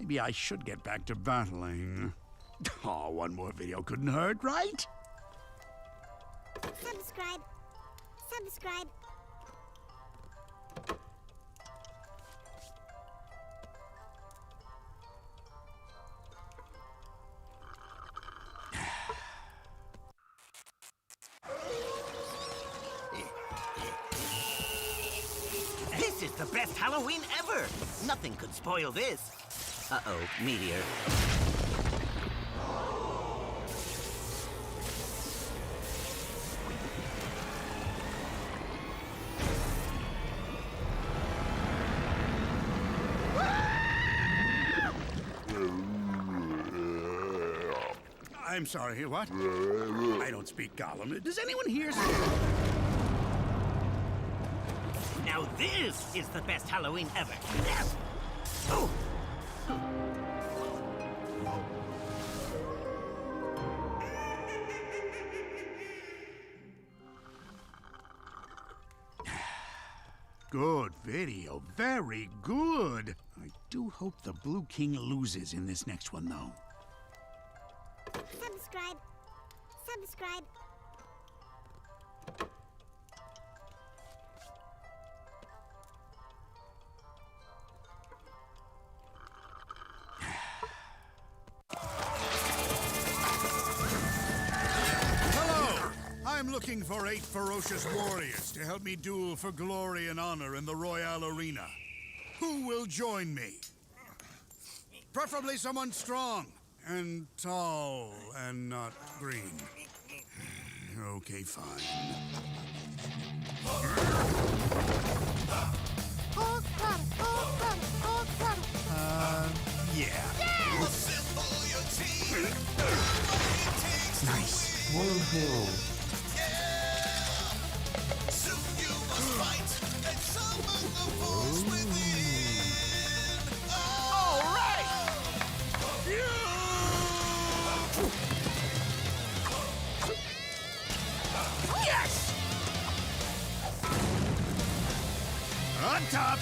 Maybe I should get back to battling. Oh, one more video couldn't hurt, right? Subscribe. Subscribe. This is the best Halloween ever! Nothing could spoil this. Uh-oh, meteor. I'm sorry, what? I don't speak Gollum. Does anyone here Now this is the best Halloween ever. Yes! Oh! Good video. Very good. I do hope the Blue King loses in this next one, though. Subscribe. Subscribe. Hello! I'm looking for 8 ferocious warriors to help me duel for glory and honor in the Royale arena. Who will join me? Preferably someone strong and tall and not green. Okay, fine. Yeah. Nice. One hill. All right! Yes! On top!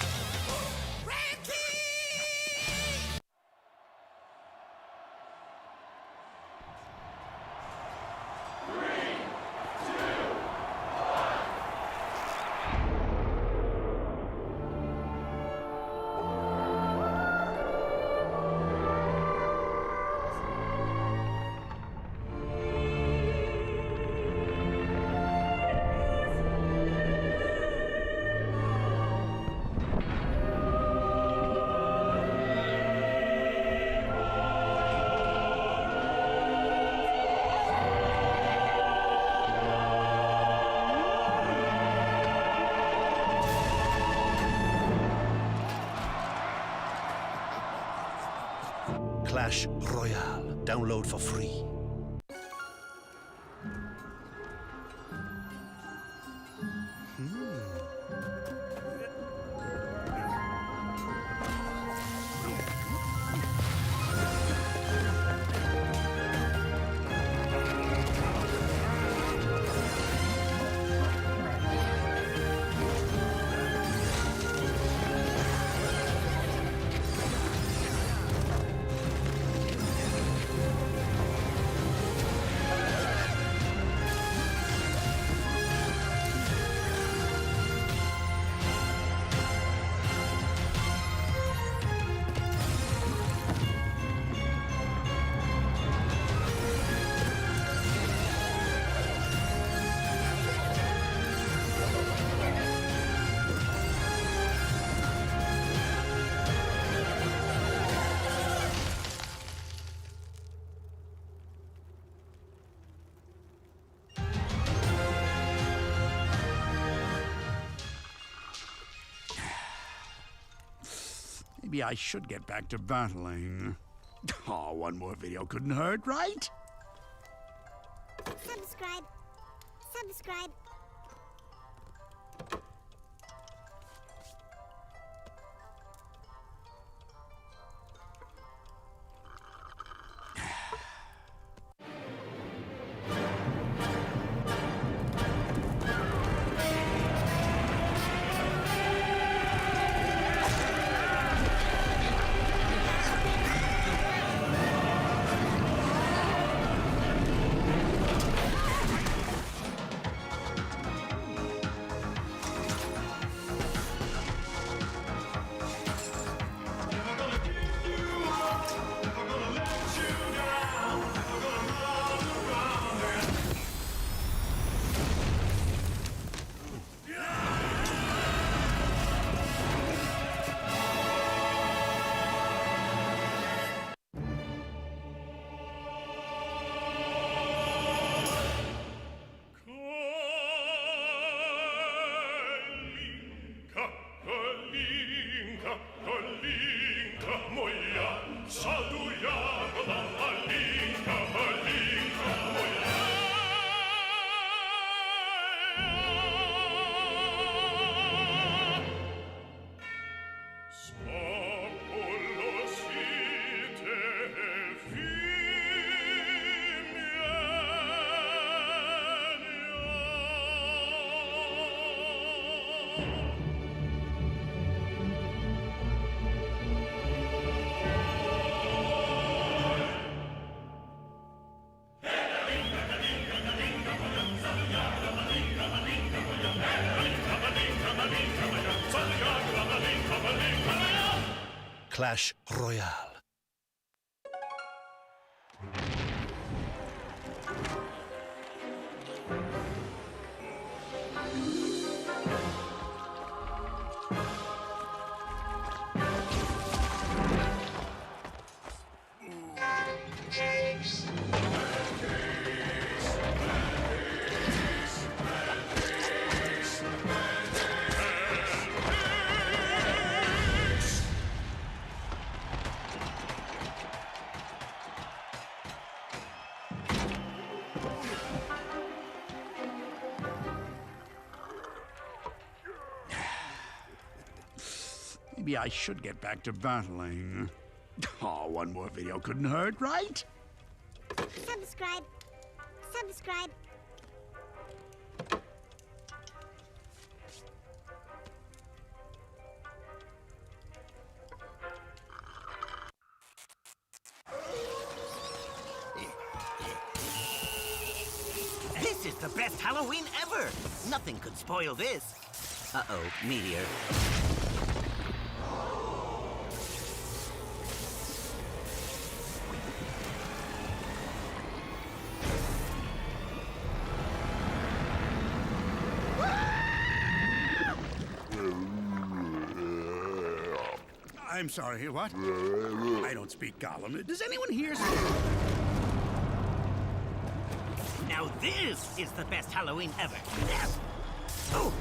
Clash Royale. Download for free. Maybe I should get back to battling. Oh, one more video couldn't hurt, right? Subscribe. Subscribe. Clash Royale. Maybe I should get back to battling. Oh, one more video couldn't hurt, right? Subscribe. Subscribe. This is the best Halloween ever! Nothing could spoil this. Uh-oh, meteor. I'm sorry, what? I don't speak Gollum. Does anyone here Now this is the best Halloween ever. Yes! Oh!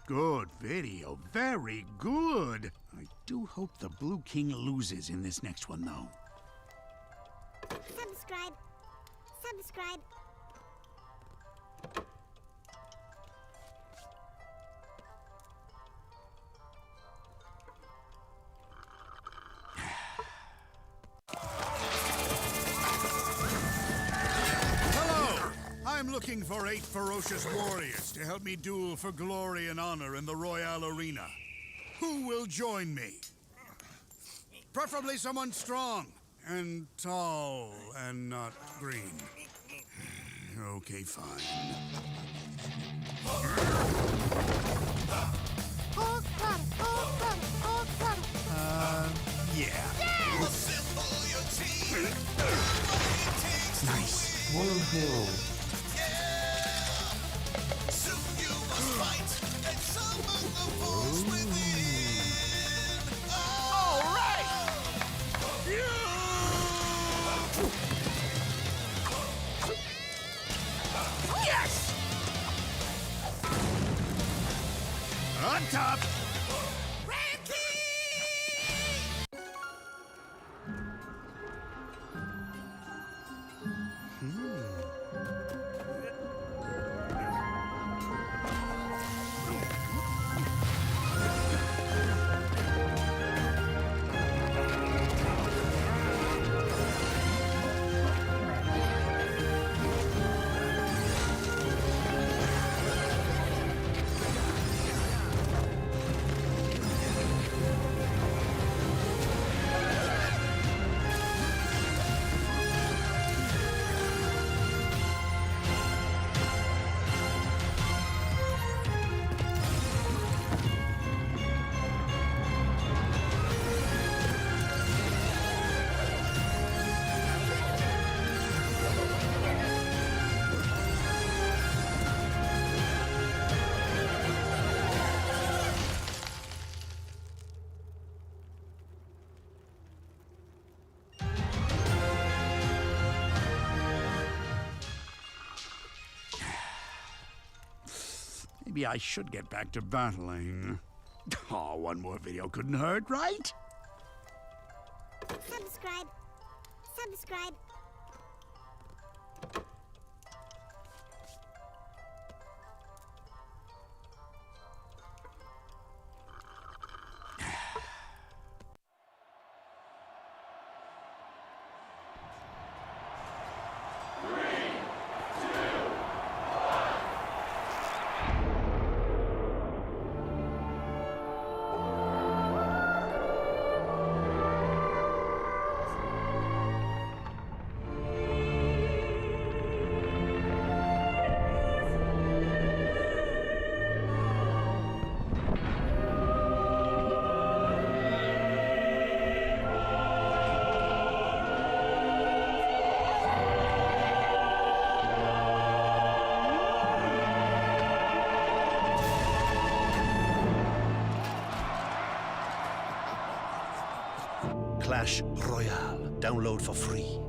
Good video. Very good. I do hope the Blue King loses in this next one, though. Subscribe. Subscribe. Hello! I'm looking for 8 ferocious warriors to help me duel for glory and honor in the Royale arena. Who will join me? Preferably someone strong and tall and not green. Okay, fine. Yeah. Nice. All right! Yes! On top! Maybe I should get back to battling. Oh, one more video couldn't hurt, right? Subscribe. Subscribe. Clash Royale. Download for free.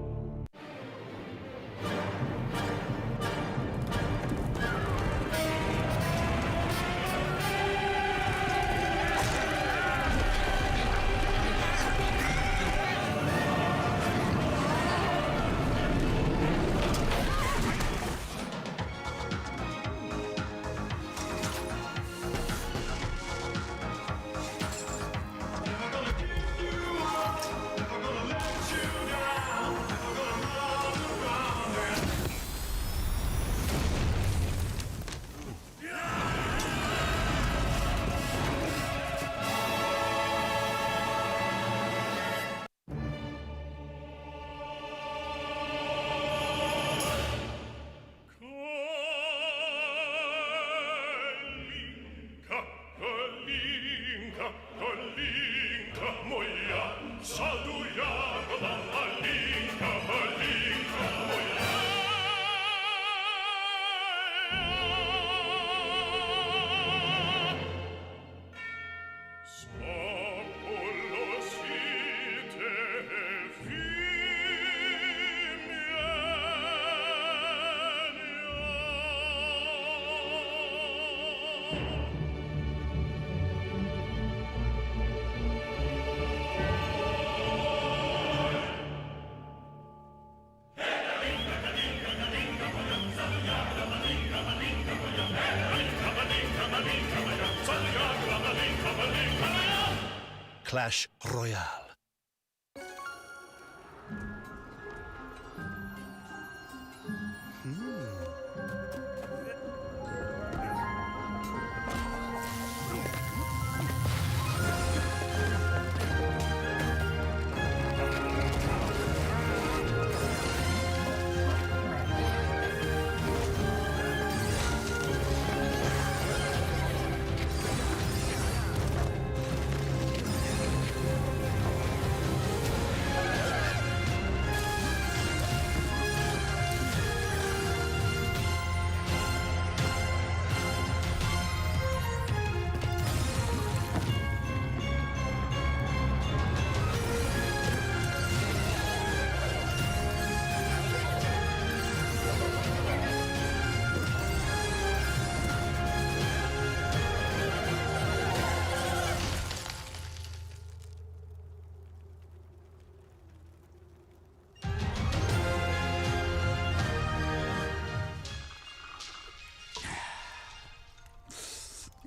Clash Royale.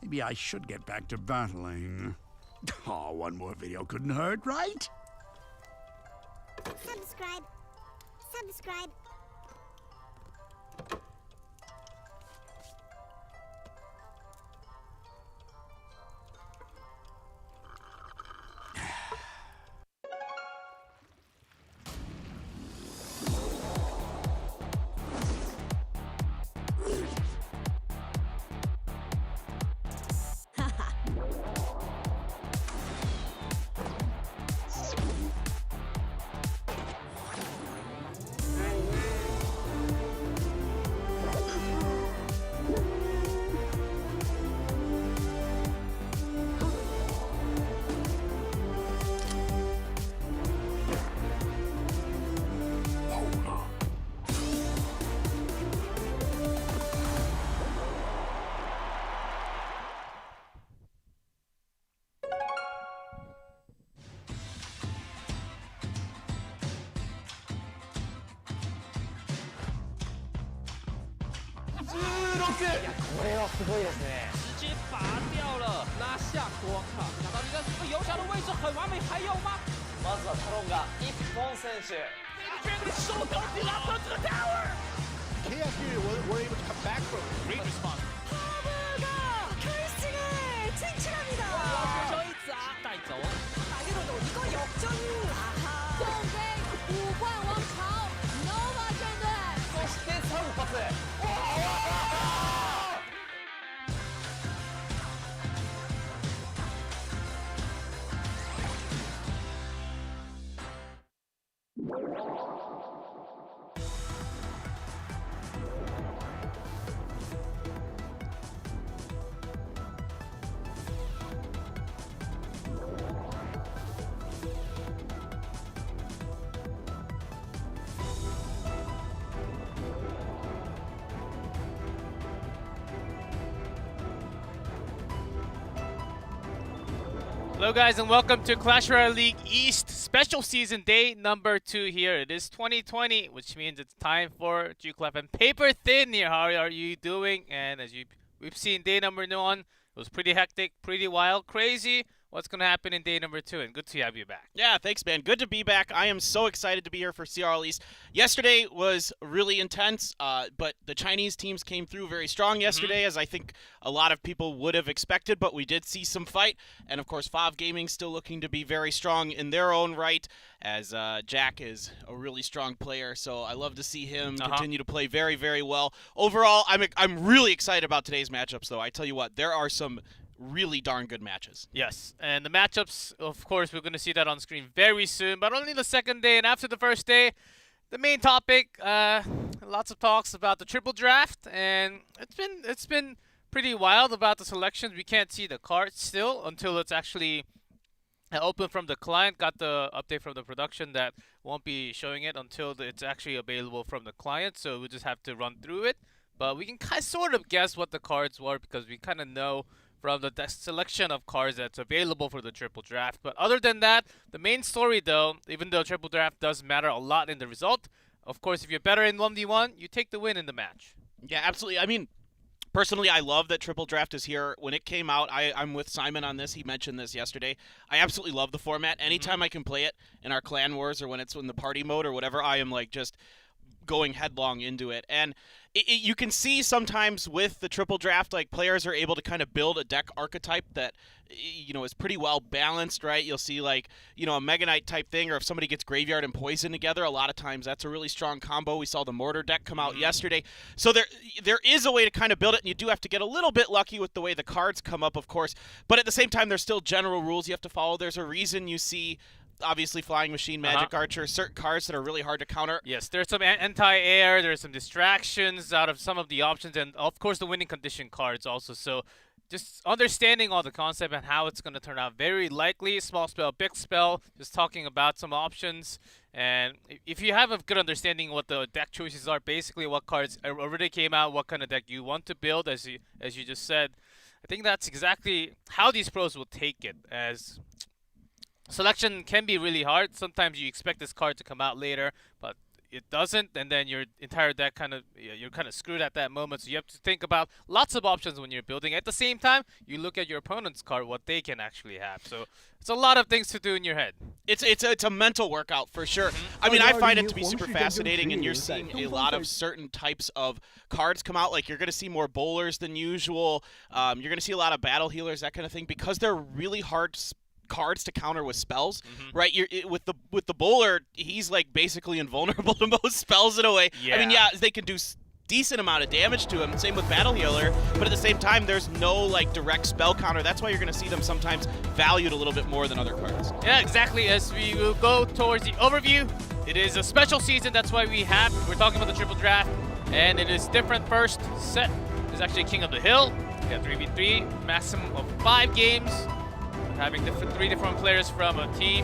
Maybe I should get back to battling. Oh, one more video couldn't hurt, right? Subscribe. Subscribe.直接拔掉了，拿下国卡，想到你在这个游侠的位置很完美，还有吗？まずはタロンが一本選手。球一砸带走。5冠王朝 Nova 战队。そして3発。Hello guys and welcome to Clash Royale League East Special Season Day number 2 here. It is 2020, which means it's time for G-Clef and Paper Thin here. How are you doing? And as we've seen day number 1, it was pretty hectic, pretty wild, crazy. What's going to happen in day number 2? And good to have you back. Yeah, thanks, man. Good to be back. I am so excited to be here for CRL East. Yesterday was really intense, but the Chinese teams came through very strong yesterday, as I think a lot of people would have expected, but we did see some fight. And, of course, Fav Gaming still looking to be very strong in their own right, as Jack is a really strong player. So I love to see him continue to play very, very well. Overall, I'm really excited about today's matchups, though. I tell you what, there are some really darn good matches. Yes, and the matchups, of course, we're going to see that on screen very soon, but only the second day. And after the first day, the main topic, lots of talks about the triple draft, and it's been pretty wild about the selections. We can't see the cards still until it's actually open from the client. Got the update from the production that won't be showing it until it's actually available from the client, so we just have to run through it. But we can sort of guess what the cards were because we kind of know from the selection of cards that's available for the triple draft. But other than that, the main story though, even though triple draft does matter a lot in the result, of course, if you're better in 1v1, you take the win in the match. Yeah, absolutely. I mean, personally, I love that triple draft is here. When it came out, I'm with Simon on this. He mentioned this yesterday. I absolutely love the format. Anytime I can play it in our clan wars or when it's in the party mode or whatever, I am like just going headlong into it. And you can see sometimes with the triple draft, like players are able to kind of build a deck archetype that, you know, is pretty well balanced, right? You'll see like, you know, a Mega Knight type thing, or if somebody gets Graveyard and Poison together, a lot of times that's a really strong combo. We saw the Mortar deck come out yesterday. So there is a way to kind of build it, and you do have to get a little bit lucky with the way the cards come up, of course. But at the same time, there's still general rules you have to follow. There's a reason you see obviously Flying Machine, Magic Archer, certain cards that are really hard to counter. Yes, there's some anti-air, there's some distractions out of some of the options, and of course the winning condition cards also. So just understanding all the concept and how it's going to turn out. Very likely, small spell, big spell, just talking about some options. And if you have a good understanding what the deck choices are, basically what cards already came out, what kind of deck you want to build, as you just said, I think that's exactly how these pros will take it. As selection can be really hard. Sometimes you expect this card to come out later, but it doesn't, and then your entire deck you're kind of screwed at that moment. So you have to think about lots of options when you're building. At the same time, you look at your opponent's card, what they can actually have. So it's a lot of things to do in your head. It's a mental workout for sure. I mean, I find it to be super fascinating, and you're seeing a lot of certain types of cards come out. Like you're going to see more bowlers than usual. You're going to see a lot of battle healers, that kind of thing, because they're really hard cards to counter with spells, right? With the bowler, he's like basically invulnerable to most spells in a way. Yeah. I mean, yeah, they can do decent amount of damage to him. Same with Battle Healer, but at the same time, there's no like direct spell counter. That's why you're going to see them sometimes valued a little bit more than other cards. Yeah, exactly. As we will go towards the overview, it is a special season. That's why we're talking about the triple draft, and it is different. First set is actually King of the Hill. We got 3v3, maximum of 5 games. Having 3 different players from a team.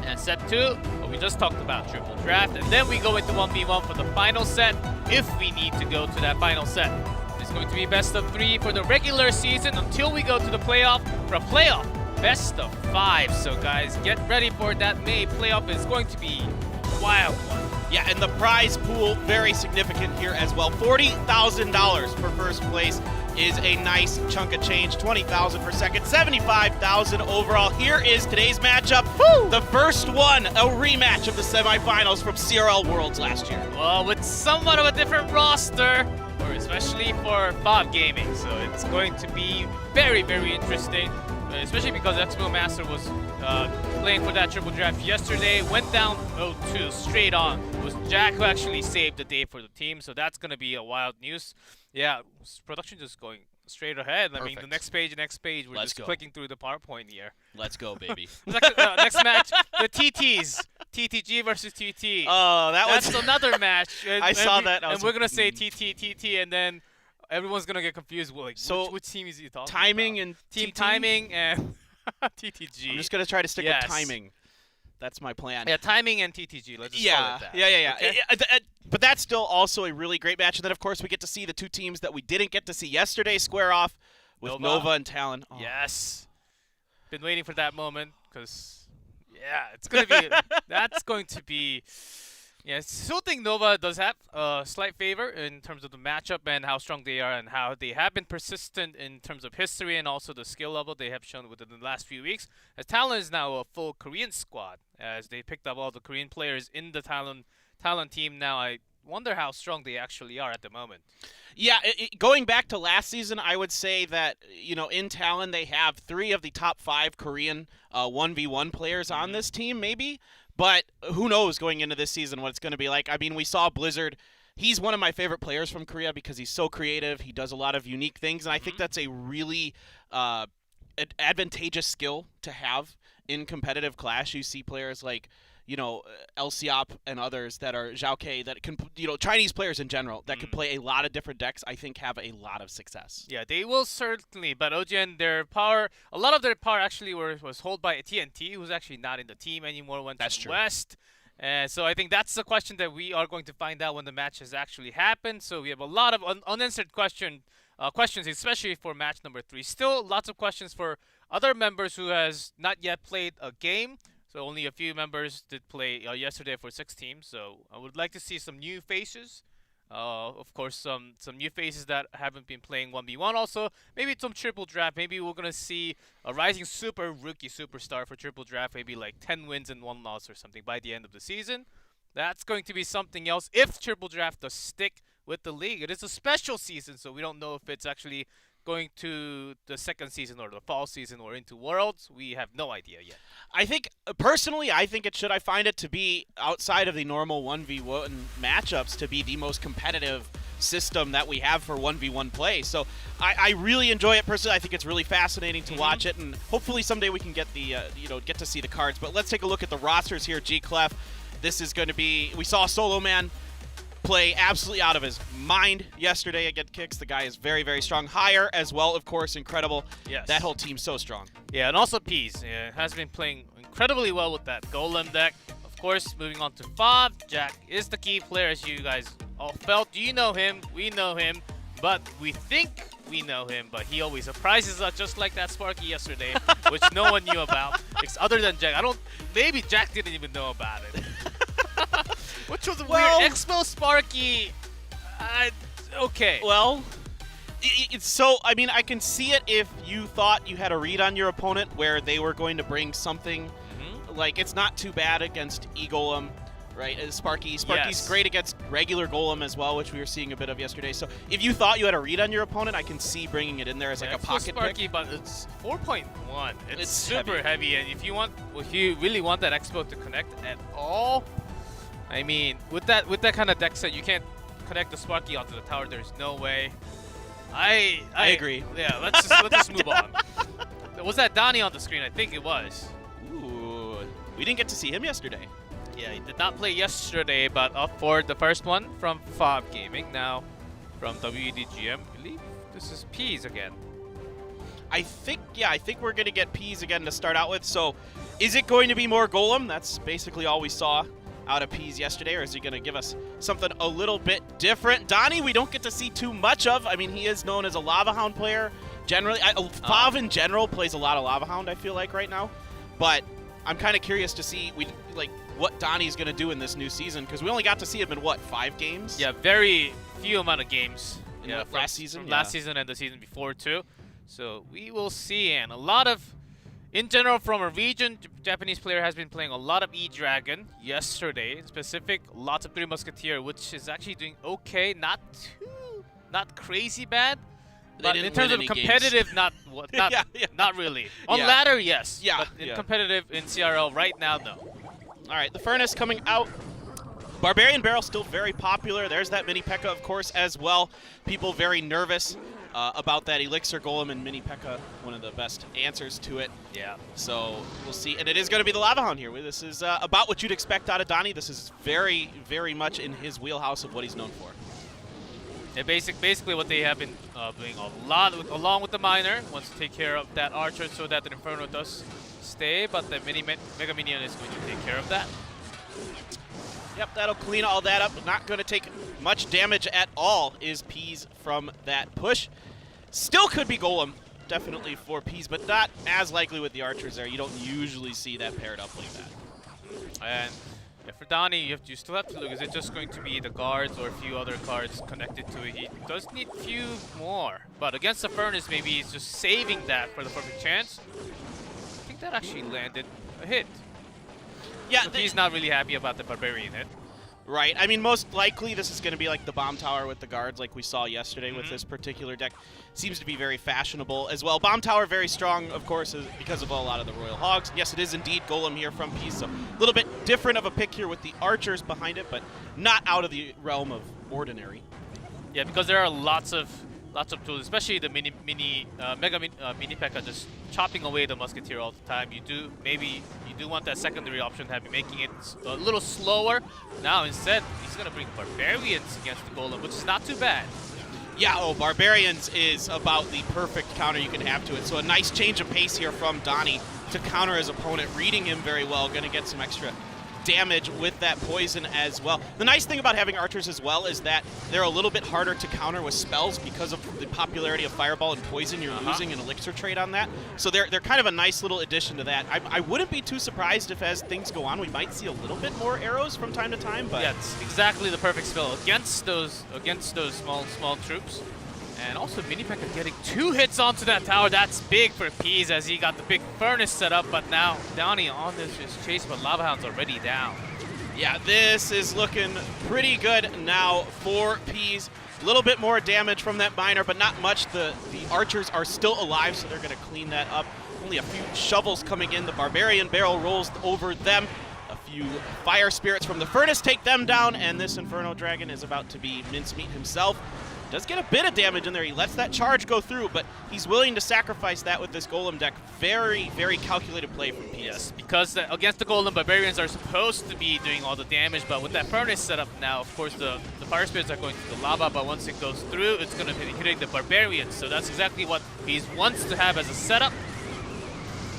And set 2, what we just talked about, triple draft. And then we go into 1v1 for the final set, if we need to go to that final set. It's going to be best of 3 for the regular season until we go to the playoff. For a playoff, best of 5. So guys, get ready for that May playoff. Is going to be a wild one. Yeah, and the prize pool, very significant here as well. $40,000 for first place is a nice chunk of change. $20,000 for second, $75,000 overall. Here is today's matchup. Woo! The first one, a rematch of the semifinals from CRL Worlds last year. Well, with somewhat of a different roster, or especially for Fav Gaming, so it's going to be very, very interesting. Especially because Expo Master was playing for that triple draft yesterday, went down 0-2 straight on. It was Jack who actually saved the day for the team, so that's going to be a wild news. Yeah, production just going straight ahead. I mean, the next page, we're just clicking through the PowerPoint here. Let's go, baby. Next match, the TTs. TTG versus TT. Oh, that's another match. I saw that. And we're going to say TT, and then everyone's going to get confused. Like, so which team is he talking timing about? And Team TT? Timing and TTG. I'm just going to try to stick with timing. That's my plan. Yeah, timing and TTG. Let's just call it that. Yeah. Okay? But that's still also a really great match. And then, of course, we get to see the 2 teams that we didn't get to see yesterday square off with Nova and Talon. Oh. Yes. been waiting for that moment because, yeah, it's gonna be that's going to be. Yeah, I still think Nova does have a slight favor in terms of the matchup and how strong they are and how they have been persistent in terms of history and also the skill level they have shown within the last few weeks. As Talon is now a full Korean squad, as they picked up all the Korean players in the Talon team now. I wonder how strong they actually are at the moment. Yeah, going back to last season, I would say that, in Talon they have 3 of the top 5 Korean 1v1 players on this team, maybe. But who knows going into this season what it's going to be like. I mean, we saw Blizzard. He's one of my favorite players from Korea because he's so creative. He does a lot of unique things, and I think that's a really advantageous skill to have in competitive Clash. You see players like, Elsiop and others that are Zhaoke that can, Chinese players in general that can play a lot of different decks, I think have a lot of success. Yeah, they will certainly, but OGN, a lot of their power actually was held by TNT, who's actually not in the team anymore, went to West. And so I think that's the question that we are going to find out when the match has actually happened. So we have a lot of unanswered questions, especially for match number 3. Still lots of questions for other members who has not yet played a game. So only a few members did play yesterday for 6 teams. So I would like to see some new faces. Of course, some new faces that haven't been playing 1v1 also. Maybe some triple draft. Maybe we're going to see a rising rookie superstar for triple draft. Maybe like 10 wins and 1 loss or something by the end of the season. That's going to be something else if triple draft does stick with the league. It is a special season, so we don't know if it's actually going to the second season or the fall season or into Worlds. We have no idea yet. I think, personally, it should. I find it to be, outside of the normal 1v1 matchups, to be the most competitive system that we have for 1v1 play. So I really enjoy it personally. I think it's really fascinating to watch it, and hopefully someday we can get the, get to see the cards. But let's take a look at the rosters here, G-Clef. This is going to be, we saw Solo Man play absolutely out of his mind yesterday against Kicks. The guy is very, very strong. Higher as well, of course, incredible. Yes. That whole team's so strong. Yeah, and also Peas has been playing incredibly well with that Golem deck. Of course, moving on to Fob, Jack is the key player, as you guys all felt. You know him, we know him, but we think we know him, but he always surprises us, just like that Sparky yesterday, which no one knew about, other than Jack. Maybe Jack didn't even know about it. Which was a weird Expo Sparky. Okay. Well, it's so, I can see it if you thought you had a read on your opponent where they were going to bring something. Like, it's not too bad against E-Golem, right? Sparky's great against regular Golem as well, which we were seeing a bit of yesterday. So if you thought you had a read on your opponent, I can see bringing it in there as like a pocket Sparky, pick. but it's 4.1. It's super heavy, and if you really want that Expo to connect at all, I mean, with that kind of deck set, you can't connect the Sparky onto the tower. There's no way. I agree. Yeah, let's just move on. Was that Donnie on the screen? I think it was. Ooh, we didn't get to see him yesterday. Yeah, he did not play yesterday, but up for the first one from Fob Gaming. Now from WDGM, I believe this is Peas again. I think we're going to get Peas again to start out with. So is it going to be more Golem? That's basically all we saw out of Peas yesterday, or is he going to give us something a little bit different? Donnie, we don't get to see too much of. I mean, he is known as a Lava Hound player. Generally, Fav in general plays a lot of Lava Hound, I feel like, right now. But I'm kind of curious to see what Donnie's going to do in this new season, because we only got to see him in, 5 games? Yeah, very few amount of games. Last season? Last season and the season before, too. So we will see, and a lot of... In general, from a region, Japanese player has been playing a lot of E-Dragon yesterday. In specific, lots of 3 Musketeer, which is actually doing okay. Not crazy bad. But in terms of competitive, not really. On ladder, yes. Yeah. But in competitive in CRL right now, no. All right, the Furnace coming out. Barbarian Barrel still very popular. There's that Mini P.E.K.K.A, of course, as well. People very nervous about that Elixir Golem, and Mini P.E.K.K.A, one of the best answers to it. Yeah. So we'll see. And it is going to be the Lava Hound here. This is about what you'd expect out of Donnie. This is very, very much in his wheelhouse of what he's known for. Yeah, basically what they have been doing a lot, along with the Miner, wants to take care of that Archer so that the Inferno does stay, but the Mega Minion is going to take care of that. Yep, that'll clean all that up. Not going to take much damage at all is Peas from that push. Still could be Golem. definitely for Peas, but not as likely with the archers there. You don't usually see that paired up like that. And yeah, for Donnie, you still have to look. Is it just going to be the guards or a few other cards connected to it? He does need a few more. But against the Furnace, maybe he's just saving that for the perfect chance. I think that actually landed a hit. Yeah, so he's not really happy about the Barbarian hit. Right. I mean, most likely this is going to be like the bomb tower with the guards like we saw yesterday with this particular deck. Seems to be very fashionable as well. Bomb tower very strong, of course, because of a lot of the Royal Hogs. Yes, it is indeed Golem here from Peas, so a little bit different of a pick here with the archers behind it, but not out of the realm of ordinary. Yeah, because there are lots of tools, especially the mini P.E.K.K.A just chopping away the musketeer all the time. You do want that secondary option to have you making it a little slower. Now instead, he's gonna bring Barbarians against the Golem, which is not too bad. Yeah, Barbarians is about the perfect counter you can have to it. So a nice change of pace here from Donnie to counter his opponent, reading him very well, gonna get some extra damage with that poison as well. The nice thing about having archers as well is that they're a little bit harder to counter with spells because of the popularity of Fireball and Poison. You're losing an elixir trade on that. So they're kind of a nice little addition to that. I wouldn't be too surprised if as things go on we might see a little bit more arrows from time to time. But yeah, it's exactly the perfect spell against those small troops. And also Mini P.E.K.K.A getting 2 hits onto that tower. That's big for Peas as he got the big furnace set up, but now Donnie on this just chase, but Lava Hound's already down. Yeah, this is looking pretty good now for Peas. A little bit more damage from that miner, but not much. The archers are still alive, so they're going to clean that up. Only a few shovels coming in. The Barbarian barrel rolls over them. A few fire spirits from the furnace take them down, and this Inferno Dragon is about to be mincemeat himself. Does get a bit of damage in there. He lets that charge go through, but he's willing to sacrifice that with this Golem deck. Very, very calculated play from Peas. Yes, because against the Golem, Barbarians are supposed to be doing all the damage, but with that furnace set up now, of course, the fire spirits are going to the lava, but once it goes through, it's going to be hitting the Barbarians. So that's exactly what Peas wants to have as a setup.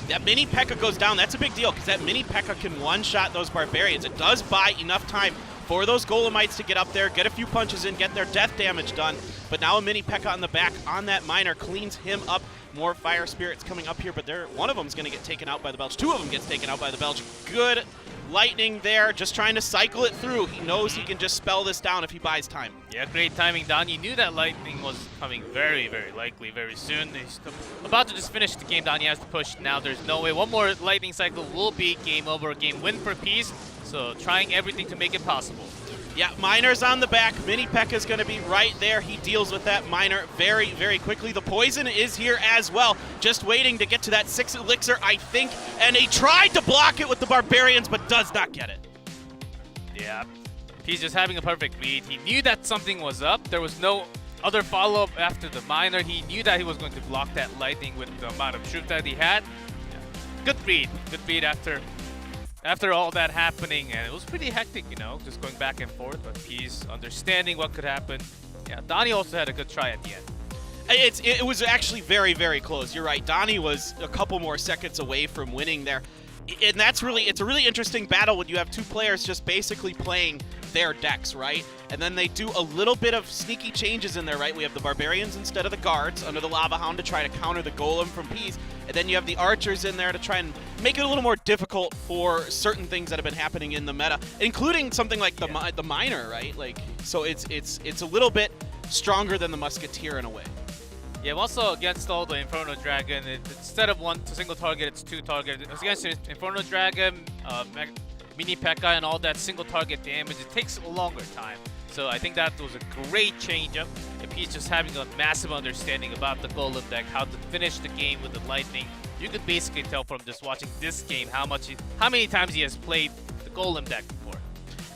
That Mini P.E.K.K.A goes down. That's a big deal, because that Mini P.E.K.K.A can one-shot those Barbarians. It does buy enough time for those Golemites to get up there, get a few punches in, get their death damage done. But now a Mini P.E.K.K.A on the back on that miner cleans him up. More fire spirits coming up here, but one of them is going to get taken out by the Belch. 2 of them gets taken out by the Belch. Good lightning there, just trying to cycle it through. He knows he can just spell this down if he buys time. Yeah, great timing, Don. You knew that lightning was coming very, very likely very soon. He's about to just finish the game. Don, he has to push now. There's no way. One more lightning cycle will be game over, game win for Peas. So trying everything to make it possible. Yeah, miner's on the back. Mini P.E.K.K.A is going to be right there. He deals with that miner very, very quickly. The poison is here as well. Just waiting to get to that 6 elixir, I think. And he tried to block it with the Barbarians, but does not get it. Yeah, he's just having a perfect read. He knew that something was up. There was no other follow-up after the miner. He knew that he was going to block that lightning with the amount of troops that he had. Yeah. Good read after all that happening, and it was pretty hectic, you know, just going back and forth, but he's understanding what could happen. Yeah, Donnie also had a good try at the end. It was actually very, very close. You're right. Donnie was a couple more seconds away from winning there. And it's a really interesting battle when you have 2 players just basically playing their decks, right? And then they do a little bit of sneaky changes in there, right? We have the Barbarians instead of the Guards under the Lava Hound to try to counter the Golem from Peas. And then you have the Archers in there to try and make it a little more difficult for certain things that have been happening in the meta, including something like the Miner, right? Like, so it's a little bit stronger than the Musketeer in a way. Yeah, also against all the Inferno Dragon, instead of one single target, it's 2 targets. Against the Inferno Dragon, Mini P.E.K.K.A and all that single target damage, it takes a longer time. So I think that was a great change-up. If he's just having a massive understanding about the Golem deck, how to finish the game with the Lightning, you could basically tell from just watching this game how many times he has played the Golem deck before.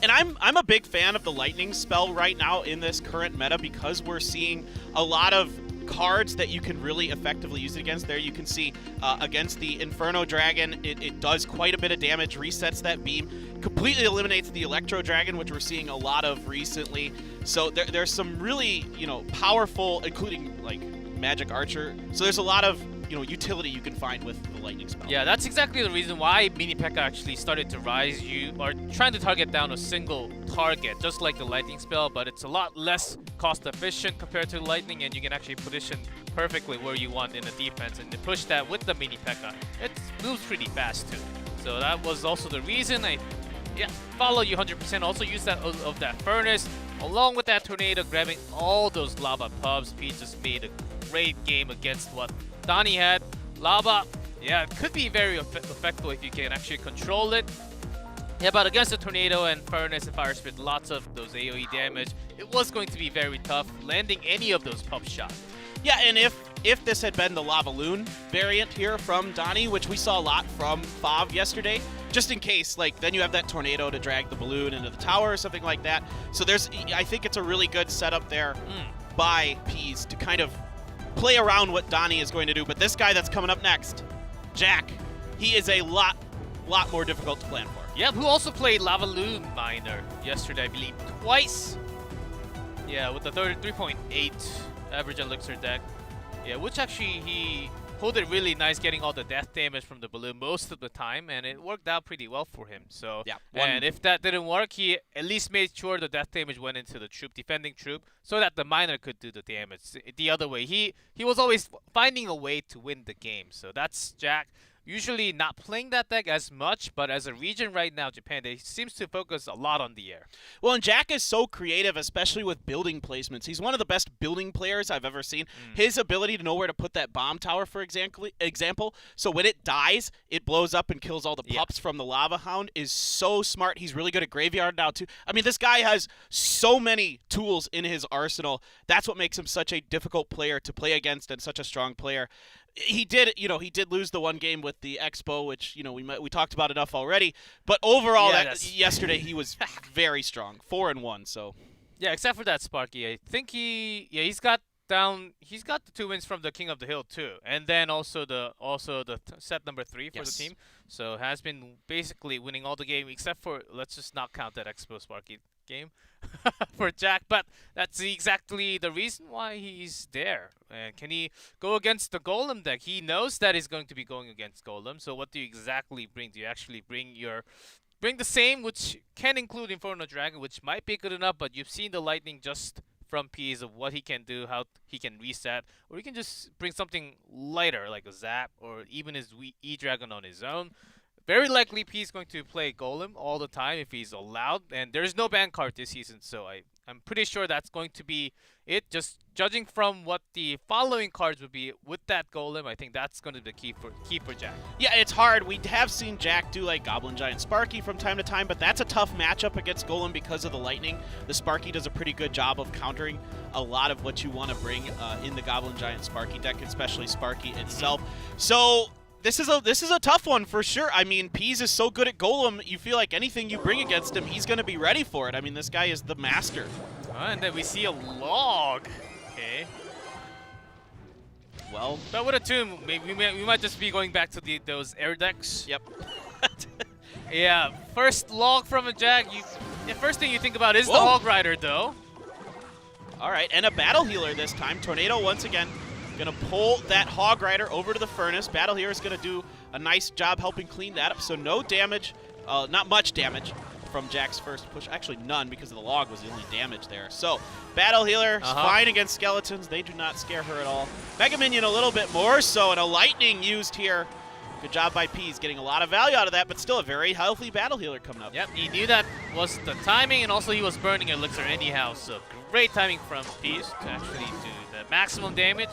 And I'm a big fan of the Lightning spell right now in this current meta because we're seeing a lot of cards that you can really effectively use it against. There you can see against the Inferno Dragon, it does quite a bit of damage, resets that beam, completely eliminates the Electro Dragon, which we're seeing a lot of recently. So there's some really, powerful, including like Magic Archer. So there's a lot of, utility you can find with the Lightning spell. Yeah, that's exactly the reason why Mini P.E.K.K.A actually started to rise. You are trying to target down a single target, just like the Lightning spell, but it's a lot less cost efficient compared to Lightning, and you can actually position perfectly where you want in the defense, and to push that with the mini P.E.K.K.A. It moves pretty fast too. So that was also the reason I follow you 100%. Also use that of that furnace along with that tornado, grabbing all those lava pubs. P just made a great game against what Donnie had. Lava, yeah, it could be very effective if you can actually control it. Yeah, but against the tornado and furnace and fire spit, lots of those AoE damage, it was going to be very tough landing any of those pub shots. Yeah, and if this had been the Lava Loon variant here from Donnie, which we saw a lot from Fav yesterday, just in case, like, then you have that tornado to drag the balloon into the tower or something like that. So I think it's a really good setup there by Peas to kind of play around what Donnie is going to do. But this guy that's coming up next, Jack, he is a lot more difficult to plan for. Yeah, who also played Lava Loon Miner yesterday, I believe, twice. Yeah, with the 3.8 average elixir deck. Yeah, which actually he pulled it really nice, getting all the death damage from the balloon most of the time, and it worked out pretty well for him. So, yeah, and if that didn't work, he at least made sure the death damage went into the defending troop, so that the miner could do the damage. The other way, he was always finding a way to win the game. So that's Jack. Usually not playing that deck as much, but as a region right now, Japan, they seems to focus a lot on the air. Well, and Jack is so creative, especially with building placements. He's one of the best building players I've ever seen. His ability to know where to put that bomb tower, for example, so when it dies, it blows up and kills all the pups from the Lava Hound, is so smart. He's really good at Graveyard now, too. I mean, this guy has so many tools in his arsenal. That's what makes him such a difficult player to play against and such a strong player. He did lose the one game with the Expo, which, we talked about enough already. But overall, yesterday he was very strong, 4-1. So yeah, except for that Sparky, I think he's got the 2 wins from the King of the Hill too, and then also the set number 3 for the team. So has been basically winning all the game except for, let's just not count that Expo Sparky game for Jack, but that's exactly the reason why he's there. And can he go against the Golem deck? He knows that he's going to be going against Golem. So what do you exactly bring? Do you actually bring the same, which can include Inferno Dragon, which might be good enough, but you've seen the Lightning just from Peas of what he can do, how he can reset, or you can just bring something lighter like a Zap or even his E-Dragon on his own. Very likely P is going to play Golem all the time if he's allowed, and there's no ban card this season, so I'm pretty sure that's going to be it. Just judging from what the following cards would be with that Golem, I think that's going to be the key for Jack. Yeah, it's hard. We have seen Jack do like Goblin Giant Sparky from time to time, but that's a tough matchup against Golem because of the Lightning. The Sparky does a pretty good job of countering a lot of what you want to bring in the Goblin Giant Sparky deck, especially Sparky itself. So This is a tough one for sure. I mean, Peas is so good at Golem, you feel like anything you bring against him, he's going to be ready for it. I mean, this guy is the master. And then we see a log. Okay. Well, but with a tomb, maybe we might just be going back to those air decks. Yep. Yeah, first log from a Jag. The first thing you think about is the Hog Rider, though. All right, and a Battle Healer this time. Tornado once again. Going to pull that Hog Rider over to the Furnace. Battle Healer is going to do a nice job helping clean that up. So no damage, not much damage from Jack's first push. Actually, none because the log was the only damage there. So Battle Healer is fine against skeletons. They do not scare her at all. Mega Minion a little bit more so, and a Lightning used here. Good job by Peas, getting a lot of value out of that, but still a very healthy Battle Healer coming up. Yep, he knew that was the timing, and also he was burning Elixir anyhow. So great timing from Peas to actually do the maximum damage.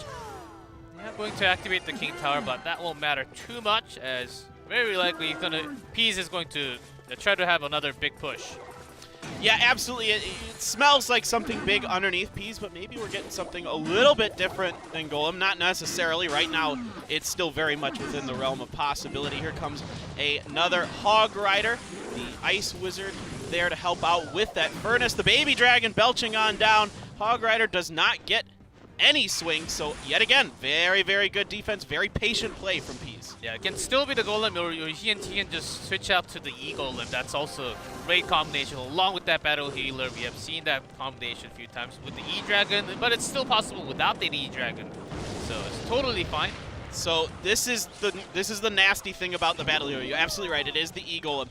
Yeah, going to activate the King Tower, but that won't matter too much, as very likely Peas is going to try to have another big push. Yeah, absolutely. It smells like something big underneath Peas, but maybe we're getting something a little bit different than Golem. Not necessarily. Right now, it's still very much within the realm of possibility. Here comes another Hog Rider, the Ice Wizard, there to help out with that Furnace. The Baby Dragon belching on down. Hog Rider does not get any swing, so yet again, very, very good defense, very patient play from Peas. Yeah, it can still be the Golem, or he can just switch out to the E-Golem. That's also a great combination, along with that Battle Healer. We have seen that combination a few times with the E-Dragon, but it's still possible without the E-Dragon, so it's totally fine. So this is the nasty thing about the Battle Healer. You're absolutely right, it is the E-Golem.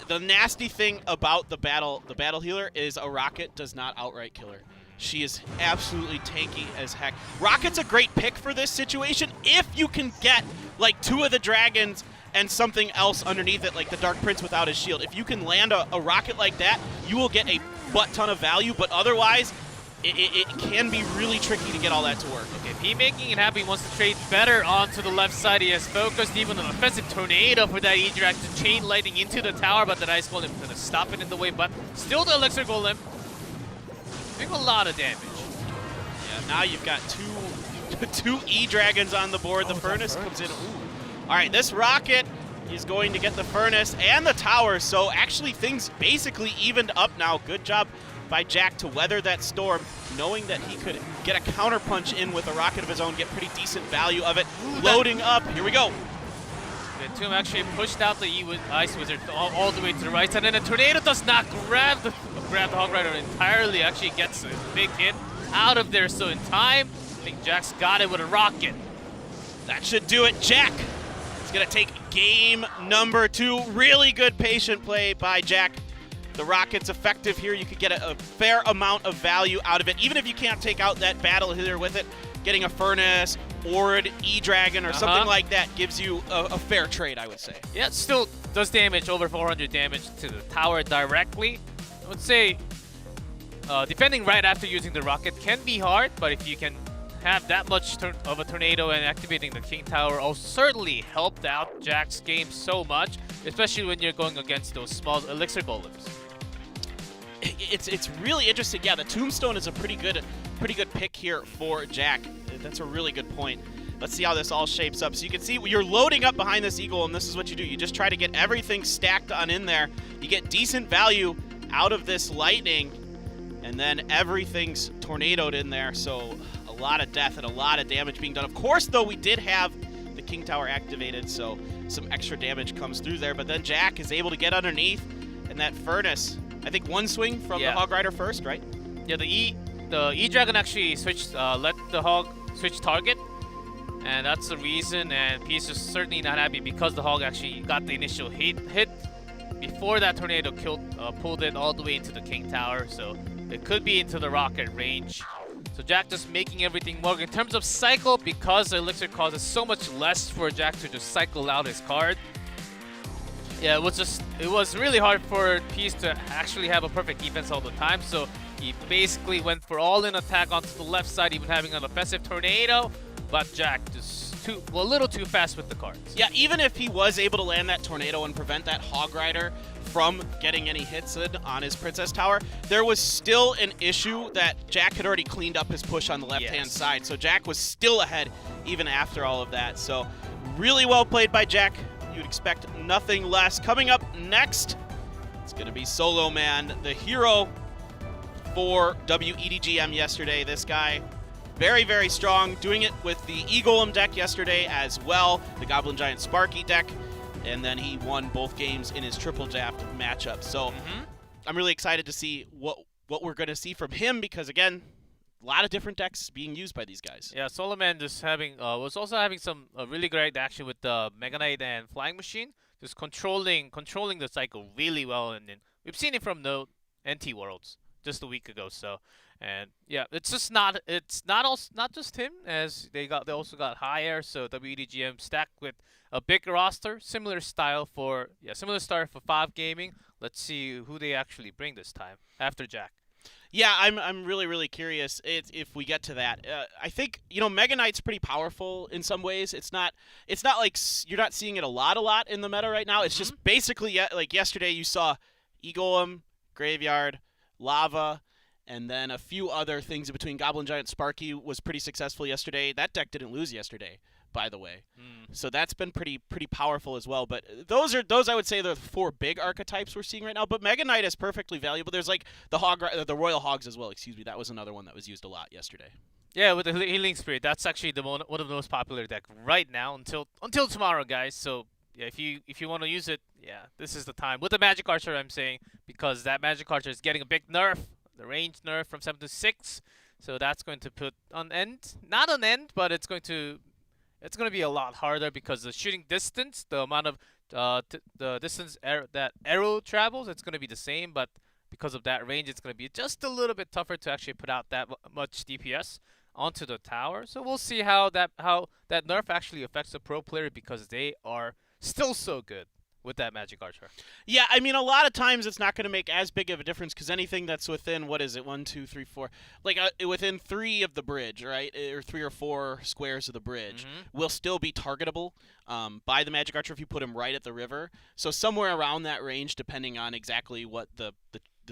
The nasty thing about the Battle Healer is a rocket does not outright kill her. She is absolutely tanky as heck. Rocket's a great pick for this situation if you can get like 2 of the dragons and something else underneath it, like the Dark Prince without his shield. If you can land a rocket like that, you will get a butt ton of value, but otherwise, it can be really tricky to get all that to work. Okay, P making it happen. He wants to trade better onto the left side. He has focused even an offensive tornado for that E-Drag to chain lightning into the tower, but the Ice Golem is going to stop it in the way. But still the Elixir Golem doing a lot of damage. Yeah, now you've got two E-Dragons on the board. The Furnace comes in. Ooh. All right, this Rocket is going to get the Furnace and the tower, so actually things basically evened up now. Good job by Jack to weather that storm, knowing that he could get a counterpunch in with a rocket of his own, get pretty decent value of it. Loading up, here we go. The Tomb actually pushed out the Ice Wizard all the way to the right side, and the Tornado does not grab the Hog Rider entirely, actually gets a big hit out of there, so in time, I think Jack's got it with a rocket. That should do it. Jack is gonna take game number 2. Really good patient play by Jack. The Rocket's effective here. You could get a fair amount of value out of it. Even if you can't take out that battle hitter with it, getting a Furnace or an E-Dragon or something like that gives you a fair trade, I would say. Yeah, it still does damage, over 400 damage to the tower directly. I would say defending right after using the rocket can be hard, but if you can have that much of a tornado and activating the King Tower also certainly helped out Jack's game so much, especially when you're going against those small Elixir Golems. It's really interesting. Yeah, the Tombstone is a pretty good pick here for Jack. That's a really good point. Let's see how this all shapes up. So you can see you're loading up behind this Eagle, and this is what you do. You just try to get everything stacked on in there. You get decent value out of this lightning, and then everything's tornadoed in there. So a lot of death and a lot of damage being done. Of course, though, we did have the King Tower activated, so some extra damage comes through there. But then Jack is able to get underneath, and that Furnace, I think one swing from the Hog Rider first, right? Yeah, the E-Dragon actually switched, let the Hog switch target, and that's the reason, and Peace is certainly not happy because the Hog actually got the initial hit before that tornado pulled it all the way into the King Tower, so it could be into the rocket range. So Jack just making everything work. In terms of cycle, because the Elixir causes so much less for Jack to just cycle out his card, yeah, it was really hard for Peace to actually have a perfect defense all the time, so he basically went for all-in attack onto the left side, even having an offensive tornado, but Jack just a little too fast with the cards. Yeah, even if he was able to land that tornado and prevent that Hog Rider from getting any hits in on his Princess Tower, there was still an issue that Jack had already cleaned up his push on the left-hand side, so Jack was still ahead even after all of that. So really well played by Jack. You'd expect nothing less. Coming up next, it's going to be Solo Man, the hero for WEDGM yesterday. This guy, very, very strong, doing it with the E-Golem deck yesterday as well, the Goblin Giant Sparky deck, and then he won both games in his triple draft matchup. So I'm really excited to see what we're going to see from him because, again, a lot of different decks being used by these guys. Yeah, Solomon just was also having some really great action with the Mega Knight and Flying Machine, just controlling the cycle really well, and we've seen it from the NT Worlds just a week ago. So, and yeah, it's not just him, as they also got higher. So WEDGM stacked with a big roster, similar style for 5 Gaming. Let's see who they actually bring this time after Jack. Yeah, I'm really, really curious if we get to that. I think, Mega Knight's pretty powerful in some ways. It's not like you're not seeing it a lot in the meta right now. It's just basically like yesterday you saw E-Golem, Graveyard, Lava, and then a few other things in between. Goblin Giant Sparky was pretty successful yesterday. That deck didn't lose yesterday, by the way. So that's been pretty powerful as well. But those I would say, the 4 big archetypes we're seeing right now. But Mega Knight is perfectly valuable. There's like the Royal Hogs as well. Excuse me, that was another one that was used a lot yesterday. Yeah, with the Healing Spirit, that's actually one of the most popular deck right now until tomorrow, guys. So yeah, if you want to use it, yeah, this is the time. With the Magic Archer, I'm saying, because that Magic Archer is getting a big nerf, the range nerf from 7 to 6. So that's going to put not an end, but it's going to be a lot harder because the shooting distance, the amount of the distance that arrow travels, it's going to be the same, but because of that range, it's going to be just a little bit tougher to actually put out that much DPS onto the tower. So we'll see how that nerf actually affects the pro player, because they are still so good with that Magic Archer. Yeah, I mean, a lot of times it's not going to make as big of a difference because anything that's within, what is it, 1, 2, 3, 4, like within 3 of the bridge, right, or 3 or 4 squares of the bridge, will still be targetable by the Magic Archer if you put him right at the river. So somewhere around that range, depending on exactly what the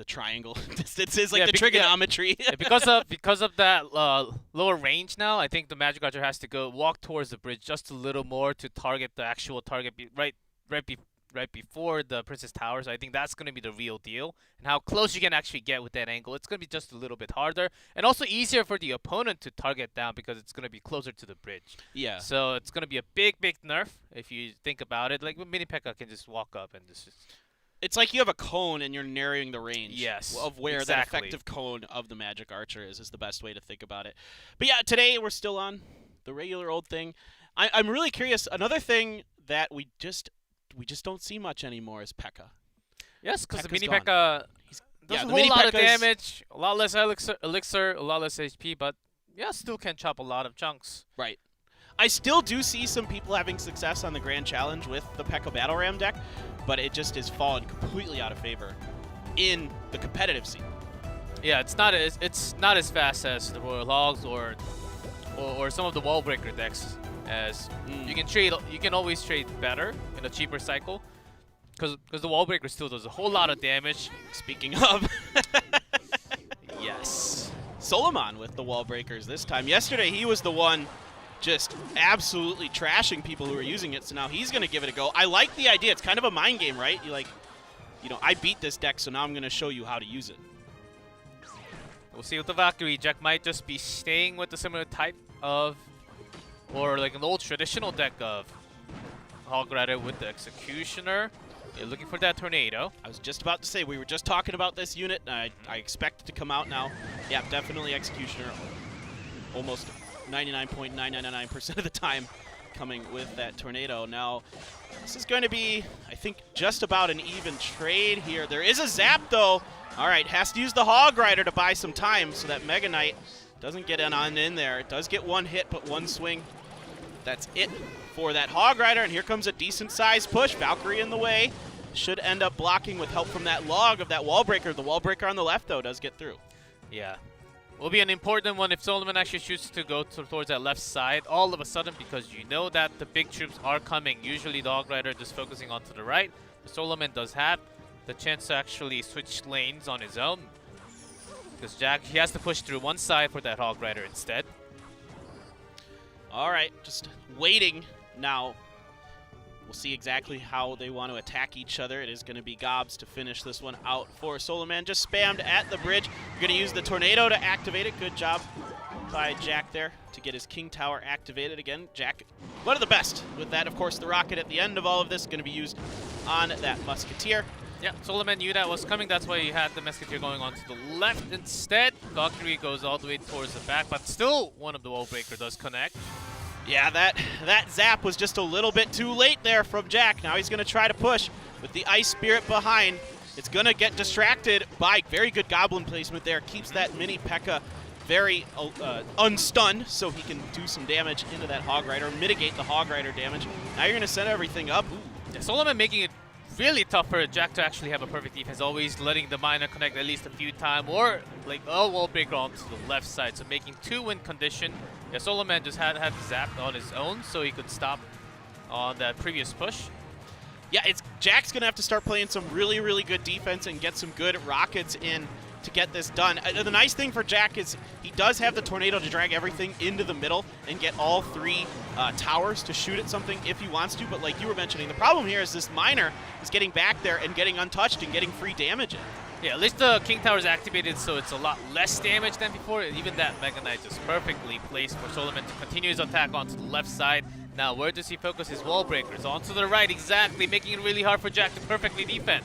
triangle distance is, like the trigonometry. because of that lower range now, I think the Magic Archer has to walk towards the bridge just a little more to target the actual target right before the Princess Tower. So I think that's going to be the real deal, and how close you can actually get with that angle. It's going to be just a little bit harder, and also easier for the opponent to target down because it's going to be closer to the bridge. Yeah. So it's going to be a big nerf if you think about it. Like Mini P.E.K.K.A can just walk up and just. It's like you have a cone and you're narrowing the range of where exactly. that effective cone of the Magic Archer is the best way to think about it. But yeah, today we're still on the regular old thing. I'm really curious. Another thing that we just don't see much anymore is P.E.K.K.A. Yes, because the Mini gone. P.E.K.K.A does a whole lot of damage, a lot less elixir, a lot less HP, but yeah, still can chop a lot of chunks. Right. I still do see some people having success on the Grand Challenge with the P.E.K.K.A Battle Ram deck, but it just has fallen completely out of favor in the competitive scene. Yeah, it's not as fast as the Royal Hogs or some of the wall breaker decks. As you can always trade better in a cheaper cycle, because the wall breaker still does a whole lot of damage. Speaking of, yes, Solomon with the wall breakers this time. Yesterday he was the one just absolutely trashing people who were using it, so now he's going to give it a go. I like the idea. It's kind of a mind game, right? I beat this deck, so now I'm going to show you how to use it. We'll see with the Valkyrie. Jack might just be staying with the similar type of, or like an old traditional deck of Hog Rider with the Executioner. You're looking for that Tornado. I was just about to say, we were just talking about this unit, and I expect it to come out now. Yeah, definitely Executioner. Almost 99.999% of the time coming with that Tornado. Now, this is going to be, I think, just about an even trade here. There is a zap, though. All right, has to use the Hog Rider to buy some time so that Mega Knight doesn't get in there. It does get one hit, but one swing. That's it for that Hog Rider, and here comes a decent-sized push. Valkyrie in the way. Should end up blocking with help from that log of that wall breaker. The wall breaker on the left, though, does get through. Yeah. Will be an important one if Solomon actually chooses to go towards that left side all of a sudden, because you know that the big troops are coming. Usually the Hog Rider just focusing onto the right. But Solomon does have the chance to actually switch lanes on his own, because Jack, he has to push through one side for that Hog Rider instead. All right, just waiting now. We'll see exactly how they want to attack each other. It is going to be Gobs to finish this one out for Solomon. Just spammed at the bridge. You're going to use the Tornado to activate it. Good job by Jack there to get his King Tower activated again. Jack, one of the best with that. Of course, the rocket at the end of all of this is going to be used on that Musketeer. Yeah, Solomon knew that was coming. That's why he had the Musketeer going on to the left instead. Valkyrie goes all the way towards the back, but still one of the wall breaker does connect. Yeah, that zap was just a little bit too late there from Jack. Now he's going to try to push with the Ice Spirit behind. It's going to get distracted by very good Goblin placement there. Keeps that Mini P.E.K.K.A very unstunned, so he can do some damage into that Hog Rider, mitigate the Hog Rider damage. Now you're going to set everything up. Yeah, Solomon making it really tough for Jack to actually have a perfect defense, always letting the miner connect at least a few times, or like a wall breaker onto the left side, so making 2-win condition. Yeah, Solomon just had zapped on his own, so he could stop on that previous push. Yeah, Jack's going to have to start playing some really, really good defense and get some good rockets in to get this done. The nice thing for Jack is he does have the Tornado to drag everything into the middle and get all 3 towers to shoot at something if he wants to, but like you were mentioning, the problem here is this miner is getting back there and getting untouched and getting free damage in. Yeah, at least the King Tower is activated, so it's a lot less damage than before. Even that Mega Knight just perfectly placed for Solomon to continue his attack onto the left side. Now, where does he focus his wall breakers? Onto the right, exactly, making it really hard for Jack to perfectly defend.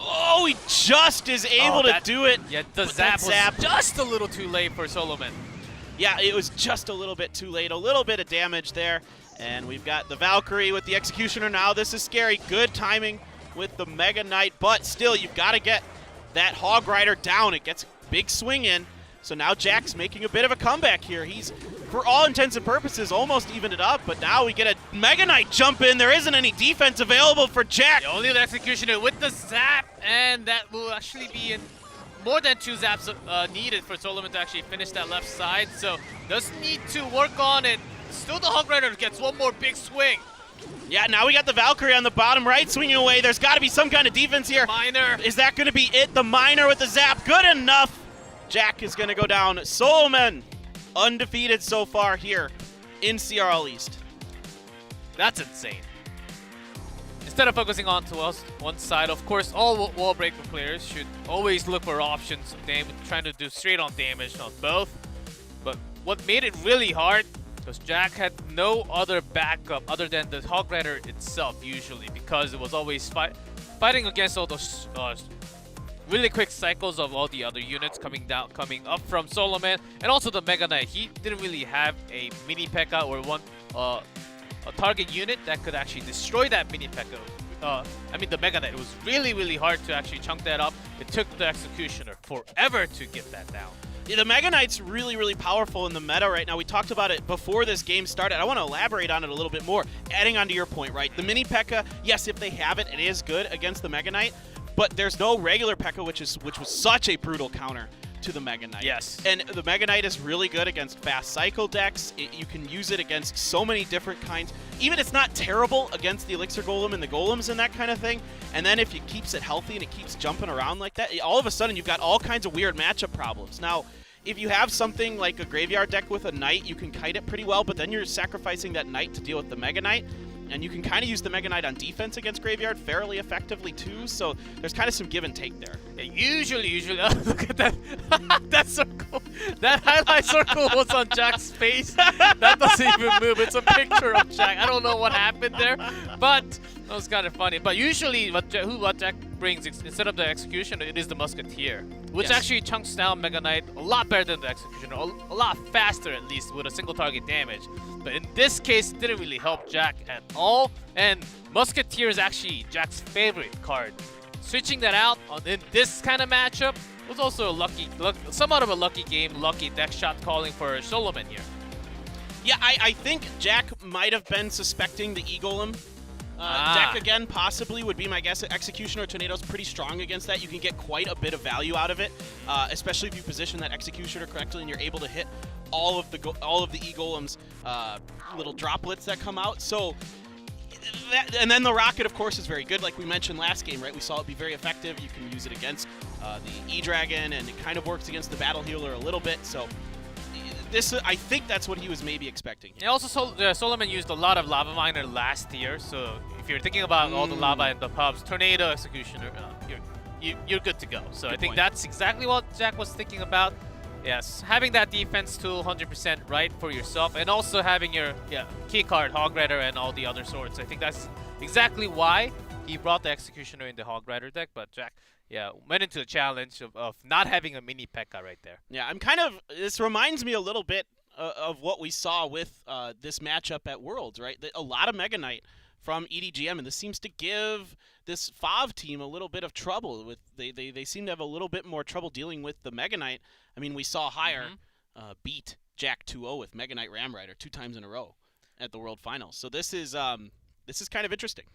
Oh, he just is able to do it. Yeah, the zap was just a little too late for Solomon. Yeah, it was just a little bit too late. A little bit of damage there. And we've got the Valkyrie with the Executioner now. This is scary. Good timing with the Mega Knight, but still, you've got to get that Hog Rider down. It gets a big swing in. So now Jack's making a bit of a comeback here. He's, for all intents and purposes, almost evened it up, but now we get a Mega Knight jump in. There isn't any defense available for Jack. Yeah, only the Executioner with the zap, and that will actually be in more than 2 zaps needed for Solomon to actually finish that left side. So does need to work on it. Still the Hog Rider gets one more big swing. Yeah, now we got the Valkyrie on the bottom right swinging away. There's got to be some kind of defense here. Miner. Is that going to be it? The Miner with the zap. Good enough. Jack is going to go down. Solomon, undefeated so far here in CRL East. That's insane. Instead of focusing on to one side, of course, all wall breaker players should always look for options of damage, trying to do straight on damage on both. But what made it really hard was Jack had no other backup other than the Hog Rider itself usually, because it was always fighting against all those really quick cycles of all the other units coming up from Solomon, and also the Mega Knight. He didn't really have a mini P.E.K.K.A. or one a target unit that could actually destroy that mini P.E.K.K.A. I mean the Mega Knight. It was really hard to actually chunk that up. It took the Executioner forever to get that down. Yeah, the Mega Knight's really powerful in the meta right now. We talked about it before this game started. I want to elaborate on it a little bit more. Adding on to your point, right? The mini P.E.K.K.A., yes, if they have it, it is good against the Mega Knight, but there's no regular P.E.K.K.A., which was such a brutal counter to the Mega Knight. Yes. And the Mega Knight is really good against fast cycle decks. You can use it against so many different kinds. Even it's not terrible against the Elixir Golem and the Golems and that kind of thing. And then if it keeps it healthy and it keeps jumping around like that, all of a sudden you've got all kinds of weird matchup problems. Now, if you have something like a graveyard deck with a Knight, you can kite it pretty well, but then you're sacrificing that Knight to deal with the Mega Knight. And you can kind of use the Mega Knight on defense against Graveyard fairly effectively too, so there's kind of some give and take there. Yeah, usually, look at that, that circle. That highlight circle was on Jack's face. That doesn't even move. It's a picture of Jack. I don't know what happened there, but that was kind of funny. But usually what Jack brings, instead of the Executioner, it is the Musketeer, which actually chunks down Mega Knight a lot better than the Executioner, a lot faster at least with a single target damage. But in this case, it didn't really help Jack at all, and Musketeer is actually Jack's favorite card. Switching that out in this kind of matchup was also a somewhat of a lucky game, lucky deck shot calling for Solomon here. Yeah, I think Jack might have been suspecting the E-Golem deck again, possibly, would be my guess. Executioner Tornado's pretty strong against that. You can get quite a bit of value out of it, especially if you position that Executioner correctly and you're able to hit all of the E-Golem's little droplets that come out. So, and then the Rocket, of course, is very good. Like we mentioned last game, right? We saw it be very effective. You can use it against the E-Dragon, and it kind of works against the Battle Healer a little bit. So, I think that's what he was maybe expecting. And also, Solomon used a lot of Lava Miner last year, so if you're thinking about all the lava in the pubs, Tornado, Executioner, you're good to go. So I think that's exactly what Jack was thinking about. Yes, having that defense tool 100% right for yourself, and also having your key card, Hog Rider, and all the other swords. I think that's exactly why he brought the Executioner in the Hog Rider deck, but Jack went into the challenge of not having a mini P.E.K.K.A. right there. Yeah, this reminds me a little bit of what we saw with this matchup at Worlds, right? A lot of Mega Knight from EDGM, and this seems to give this FAV team a little bit of trouble. They seem to have a little bit more trouble dealing with the Mega Knight. I mean, we saw Higher beat Jack 2-0 with Mega Knight Ram Rider 2 times in a row at the World Finals. So this is kind of interesting.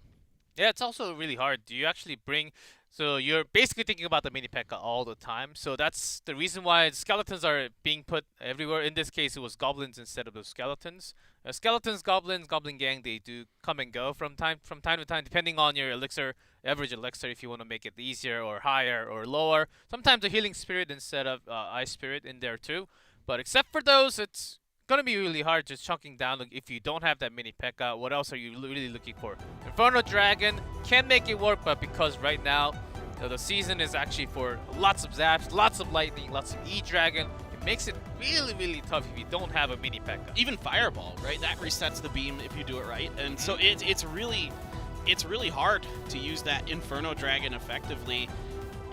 Yeah, it's also really hard. Do you actually bring... So you're basically thinking about the mini P.E.K.K.A. all the time. So that's the reason why skeletons are being put everywhere. In this case, it was goblins instead of the skeletons. Skeletons, goblins, goblin gang, they do come and go from time to time, depending on your elixir, average elixir, if you want to make it easier or higher or lower. Sometimes a healing spirit instead of ice spirit in there too. But except for those, it's gonna be really hard just chunking down if you don't have that mini P.E.K.K.A. What else are you really looking for? Inferno Dragon can make it work, but because right now the season is actually for lots of zaps, lots of lightning, lots of E-Dragon, it makes it really tough if you don't have a mini P.E.K.K.A. Even Fireball, right? That resets the beam if you do it right, and so it's really hard to use that Inferno Dragon effectively.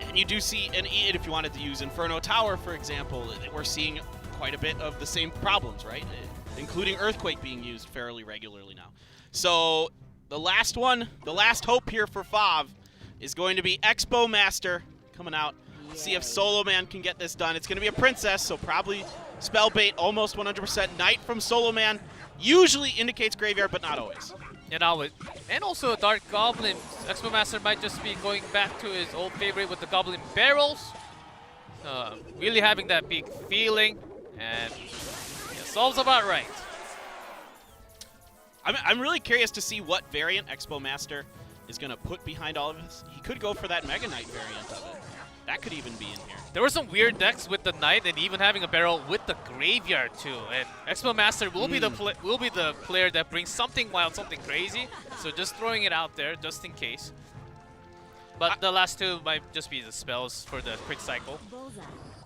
And you do see, and if you wanted to use Inferno Tower, for example, we're seeing quite a bit of the same problems, right? Including Earthquake being used fairly regularly now. So the last one, the last hope here for FAV is going to be Expo Master coming out See if Solo Man can get this done. It's going to be a princess, so probably spell bait, almost 100%. Knight from Solo Man usually indicates graveyard, but not always. And also a Dark Goblin. Expo Master might just be going back to his old favorite with the Goblin Barrels. Really having that big feeling, and yeah, solves about right. I'm really curious to see what variant Expo Master is going to put behind all of this. He could go for that Mega Knight variant of it. That could even be in here. There were some weird decks with the Knight and even having a barrel with the Graveyard too. And Expo Master will be the player that brings something wild, something crazy. So just throwing it out there just in case. But the last two might just be the spells for the quick cycle.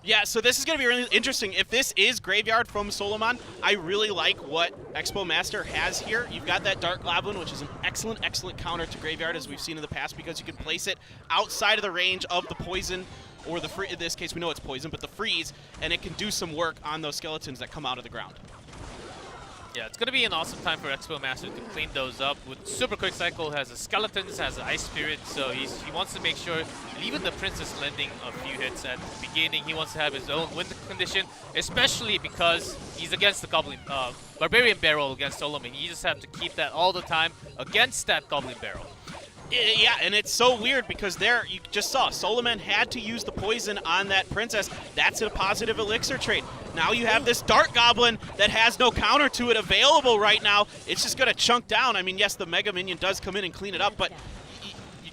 Yeah, so this is going to be really interesting. If this is Graveyard from Solomon, I really like what Expo Master has here. You've got that Dark Goblin, which is an excellent, excellent counter to Graveyard, as we've seen in the past, because you can place it outside of the range of the poison, or the in this case, we know it's poison, but the freeze, and it can do some work on those skeletons that come out of the ground. Yeah, it's going to be an awesome time for Expo Master to clean those up. With Super Quick Cycle, has a Skeletons, has an Ice Spirit, so he wants to make sure, even the Princess lending a few hits at the beginning, he wants to have his own win condition, especially because he's against the Goblin, Barbarian Barrel against Solomon. You just have to keep that all the time against that Goblin Barrel. Yeah, and it's so weird because there, you just saw, Solomon had to use the poison on that princess. That's a positive elixir trade. Now you have this Dark Goblin that has no counter to it available right now. It's just going to chunk down. I mean, yes, the Mega Minion does come in and clean it up, but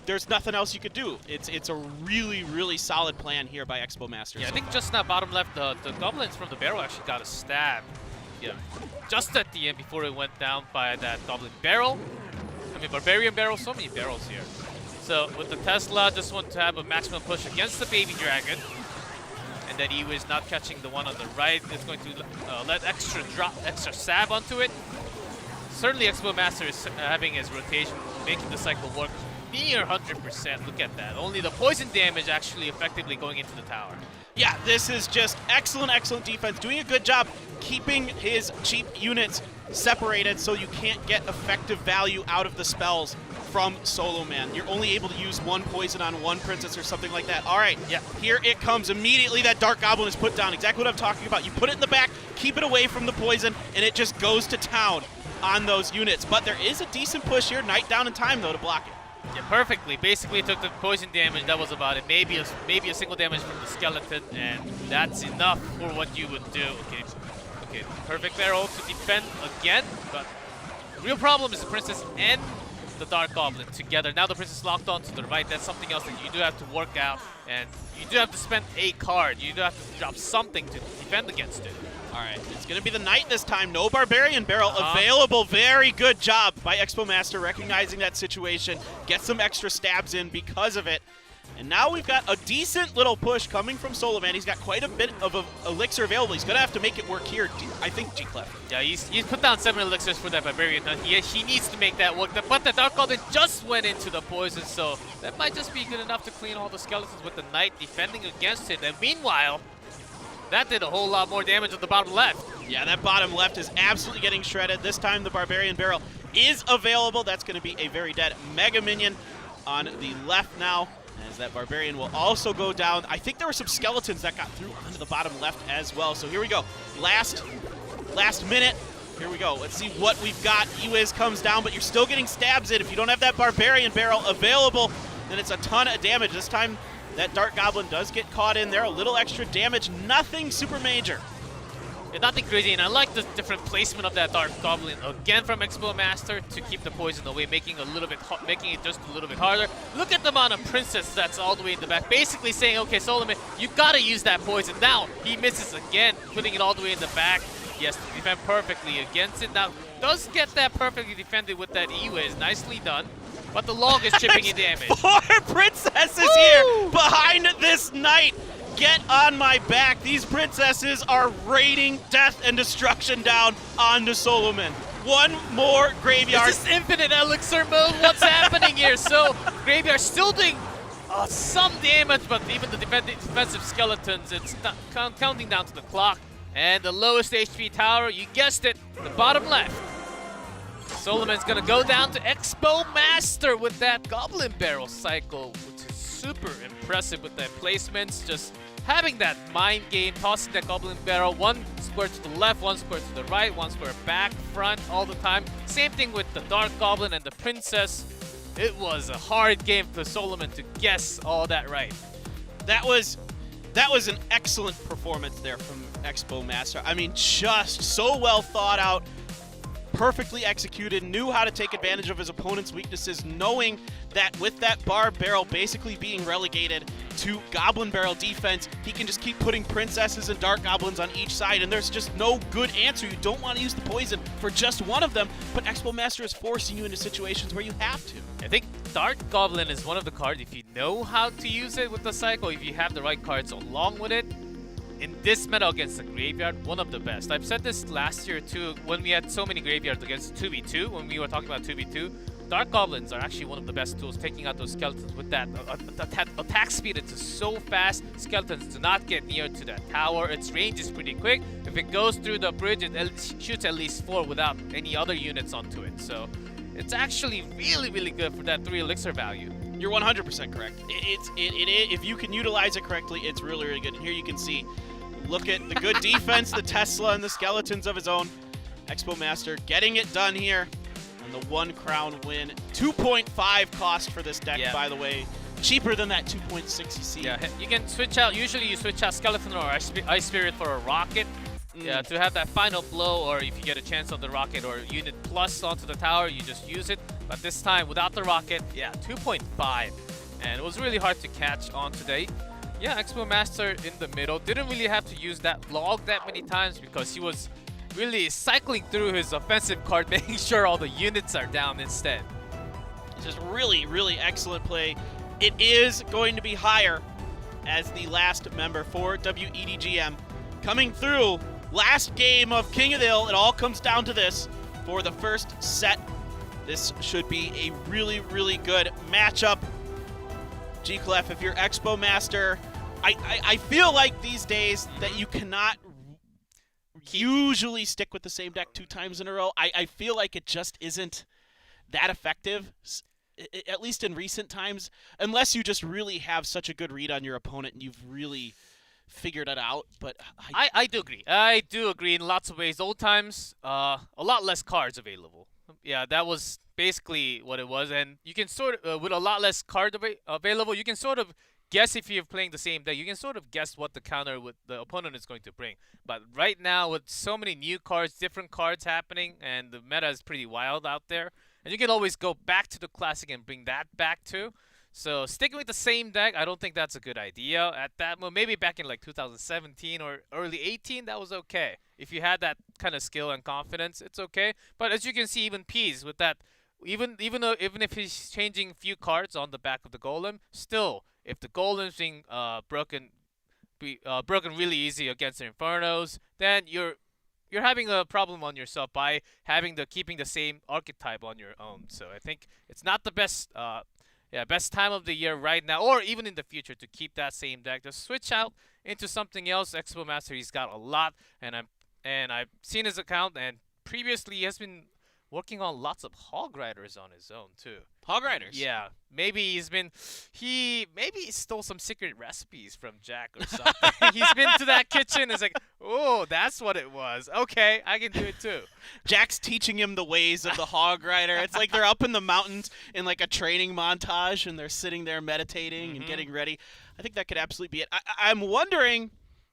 there's nothing else you could do. It's a really, really solid plan here by Expo Master. Yeah, I think just now bottom left, the Goblins from the barrel actually got a stab. Yeah, just at the end before it went down by that Goblin Barrel. I mean, Barbarian Barrel, so many barrels here. So with the Tesla, just want to have a maximum push against the Baby Dragon. And then he was not catching the one on the right. It's going to let extra stab onto it. Certainly Expo Master is having his rotation, making the cycle work near 100%. Look at that. Only the poison damage actually effectively going into the tower. Yeah, this is just excellent, excellent defense. Doing a good job keeping his cheap units separated so you can't get effective value out of the spells from Solo Man. You're only able to use one poison on one princess or something like that. All right, yeah, here it comes. Immediately that Dark Goblin is put down. Exactly what I'm talking about. You put it in the back, keep it away from the poison, and it just goes to town on those units. But there is a decent push here. Knight down in time, though, to block it. Yeah, perfectly. Basically took the poison damage. That was about it. Maybe a single damage from the skeleton, and that's enough for what you would do. Okay, perfect barrel to defend again, but the real problem is the princess and the Dark Goblin together. Now the princess locked on to the right. That's something else that you do have to work out, and you do have to spend a card. You do have to drop something to defend against it. All right, it's going to be the Knight this time. No Barbarian Barrel available. Very good job by Expo Master recognizing that situation. Get some extra stabs in because of it. And now we've got a decent little push coming from Solo Man. He's got quite a bit of elixir available. He's going to have to make it work here, I think, G-Clef. Yeah, he's put down 7 elixirs for that Barbarian. He needs to make that work. But the Dark Goblin just went into the poison, so that might just be good enough to clean all the skeletons with the Knight defending against it. And meanwhile, that did a whole lot more damage at the bottom left. Yeah, that bottom left is absolutely getting shredded. This time the Barbarian Barrel is available. That's going to be a very dead Mega Minion on the left now, as that Barbarian will also go down. I think there were some skeletons that got through onto the bottom left as well. So here we go. Last minute. Here we go. Let's see what we've got. E-Wiz comes down, but you're still getting stabs in. If you don't have that Barbarian Barrel available, then it's a ton of damage. This time, that Dark Goblin does get caught in there. A little extra damage. Nothing super major. Yeah, nothing crazy, and I like the different placement of that Dark Goblin again from Expo Master to keep the poison away, making it just a little bit harder. Look at the amount of princess that's all the way in the back, basically saying, okay, Solomon, you gotta use that poison. Now he misses again, putting it all the way in the back. Yes, defend perfectly against it. Now does get that perfectly defended with that E-Wiz, nicely done. But the log is chipping in damage. 4 princesses here behind this Knight. Get on my back. These princesses are raining death and destruction down onto Solomon. One more Graveyard. This is infinite elixir mode. What's happening here? So Graveyard still doing some damage, but even the defensive skeletons, it's counting down to the clock. And the lowest HP tower, you guessed it, the bottom left. Solomon's gonna go down to Expo Master with that Goblin Barrel cycle, which is super impressive with their placements. Just having that mind game, tossing that Goblin Barrel, one square to the left, one square to the right, one square back, front, all the time. Same thing with the Dark Goblin and the Princess. It was a hard game for Solomon to guess all that right. That was an excellent performance there from Expo Master. I mean, just so well thought out, perfectly executed, knew how to take advantage of his opponent's weaknesses, knowing that with that bar barrel basically being relegated to Goblin Barrel defense, he can just keep putting Princesses and Dark Goblins on each side, and there's just no good answer. You don't want to use the poison for just one of them, but Expo Master is forcing you into situations where you have to. I think Dark Goblin is one of the cards, if you know how to use it with the cycle, if you have the right cards along with it, in this meta against the graveyard, one of the best. I've said this last year too, when we had so many graveyards against 2v2, when we were talking about 2v2, Dark Goblins are actually one of the best tools, taking out those skeletons with that attack speed. It's so fast, skeletons do not get near to that tower. Its range is pretty quick. If it goes through the bridge, it shoots at least 4 without any other units onto it. So it's actually really, really good for that 3 elixir value. You're 100% correct. If you can utilize it correctly, it's really, really good. And here you can see, look at the good defense, the Tesla, and the skeletons of his own. Expo Master getting it done here. And the 1 crown win. 2.5 cost for this deck, by the way. Cheaper than that 2.6 you see. Yeah, you can switch out, usually you switch out Skeleton or Ice Spirit for a Rocket. Yeah, to have that final blow, or if you get a chance on the Rocket or Unit Plus onto the tower, you just use it. But this time, without the Rocket, 2.5. And it was really hard to catch on today. Yeah, Expo Master in the middle. Didn't really have to use that log that many times because he was really cycling through his offensive card, making sure all the units are down instead. Just really, really excellent play. It is going to be higher as the last member for WEDGM. Coming through, last game of King of the Hill. It all comes down to this for the first set. This should be a really, really good matchup. G-Clef, if you're Expo Master, I feel like these days that you cannot usually stick with the same deck 2 times in a row. I feel like it just isn't that effective, at least in recent times, unless you just really have such a good read on your opponent and you've really figured it out. But I do agree. I do agree in lots of ways. Old times, a lot less cards available. Yeah, that was basically what it was. And you can sort of, with a lot less cards available, you can sort of guess if you're playing the same deck. You can sort of guess what the counter with the opponent is going to bring. But right now, with so many new cards, different cards happening, and the meta is pretty wild out there, and you can always go back to the classic and bring that back too. So sticking with the same deck, I don't think that's a good idea at that moment. Maybe back in like 2017 or early 18, that was okay. If you had that kind of skill and confidence, it's okay. But as you can see, even Peas with that, even if he's changing few cards on the back of the Golem, still, if the Golem's being broken really easy against the Infernos, then you're having a problem on yourself by keeping the same archetype on your own. So I think it's not the best best time of the year right now, or even in the future, to keep that same deck. Just switch out into something else. Expo Master, he's got a lot, and I've seen his account, and previously he has been working on lots of Hog Riders on his own too. Hog Riders? Yeah. Maybe he stole some secret recipes from Jack or something. He's been to that kitchen. It's like, oh, that's what it was. Okay, I can do it too. Jack's teaching him the ways of the Hog Rider. It's like they're up in the mountains in like a training montage, and they're sitting there meditating and getting ready. I think that could absolutely be it. I'm wondering,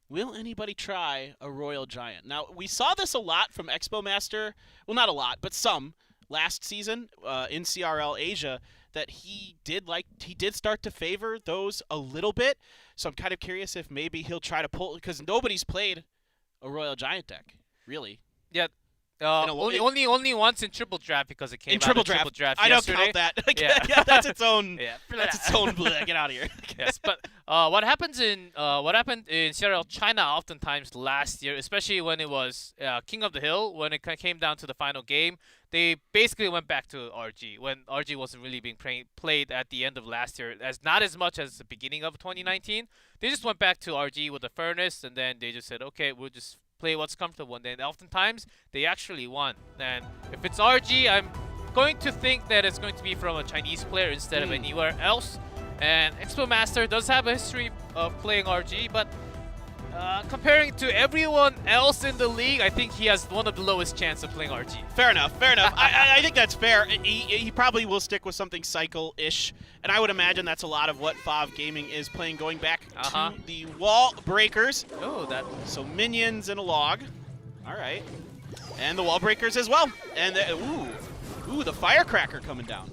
will anybody try a Royal Giant? Now, we saw this a lot from Expo Master. Well, not a lot, but some last season in CRL Asia, that he did start to favor those a little bit. So I'm kind of curious if maybe he'll try to pull, because nobody's played a Royal Giant deck, really. Yeah. Only once in triple draft, because it came in triple out in triple draft I yesterday. don't count that. Yeah, that's its own. Yeah. That's its own. Get out of here. Yes, but what happened in CRL China oftentimes last year, especially when it was King of the Hill, when it came down to the final game, they basically went back to RG when RG wasn't really being played at the end of last year, not as much as the beginning of 2019. They just went back to RG with the Furnace, and then they just said, okay, we'll just play what's comfortable. And then oftentimes they actually won. And if it's RG, I'm going to think that it's going to be from a Chinese player instead of anywhere else. And Expo Master does have a history of playing RG, but comparing to everyone else in the league, I think he has one of the lowest chance of playing RG. Fair enough, fair enough. I think that's fair. He probably will stick with something cycle-ish, and I would imagine that's a lot of what Fav Gaming is playing, going back to the wall breakers. Oh, that. So minions and a log. All right. And the wall breakers as well. And ooh, the firecracker coming down.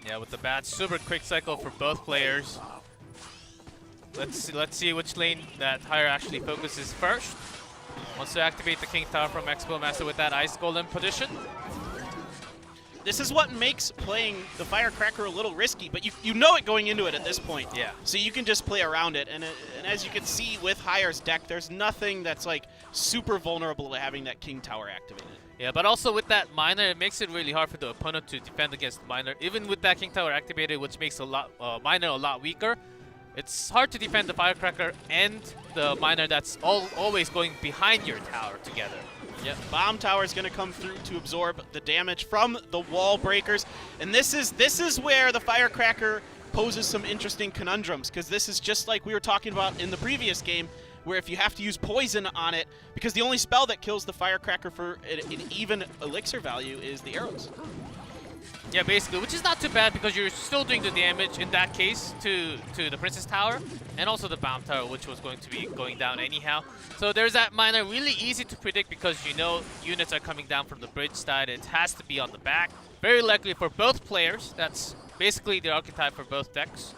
Yeah, with the bad, super quick cycle for both players. Let's see which lane that Hire actually focuses first. Wants to activate the King Tower from Expo Master with that Ice Golem position. This is what makes playing the firecracker a little risky, but you know it going into it at this point. Yeah. So you can just play around it, and as you can see with Hire's deck, there's nothing that's like super vulnerable to having that King Tower activated. Yeah, but also with that Miner, it makes it really hard for the opponent to defend against the Miner. Even with that King Tower activated, which makes Miner a lot weaker, it's hard to defend the Firecracker and the Miner that's always going behind your tower together. Yep, Bomb Tower is going to come through to absorb the damage from the wall breakers. And this is where the Firecracker poses some interesting conundrums, because this is just like we were talking about in the previous game, where if you have to use poison on it, because the only spell that kills the Firecracker for an even elixir value is the arrows. Yeah, basically, which is not too bad because you're still doing the damage in that case to the Princess Tower and also the Bomb Tower, which was going to be going down anyhow. So there's that Miner, really easy to predict because you know units are coming down from the bridge side. It has to be on the back. Very likely for both players. That's basically the archetype for both decks.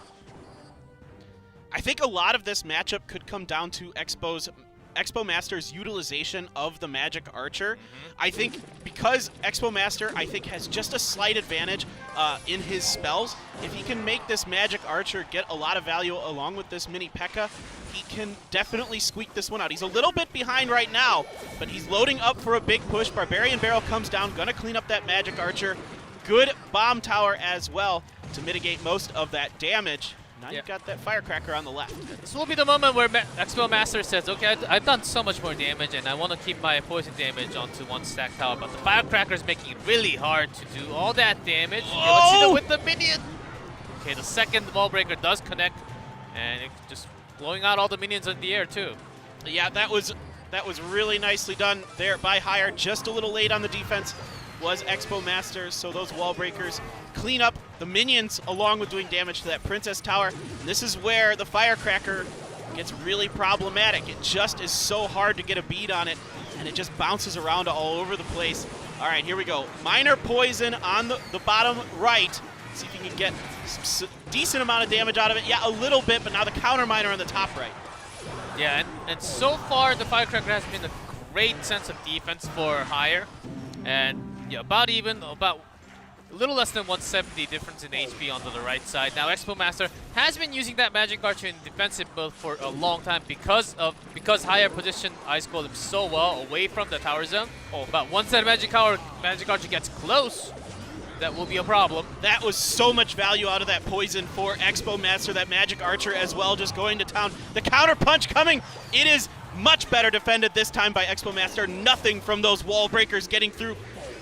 I think a lot of this matchup could come down to Expo Master's utilization of the Magic Archer. I think because Expo Master, I think, has just a slight advantage in his spells. If he can make this Magic Archer get a lot of value along with this mini P.E.K.K.A., he can definitely squeak this one out. He's a little bit behind right now, but he's loading up for a big push. Barbarian Barrel comes down, gonna clean up that Magic Archer. Good Bomb Tower as well to mitigate most of that damage. Now you've got that Firecracker on the left. This will be the moment where Expo Master says, okay, I've done so much more damage and I want to keep my poison damage onto one stack tower, but the Firecracker is making it really hard to do all that damage. Okay, let's see that with the minion. Okay, the second wall breaker does connect, and it's just blowing out all the minions in the air too. Yeah, that was really nicely done there by Hire. Just a little late on the defense was Expo Master, so those wall breakers clean up the minions along with doing damage to that Princess Tower. And this is where the Firecracker gets really problematic. It just is so hard to get a bead on it, and it just bounces around all over the place. All right, here we go. Minor poison on the bottom right. See if you can get some decent amount of damage out of it. Yeah, a little bit, but now the counter miner on the top right. Yeah, and so far the Firecracker has been a great sense of defense for Hire. And yeah, about a little less than 170 difference in HP onto the right side. Now Expo Master has been using that Magic Archer in defensive build for a long time because Hire positioned Ice Golem so well away from the tower zone. But once that Magic Archer gets close, that will be a problem. That was so much value out of that poison for Expo Master. That Magic Archer as well just going to town. The counter punch coming. It is much better defended this time by Expo Master. Nothing from those wall breakers getting through.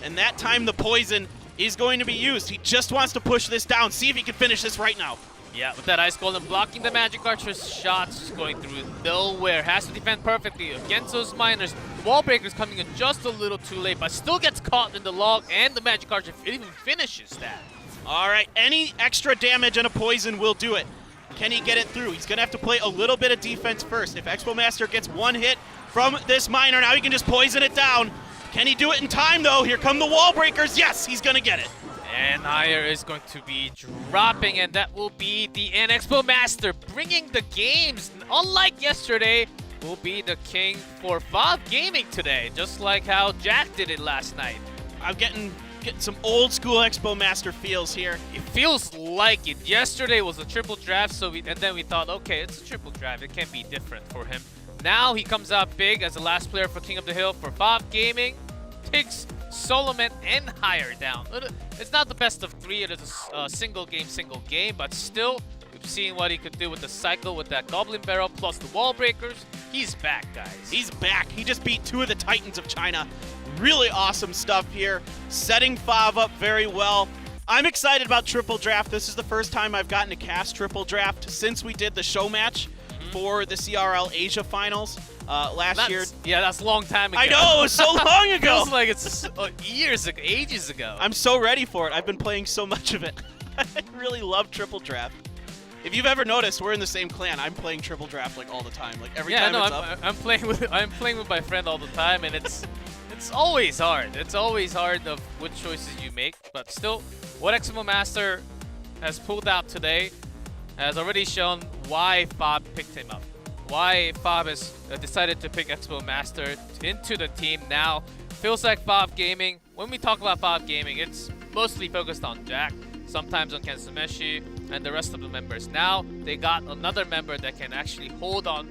And that time the poison is going to be used. He just wants to push this down. See if he can finish this right now. Yeah, with that Ice Golem blocking the Magic Archer's shots, going through nowhere. Has to defend perfectly against those miners. The wall breaker's coming in just a little too late, but still gets caught in the log, and the Magic Archer even finishes that. All right, any extra damage and a poison will do it. Can he get it through? He's going to have to play a little bit of defense first. If Expo Master gets one hit from this miner, now he can just poison it down. Can he do it in time, though? Here come the wall breakers. Yes, he's going to get it. And Hire is going to be dropping, and that will be the end. Expo Master bringing the games. Unlike yesterday, will be the king for Fav Gaming today, just like how Jack did it last night. I'm getting some old school Expo Master feels here. It feels like it. Yesterday was a triple draft, and then we thought, okay, it's a triple draft. It can be different for him. Now he comes out big as the last player for King of the Hill for Fav Gaming. Takes Solomon and Hire down. It's not the best of three. It is a single game, but still, we've seen what he could do with the cycle with that Goblin Barrel plus the wall breakers. He's back, guys. He's back. He just beat two of the Titans of China. Really awesome stuff here. Setting Fav up very well. I'm excited about Triple Draft. This is the first time I've gotten to cast Triple Draft since we did the show match for the CRL Asia Finals last year. Yeah, that's a long time ago. I know, it was so long ago. Feels like it's years ago, ages ago. I'm so ready for it. I've been playing so much of it. I really love Triple Draft. If you've ever noticed, we're in the same clan. I'm playing Triple Draft like all the time. Like every time it's up. I'm playing with my friend all the time, and it's always hard. It's always hard of which choices you make. But still, what Expo Master has pulled out today has already shown why Fob picked him up. Why Fob has decided to pick Expo Master into the team now. Feels like Fob Gaming. When we talk about Fob Gaming, it's mostly focused on Jack, sometimes on Kensumeshi, and the rest of the members. Now they got another member that can actually hold on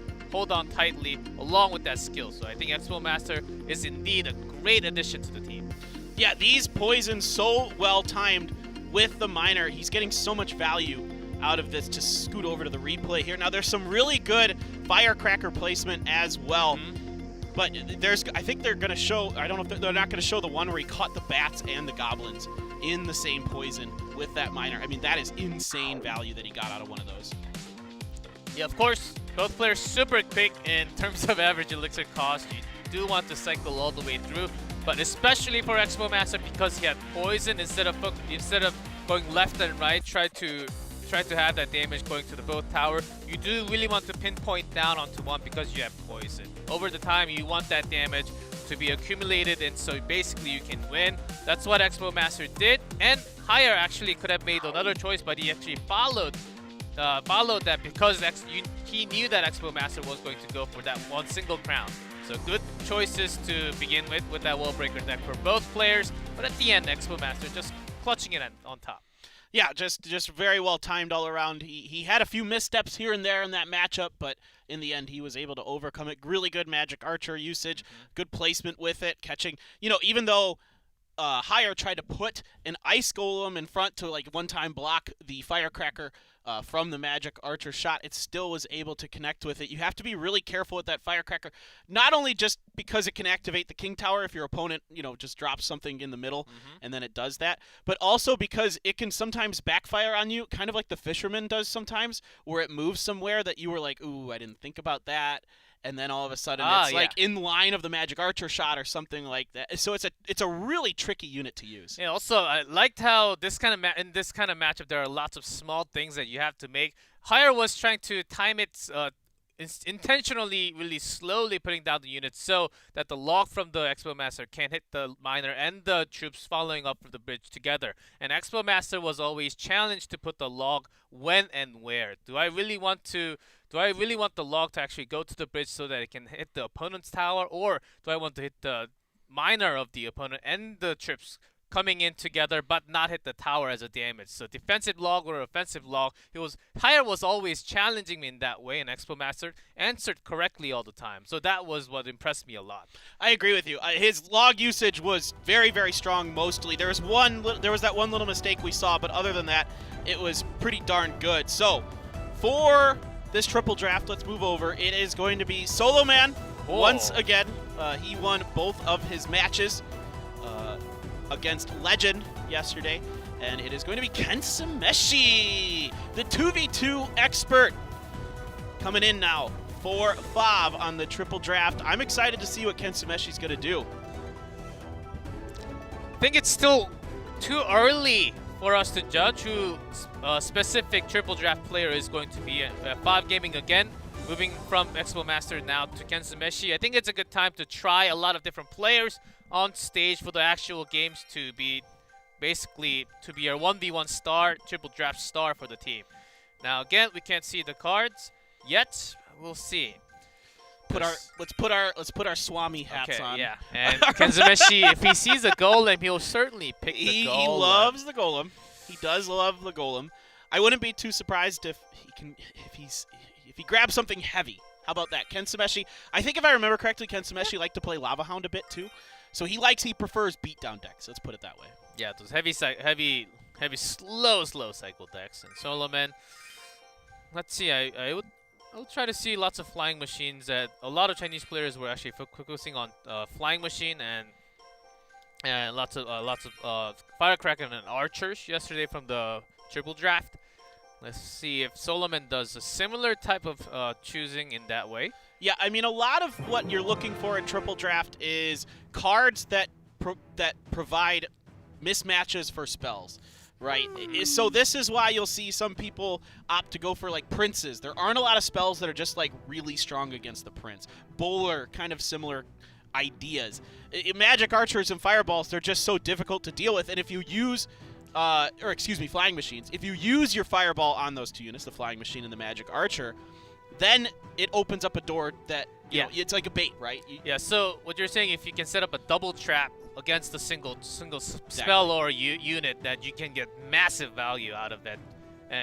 tightly along with that skill. So I think Expo Master is indeed a great addition to the team. Yeah, these poisons so well timed with the miner. He's getting so much value out of this to scoot over to the replay here. Now there's some really good firecracker placement as well. But I think they're going to show, I don't know if they're not going to show the one where he caught the bats and the goblins in the same poison with that miner. I mean, that is insane value that he got out of one of those. Yeah, of course, both players super quick in terms of average elixir cost. You do want to cycle all the way through, but especially for Expo Master because he had poison instead of going left and right, try to have that damage going to the both tower. You do really want to pinpoint down onto one because you have poison. Over the time, you want that damage to be accumulated, and so basically you can win. That's what Expo Master did, and Higher actually could have made another choice, but he actually followed that because he knew that Expo Master was going to go for that one single crown. So good choices to begin with that wall breaker deck for both players, but at the end, Expo Master just clutching it on top. Yeah, just very well timed all around. He had a few missteps here and there in that matchup, but in the end he was able to overcome it. Really good magic archer usage, good placement with it, catching. You know, even though Higher tried to put an ice golem in front to like one time block the firecracker from the magic archer shot, it still was able to connect with it. You have to be really careful with that firecracker, not only just because it can activate the king tower if your opponent, you know, just drops something in the middle and then it does that, but also because it can sometimes backfire on you, kind of like the fisherman does sometimes, where it moves somewhere that you were like, ooh, I didn't think about that. And then all of a sudden it's like in line of the magic archer shot or something like that. So it's a really tricky unit to use. Yeah. Also, I liked how in this kind of matchup there are lots of small things that you have to make. Higher was trying to time it intentionally, really slowly putting down the units so that the log from the Expo Master can hit the miner and the troops following up the bridge together. And Expo Master was always challenged to put the log when and where. Do I really want the log to actually go to the bridge so that it can hit the opponent's tower, or do I want to hit the miner of the opponent and the troops coming in together but not hit the tower as a damage? So defensive log or offensive log, Higher was always challenging me in that way, and Expo Master answered correctly all the time. So that was what impressed me a lot. I agree with you. His log usage was very, very strong mostly. There was that one little mistake we saw, but other than that, it was pretty darn good. So for this triple draft, let's move over. It is going to be Solo Man once again. He won both of his matches against Legend yesterday, and it is going to be Kensumeshi, the 2v2 expert, coming in now for Fob on the triple draft. I'm excited to see what Kensumeshi's going to do. I think it's still too early for us to judge who a specific triple draft player is going to be. Fob Gaming again, moving from Expo Master now to Kensumeshi. I think it's a good time to try a lot of different players on stage for the actual games to be basically to be our 1v1 star, triple draft star for the team. Now again, we can't see the cards yet. We'll see. Let's put our Swami hats on. Yeah. And Kensumeshi, if he sees a golem, he'll certainly pick the golem. He loves the golem. He does love the golem. I wouldn't be too surprised if he grabs something heavy. How about that? Kensumeshi, I think if I remember correctly, Kensumeshi liked to play Lava Hound a bit too. So he prefers beatdown decks. Let's put it that way. Yeah, those heavy, slow cycle decks. And Solo Man, let's see. I would try to see lots of flying machines. That a lot of Chinese players were actually focusing on flying machine, and and lots of firecracker and archers yesterday from the triple draft. Let's see if Solomon does a similar type of choosing in that way. Yeah, I mean, a lot of what you're looking for in triple draft is cards that provide mismatches for spells, right? So this is why you'll see some people opt to go for like princes. There aren't a lot of spells that are just like really strong against the prince. Bowler, kind of similar ideas. Magic archers and fireballs, they're just so difficult to deal with, and if you use flying machines. If you use your fireball on those 2 units, the flying machine and the magic archer, then it opens up a door that, you know, it's like a bait, right? Yeah, so what you're saying, if you can set up a double trap against a single spell or unit, that you can get massive value out of that.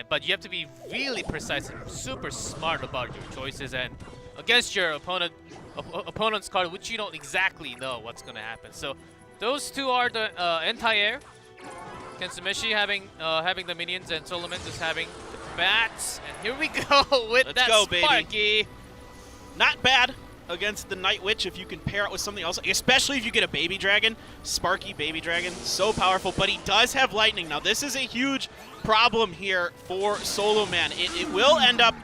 But you have to be really precise and super smart about your choices, and against your opponent's card, which you don't exactly know what's going to happen. So those two are the anti-air. Kensumeshi having the minions, and Solomon just having the bats. And here we go with Let's that go, Sparky. Baby. Not bad against the Night Witch if you can pair it with something else, especially if you get a baby dragon. Sparky baby dragon, so powerful, but he does have lightning. Now this is a huge problem here for Solo Man. It will end up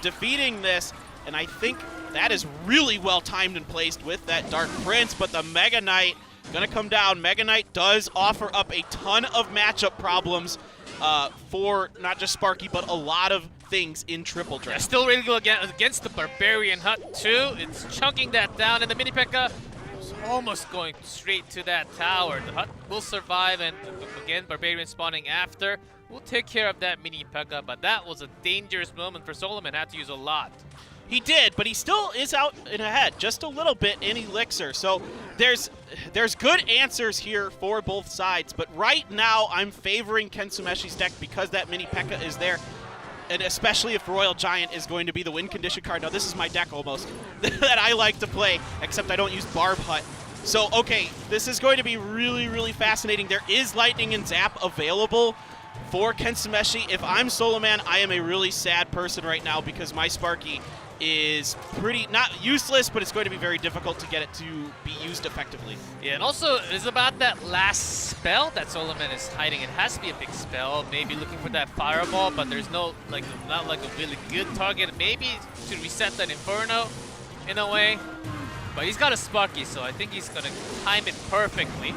defeating this, and I think that is really well timed and placed with that Dark Prince, but the Mega Knight gonna come down. Mega Knight does offer up a ton of matchup problems for not just Sparky, but a lot of things in triple draft. Yeah, still ready to go against the Barbarian Hut too. It's chunking that down, and the Mini P.E.K.K.A. is almost going straight to that tower. The Hut will survive, and again, Barbarian spawning after. We'll take care of that Mini P.E.K.K.A., but that was a dangerous moment for Solomon. Had to use a lot. He did, but he still is out and ahead just a little bit in Elixir. So there's good answers here for both sides, but right now I'm favoring Kensumeshi's deck because that Mini P.E.K.K.A. is there, and especially if Royal Giant is going to be the win condition card. Now this is my deck almost that I like to play, except I don't use Barb Hut. So okay, this is going to be really, really fascinating. There is Lightning and Zap available for Kensumeshi. If I'm Solo Man, I am a really sad person right now because my Sparky is pretty, not useless, but it's going to be very difficult to get it to be used effectively. Yeah, and also it's about that last spell that Solomon is hiding. It has to be a big spell, maybe looking for that fireball, but there's no, like, not like a really good target. Maybe to reset that Inferno in a way, but he's got a Sparky, so I think he's gonna time it perfectly.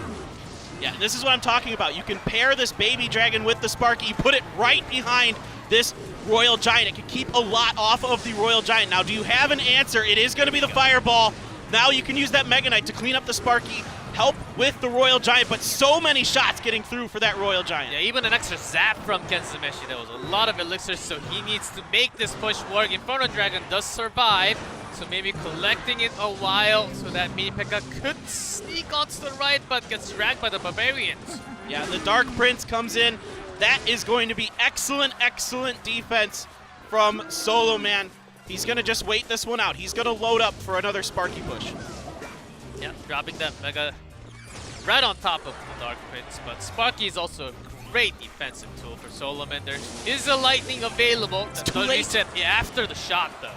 Yeah, this is what I'm talking about. You can pair this baby dragon with the Sparky, you put it right behind this Royal Giant. It can keep a lot off of the Royal Giant. Now, do you have an answer? It is going to be the Fireball. Now you can use that Mega Knight to clean up the Sparky, help with the Royal Giant, but so many shots getting through for that Royal Giant. Yeah, even an extra zap from Kensumeshi. There was a lot of elixirs, so he needs to make this push work. Inferno Dragon does survive, so maybe collecting it a while so that Mini P.E.K.K.A. could sneak onto the right, but gets dragged by the Barbarians. Yeah, the Dark Prince comes in. That is going to be excellent, excellent defense from Solo Man. He's going to just wait this one out. He's going to load up for another Sparky push. Yeah, dropping that Mega right on top of the Dark Prince, but Sparky is also a great defensive tool for Solomon. There is a Lightning available. It's too late. Reset after the shot, though.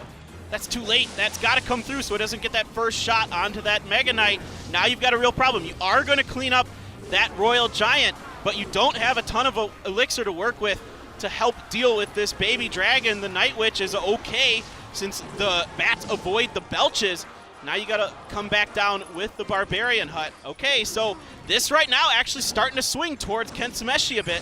That's too late. That's got to come through so it doesn't get that first shot onto that Mega Knight. Now you've got a real problem. You are going to clean up that Royal Giant, but you don't have a ton of elixir to work with to help deal with this baby dragon. The Night Witch is okay since the bats avoid the belches. Now you gotta come back down with the Barbarian Hut. Okay, so this right now actually starting to swing towards Kensumeshi a bit.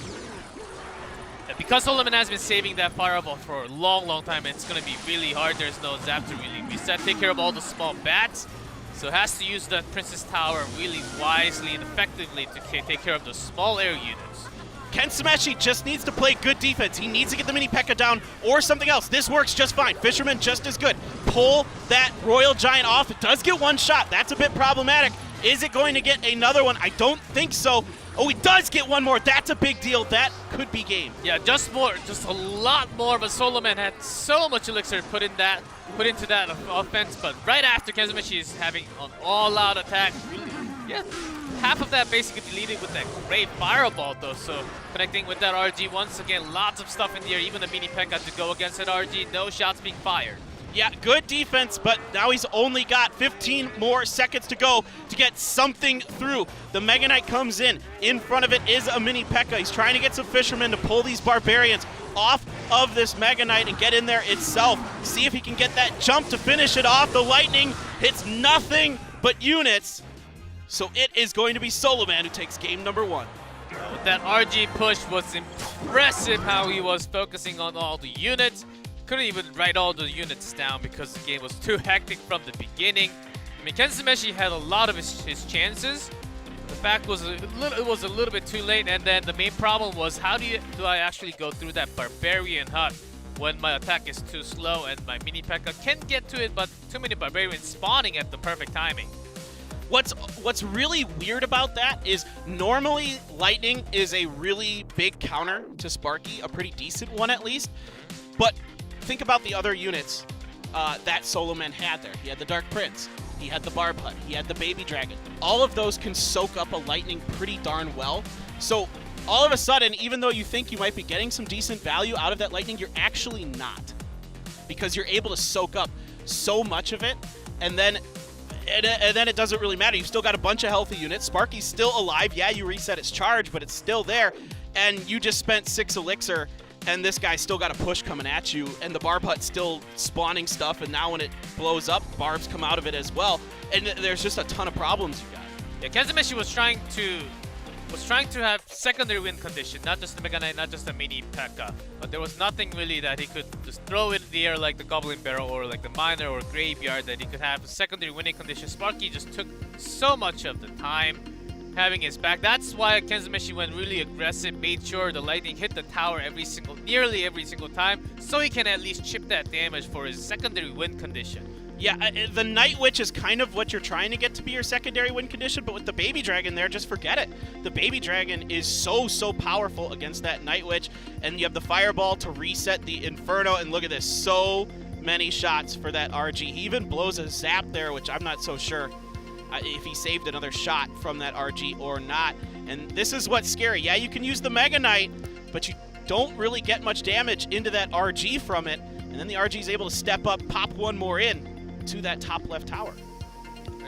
Because Solomon has been saving that Fireball for a long, long time, it's gonna be really hard. There's no zap to really reset, take care of all the small bats. So has to use the Princess Tower really wisely and effectively to take care of the small air units. Kensumeshi just needs to play good defense. He needs to get the Mini P.E.K.K.A. down or something else. This works just fine. Fisherman just as good. Pull that Royal Giant off. It does get one shot. That's a bit problematic. Is it going to get another one? I don't think so. Oh, he does get one more. That's a big deal. That could be game. Yeah, just a lot more, but Solomon had so much elixir put into that offense, but right after Kensumeshi is having an all-out attack. Yeah, half of that basically deleted with that great Fireball, though, so connecting with that RG once again, lots of stuff in the air, even the Mini P.E.K.K.A. to go against that RG, no shots being fired. Yeah, good defense, but now he's only got 15 more seconds to go to get something through. The Mega Knight comes in front of it is a mini P.E.K.K.A. He's trying to get some fishermen to pull these barbarians off of this Mega Knight and get in there itself. See if he can get that jump to finish it off. The lightning hits nothing but units, so it is going to be Solo Man who takes game number 1. With that RG push was impressive how he was focusing on all the units. Couldn't even write all the units down because the game was too hectic from the beginning. I mean, Kensumeshi had a lot of his chances. The fact was it was a little bit too late, and then the main problem was how do I actually go through that barbarian hut when my attack is too slow and my mini P.E.K.K.A. can get to it, but too many barbarians spawning at the perfect timing. What's really weird about that is normally Lightning is a really big counter to Sparky, a pretty decent one at least, but think about the other units that Solo Man had there. He had the Dark Prince, he had the Barb Hut, he had the Baby Dragon. All of those can soak up a Lightning pretty darn well. So all of a sudden, even though you think you might be getting some decent value out of that Lightning, you're actually not. Because you're able to soak up so much of it, and then it doesn't really matter. You've still got a bunch of healthy units. Sparky's still alive. Yeah, you reset its charge, but it's still there. And you just spent 6 elixir, and this guy's still got a push coming at you, and the Barb Hut's still spawning stuff, and now when it blows up, barbs come out of it as well. And there's just a ton of problems you got. Yeah, Kensumeshi was trying to have secondary win condition, not just the Mega Knight, not just the mini P.E.K.K.A. But there was nothing really that he could just throw in the air like the Goblin Barrel or like the Miner or Graveyard that he could have a secondary winning condition. Sparky just took so much of the time having his back. That's why Kensumeshi went really aggressive, made sure the Lightning hit the tower nearly every single time, so he can at least chip that damage for his secondary win condition. Yeah, the Night Witch is kind of what you're trying to get to be your secondary win condition, but with the Baby Dragon there, just forget it. The Baby Dragon is so powerful against that Night Witch, and you have the Fireball to reset the Inferno, and look at this, so many shots for that RG. He even blows a Zap there, which I'm not so sure if he saved another shot from that RG or not. And this is what's scary. Yeah, you can use the Mega Knight, but you don't really get much damage into that RG from it, and then the RG is able to step up, pop one more in to that top left tower.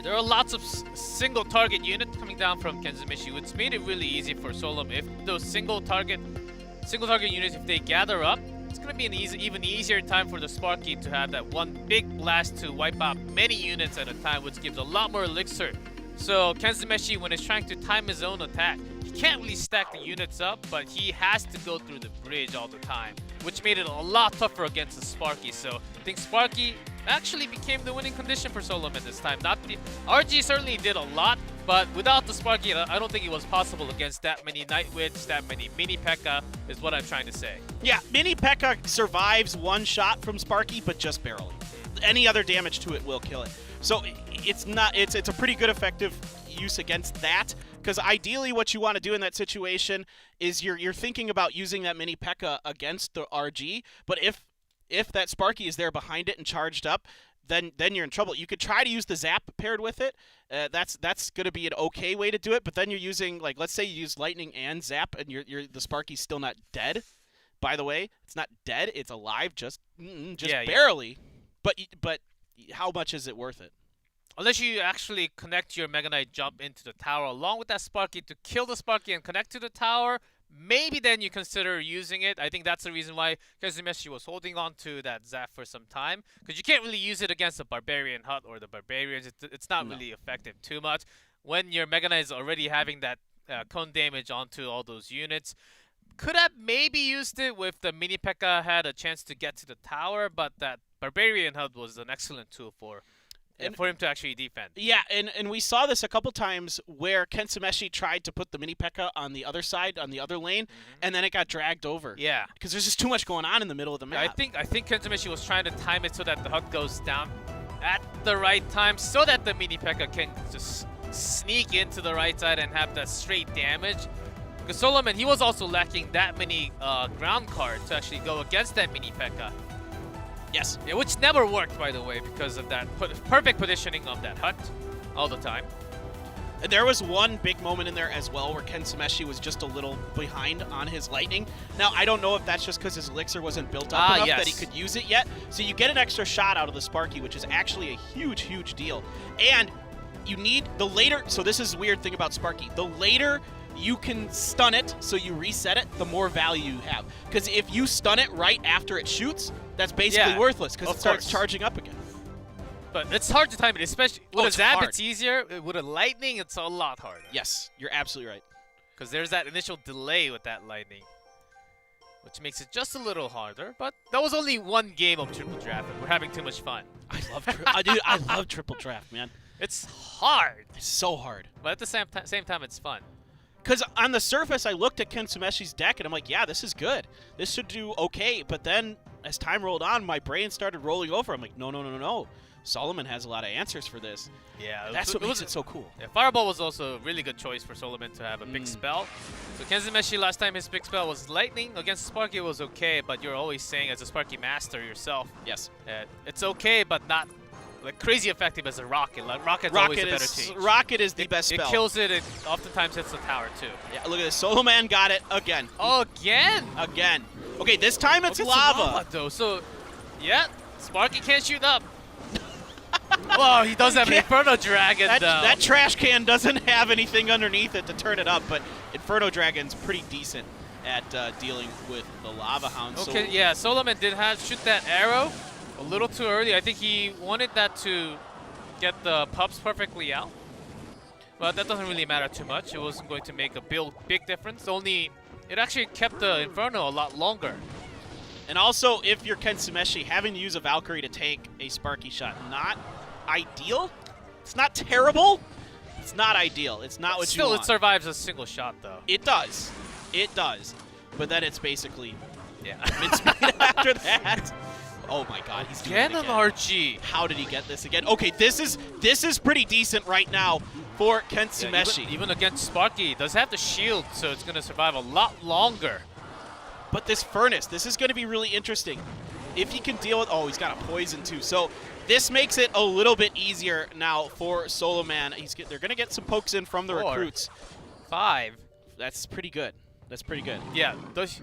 There are lots of single target units coming down from Kensumeshi, which made it really easy for Solom. If those single target units, if they gather up, it's gonna be an even easier time for the Sparky to have that one big blast to wipe out many units at a time, which gives a lot more elixir. So Kensumeshi, when he's trying to time his own attack, he can't really stack the units up, but he has to go through the bridge all the time, which made it a lot tougher against the Sparky. So I think Sparky actually became the winning condition for Solomon this time. Not the RG certainly did a lot, but without the Sparky, I don't think it was possible against that many Night Witch, that many mini P.E.K.K.A. is what I'm trying to say. Yeah, mini P.E.K.K.A. survives one shot from Sparky, but just barely. Any other damage to it will kill it. So it's a pretty good effective use against that, because ideally what you want to do in that situation is you're thinking about using that mini P.E.K.K.A. against the RG, but if that Sparky is there behind it and charged up, then you're in trouble. You could try to use the Zap paired with it. That's going to be an okay way to do it, but then you're using, like, let's say you use Lightning and Zap, and the Sparky's still not dead. By the way, it's not dead, it's alive, just barely. Yeah. But how much is it worth it? Unless you actually connect your Mega Knight jump into the tower along with that Sparky to kill the Sparky and connect to the tower, maybe then you consider using it. I think that's the reason why Kensumeshi was holding on to that Zap for some time, because you can't really use it against the Barbarian Hut or the Barbarians. It's not really effective too much. When your Mega Knight is already having that cone damage onto all those units, could have maybe used it with the mini P.E.K.K.A. had a chance to get to the tower, but that Barbarian Hut was an excellent tool for him to actually defend. Yeah, and we saw this a couple times where Kensumeshi tried to put the mini P.E.K.K.A. on the other side, on the other lane, and then it got dragged over. Yeah. Because there's just too much going on in the middle of the map. I think Kensumeshi was trying to time it so that the hut goes down at the right time so that the mini P.E.K.K.A. can just sneak into the right side and have that straight damage. Because Solomon, he was also lacking that many ground cards to actually go against that mini P.E.K.K.A. Yes. Yeah, which never worked, by the way, because of that perfect positioning of that hut all the time. There was one big moment in there as well where Ken Sumeshi was just a little behind on his lightning. Now, I don't know if that's just because his elixir wasn't built up enough that he could use it yet. So you get an extra shot out of the Sparky, which is actually a huge, huge deal. And you need the later, so this is the weird thing about Sparky, the later you can stun it so you reset it, the more value you have. Because if you stun it right after it shoots, that's basically worthless because it starts charging up again. But it's hard to time it, especially with a zap, it's easier. With a lightning, it's a lot harder. Yes, you're absolutely right. Because there's that initial delay with that lightning, which makes it just a little harder. But that was only one game of triple draft, and we're having too much fun. I love triple draft, man. It's hard. It's so hard. But at the same time, it's fun. Because on the surface, I looked at Ken Sumeshi's deck, and I'm like, yeah, this is good. This should do okay. But then, as time rolled on, my brain started rolling over. I'm like, no. Solomon has a lot of answers for this. Yeah, that's what makes it so cool. Yeah, Fireball was also a really good choice for Solomon to have a big spell. So Ken Sumeshi, last time his big spell was Lightning. Against Sparky, it was okay, but you're always saying as a Sparky master yourself, yes, it's okay, but not like crazy effective as a Rocket. Like Rocket's always a better change. Rocket is the best spell. It kills it. It oftentimes hits the tower too. Yeah, look at this. Solomon got it again. Again? Again. Okay, this time it's lava. Though. So, yeah, Sparky can't shoot up. Well, he does have an Inferno Dragon, though. That trash can doesn't have anything underneath it to turn it up, but Inferno Dragon's pretty decent at dealing with the Lava Hound. Okay, so yeah, Solomon did shoot that arrow a little too early. I think he wanted that to get the pups perfectly out. But that doesn't really matter too much. It wasn't going to make a big difference. Only, it actually kept the Inferno a lot longer. And also, if you're Ken Sumeshi, having to use a Valkyrie to take a Sparky shot, not ideal. It's not terrible. It's not ideal. It's not what you want. Still, it survives a single shot, though. It does. It does. But then it's basically mincemeat after that. Oh my God, he's doing it again. An RG. How did he get this again? Okay, this is pretty decent right now for Ken Sumeshi. Even against Sparky, does have the shield, so it's going to survive a lot longer. But this Furnace, this is going to be really interesting. If he can deal with... Oh, he's got a poison too. So this makes it a little bit easier now for Solomon. They're going to get some pokes in from the recruits. 5. That's pretty good. That's pretty good. Yeah,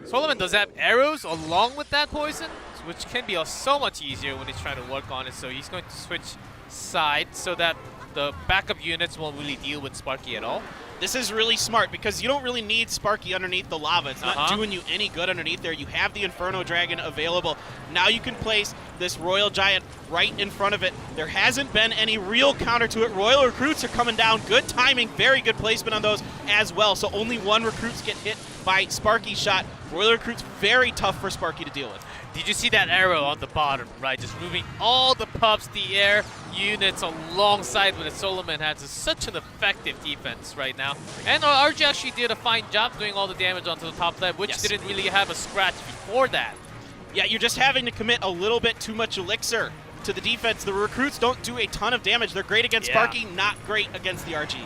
Solomon does have arrows along with that poison, which can be so much easier when he's trying to work on it. So he's going to switch sides so that the backup units won't really deal with Sparky at all. This is really smart because you don't really need Sparky underneath the lava. It's not doing you any good underneath there. You have the Inferno Dragon available. Now you can place this Royal Giant right in front of it. There hasn't been any real counter to it. Royal Recruits are coming down. Good timing. Very good placement on those as well. So only one Recruits get hit by Sparky's shot. Royal Recruits very tough for Sparky to deal with. Did you see that arrow on the bottom, right? Just moving all the pups, the air units alongside with it. Solomon has such an effective defense right now. And RG actually did a fine job doing all the damage onto the top side, which didn't really have a scratch before that. Yeah, you're just having to commit a little bit too much elixir to the defense. The Recruits don't do a ton of damage. They're great against Sparky, not great against the RG.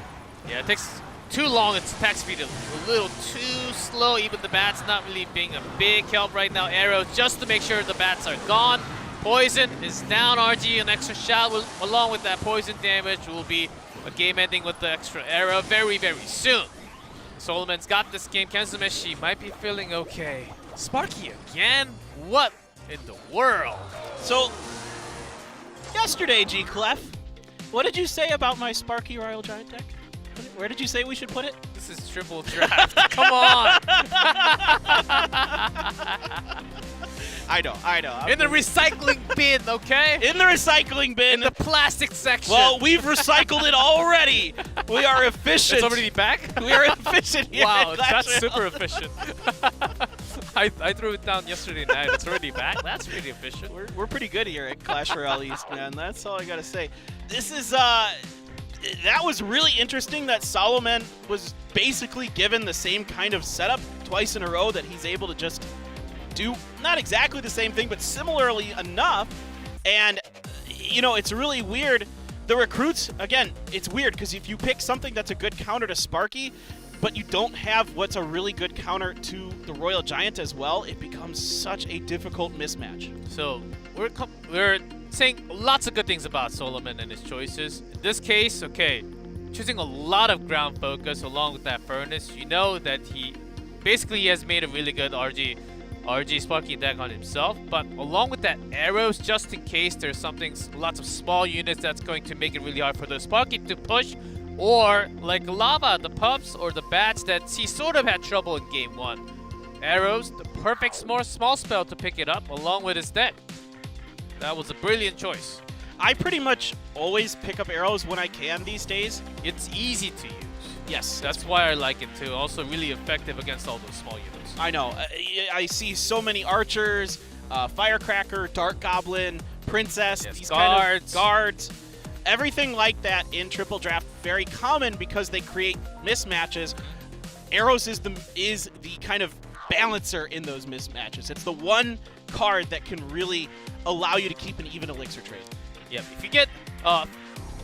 Yeah, it takes too long. Its attack speed is a little too slow. Even the bats not really being a big help right now. Arrows just to make sure the bats are gone. Poison is down. RG, an extra shot along with that poison damage will be a game ending with the extra arrow very, very soon. Solomon's got this game. Ken Sumeshi might be feeling okay. Sparky again? What in the world? So, yesterday, G-Clef, what did you say about my Sparky Royal Giant deck? Where did you say we should put it? This is triple draft. Come on! I know. In the recycling bin, okay? In the recycling bin. In the plastic section. Well, we've recycled it already. We are efficient. It's already back? We are efficient here. Wow, that's super efficient. I threw it down yesterday night. It's already back. That's pretty efficient. We're pretty good here at Clash Royale East, man. That's all I gotta say. This is that was really interesting that Solomon was basically given the same kind of setup twice in a row that he's able to just do not exactly the same thing, but similarly enough. And, you know, it's really weird. The Recruits, again, it's weird because if you pick something that's a good counter to Sparky, but you don't have what's a really good counter to the Royal Giant as well, it becomes such a difficult mismatch. So we're saying lots of good things about Solomon and his choices. In this case, okay, choosing a lot of ground focus along with that furnace. You know that he has made a really good RG Sparky deck on himself, but along with that arrows, just in case there's something, lots of small units that's going to make it really hard for the Sparky to push, or like Lava, the pups or the bats that he sort of had trouble in game 1. Arrows, the perfect small spell to pick it up along with his deck. That was a brilliant choice. I pretty much always pick up arrows when I can these days. It's easy to use. Yes. That's why I like it too. Also really effective against all those small units. I know. I see so many archers, firecracker, dark goblin, princess, Yes, these guards. kind of guards. Everything like that in triple draft, very common because they create mismatches. Arrows is the kind of balancer in those mismatches. It's the one card that can really allow you to keep an even elixir trade. Yep. If you get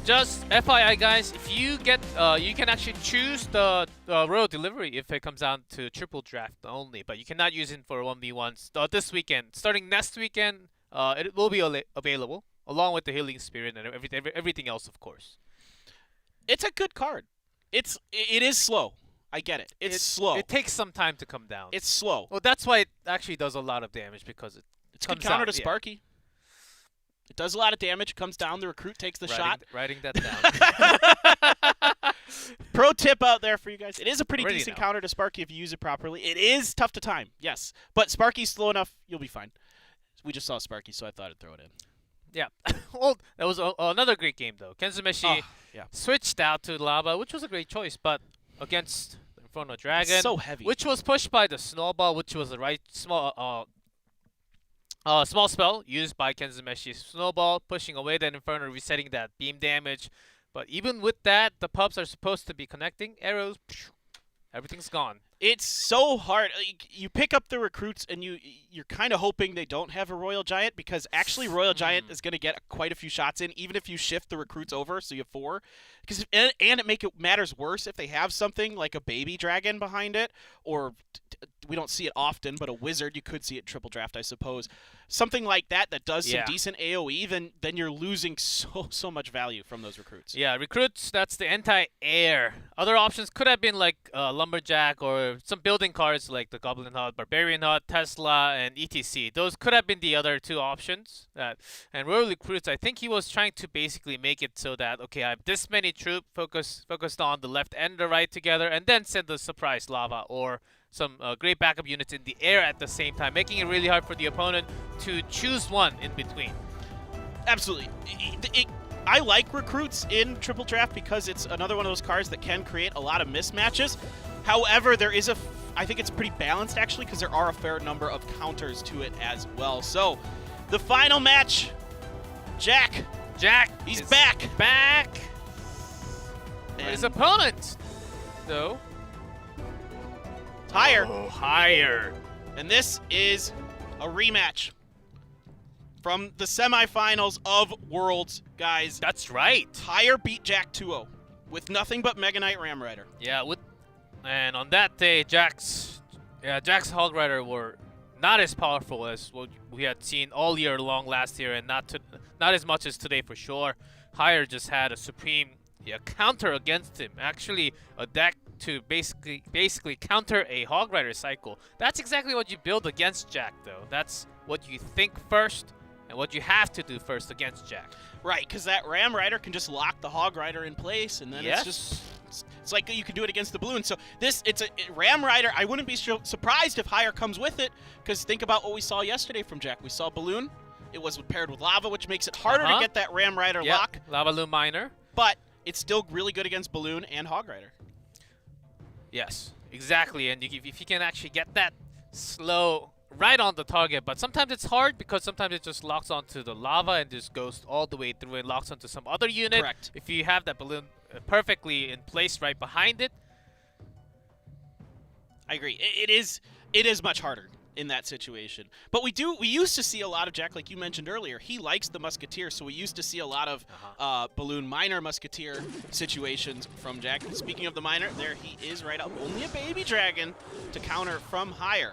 just FYI guys, if you get you can actually choose the royal delivery if it comes down to triple draft only, but you cannot use it for 1v1s this weekend. Starting next weekend, it will be available along with the healing spirit and everything else, of course. It's a good card. It is slow. I get it. It's slow. It takes some time to come down. It's slow. Well, that's why it actually does a lot of damage because it's a good counter to Sparky. It does a lot of damage. Comes down. The recruit takes the shot. Writing that down. Pro tip out there for you guys. It is a pretty Already decent know. counter to Sparky if you use it properly. It is tough to time, yes. But Sparky's slow enough, you'll be fine. We just saw Sparky, so I thought I'd throw it in. Yeah. Well, that was another great game, though. Kenzumeshi yeah. switched out to Lava, which was a great choice, but against the Inferno Dragon, It's so heavy. which was pushed by the Snowball, which was the right small spell used by Kenzumeshi's Snowball, pushing away that Inferno, resetting that beam damage. But even with that, the pups are supposed to be connecting. Arrows, everything's gone. It's so hard. You pick up the recruits, and you're kind of hoping they don't have a Royal Giant, because actually Royal Giant is going to get quite a few shots in, even if you shift the recruits over, so you have 4. And it matters worse if they have something like a baby dragon behind it, or we don't see it often, but a wizard, you could see it in triple draft, I suppose. Something like that does some decent AoE, then you're losing so much value from those recruits. Yeah, recruits, that's the anti-air. Other options could have been like Lumberjack or some building cards like the Goblin Hut, Barbarian Hut, Tesla, and ETC. Those could have been the other 2 options. And Royal Recruits, I think he was trying to basically make it so that, okay, I have this many troops focused on the left and the right together, and then send the surprise Lava or some great backup units in the air at the same time, making it really hard for the opponent to choose one in between. Absolutely. I like recruits in triple draft because it's another one of those cards that can create a lot of mismatches. However, I think it's pretty balanced actually, because there are a fair number of counters to it as well. So, the final match, Jack, he's back. And his opponent, though, higher. Oh, higher. And this is a rematch from the semifinals of Worlds, guys. That's right. Higher beat Jack 2-0 with nothing but Mega Knight Ram Rider. Yeah, and on that day, Jack's Hog Rider were not as powerful as what we had seen all year long last year, and not as much as today for sure. Higher just had a supreme counter against him. Actually, a deck to basically counter a Hog Rider cycle. That's exactly what you build against Jack, though. That's what you think first and what you have to do first against Jack. Right, because that Ram Rider can just lock the Hog Rider in place, and then it's like you can do it against the balloon. So it's a Ram Rider. I wouldn't be surprised if higher comes with it, because think about what we saw yesterday from Jack. We saw balloon. It was paired with lava, which makes it harder to get that Ram Rider lock. Lava Loom Miner. But it's still really good against balloon and Hog Rider. Yes, exactly. And if you can actually get that slow right on the target, but sometimes it's hard because sometimes it just locks onto the lava and just goes all the way through and locks onto some other unit. Correct. If you have that balloon perfectly in place right behind it. I agree. It is much harder in that situation. But we used to see a lot of Jack, like you mentioned earlier. He likes the Musketeer, so we used to see a lot of balloon miner Musketeer situations from Jack. Speaking of the miner, there he is right up. Only a baby dragon to counter from higher.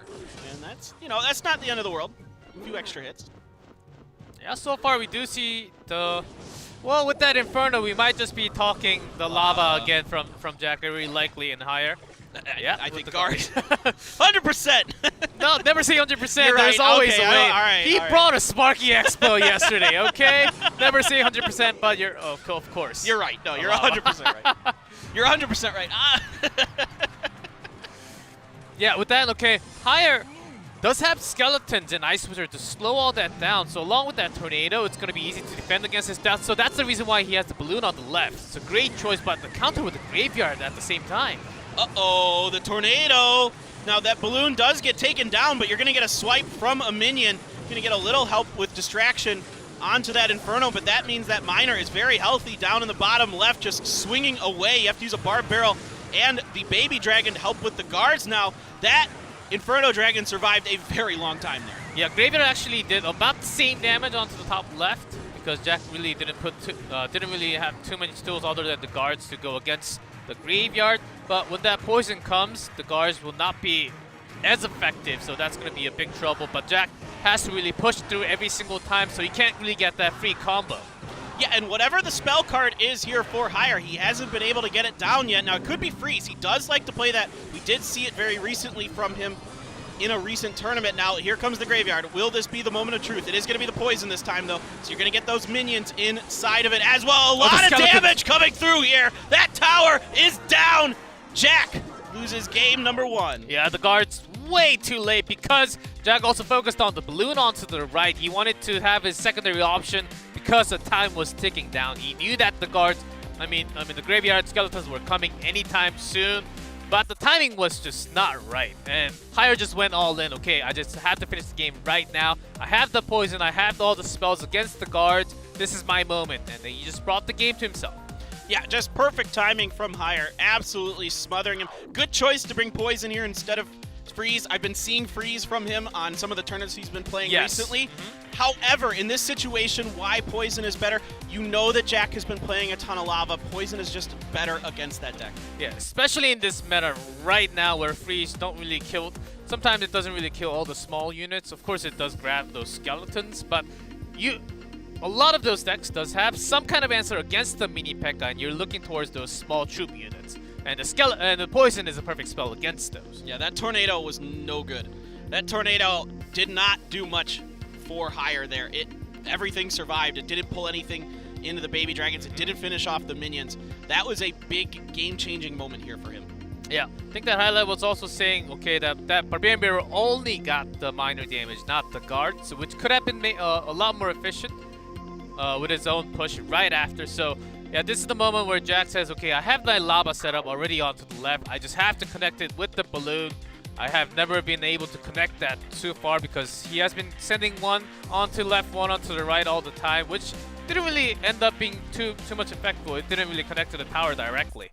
And that's not the end of the world. A few extra hits. Yeah, so far we do see the Well, with that Inferno, we might just be talking the lava again from Jack, very likely and higher. Yeah, I with think the guard. 100%. No, never say 100%. You're There's right. always Okay, a way. all right, He all right. brought a Sparky Expo yesterday, okay? Never say 100%, but you're, of course. You're right. No, you're 100% right. You're 100% right. Yeah, with that, okay, higher does have skeletons and Ice Wizard to slow all that down. So along with that tornado, it's going to be easy to defend against his death. So that's the reason why he has the balloon on the left. It's a great choice, but the counter with the graveyard at the same time. Uh-oh, the tornado. Now that balloon does get taken down, but you're going to get a swipe from a minion. You're going to get a little help with distraction onto that Inferno, but that means that Miner is very healthy down in the bottom left, just swinging away. You have to use a Barb Barrel and the Baby Dragon to help with the guards. Now, that Inferno Dragon survived a very long time there. Yeah, Graveyard actually did about the same damage onto the top left because Jack really didn't really have too many tools other than the guards to go against the Graveyard. But when that poison comes, the guards will not be as effective, so that's going to be a big trouble. But Jack has to really push through every single time, so he can't really get that free combo. Yeah, and whatever the spell card is here for higher, he hasn't been able to get it down yet. Now, it could be freeze. He does like to play that. We did see it very recently from him in a recent tournament. Now, here comes the graveyard. Will this be the moment of truth? It is going to be the poison this time, though, so you're going to get those minions inside of it as well. A lot of damage coming through here. That tower is down. Jack loses game number 1. Yeah, the guard's way too late because Jack also focused on the balloon onto the right. He wanted to have his secondary option because the time was ticking down. He knew that the guards, I mean the graveyard skeletons were coming anytime soon, but the timing was just not right. And Higher just went all in. Okay, I just have to finish the game right now. I have the poison, I have all the spells against the guards. This is my moment. And then he just brought the game to himself. Yeah, just perfect timing from Higher. Absolutely smothering him. Good choice to bring poison here instead of freeze. I've been seeing freeze from him on some of the tournaments he's been playing recently. However, in this situation, why poison is better, you know that Jack has been playing a ton of lava. Poison is just better against that deck. Yeah, especially in this meta right now where freeze don't really kill. Sometimes it doesn't really kill all the small units. Of course, it does grab those skeletons, but a lot of those decks does have some kind of answer against the mini P.E.K.K.A, and you're looking towards those small troop units. And the poison is a perfect spell against those. Yeah, that tornado was no good. That tornado did not do much for Higher there. Everything survived. It didn't pull anything into the baby dragons. It didn't finish off the minions. That was a big game-changing moment here for him. Yeah, I think that highlight was also saying, okay, that Barbarian Barrel only got the minor damage, not the guard, so which could have been a lot more efficient with his own push right after. So yeah, this is the moment where Jack says, okay, I have my lava set up already onto the left. I just have to connect it with the balloon. I have never been able to connect that so far because he has been sending one onto left, one onto the right all the time, which didn't really end up being too much effective. It didn't really connect to the tower directly.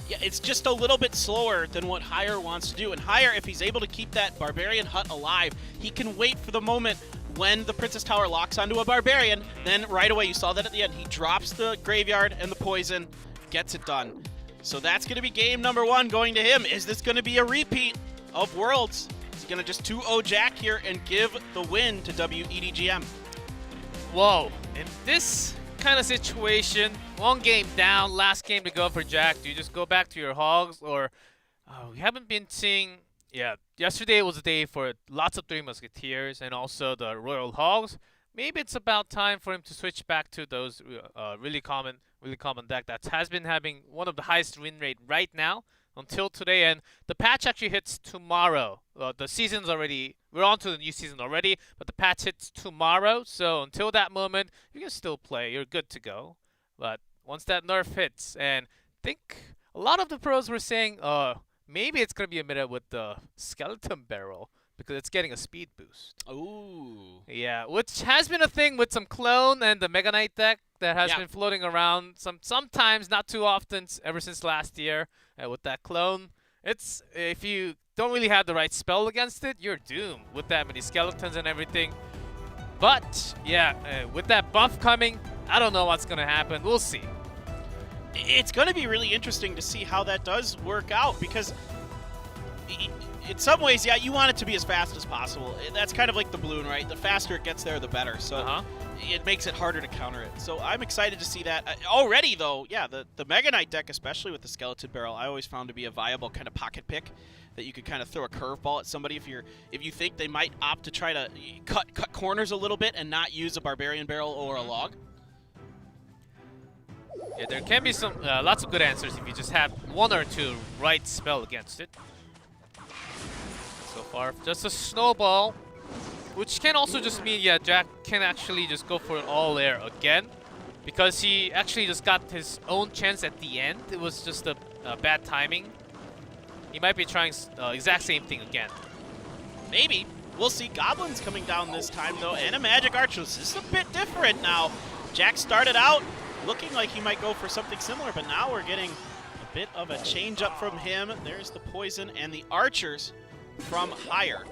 Yeah, it's just a little bit slower than what Higher wants to do. And Higher, if he's able to keep that Barbarian Hut alive, he can wait for the moment when the Princess Tower locks onto a Barbarian. Then right away, you saw that at the end, he drops the Graveyard and the Poison, gets it done. So that's going to be game number 1 going to him. Is this going to be a repeat of Worlds? Is he going to just 2-0 Jack here and give the win to WEDGM? Whoa, in this kind of situation, 1 game down, last game to go for Jack. Do you just go back to your hogs, or we haven't been seeing? Yeah, yesterday was a day for lots of Three Musketeers and also the Royal Hogs. Maybe it's about time for him to switch back to those really common deck that has been having one of the highest win rate right now until today. And the patch actually hits tomorrow. The season's already, we're on to the new season already, but the patch hits tomorrow. So until that moment, you can still play. You're good to go. But once that nerf hits, and I think a lot of the pros were saying, maybe it's going to be a meta with the Skeleton Barrel because it's getting a speed boost. Ooh. Yeah, which has been a thing with some Clone and the Mega Knight deck that has been floating around sometimes, not too often, ever since last year. With that Clone, it's if you don't really have the right spell against it, you're doomed with that many skeletons and everything. But yeah, with that buff coming, I don't know what's going to happen. We'll see. It's going to be really interesting to see how that does work out because in some ways, yeah, you want it to be as fast as possible. That's kind of like the balloon, right? The faster it gets there, the better. So it makes it harder to counter it. So I'm excited to see that. Already, though, yeah, the Mega Knight deck, especially with the Skeleton Barrel, I always found to be a viable kind of pocket pick that you could kind of throw a curveball at somebody if you think they might opt to try to cut corners a little bit and not use a Barbarian Barrel or a Log. Yeah, there can be some lots of good answers if you just have one or two right spell against it. So far, just a snowball, which can also just mean, yeah, Jack can actually just go for an all air again, because he actually just got his own chance at the end. It was just a bad timing. He might be trying exact same thing again. Maybe. We'll see. Goblins coming down this time, though, and a Magic Archer. This is a bit different now. Jack started out looking like he might go for something similar, but now we're getting a bit of a change up from him. There's the poison and the archers from higher.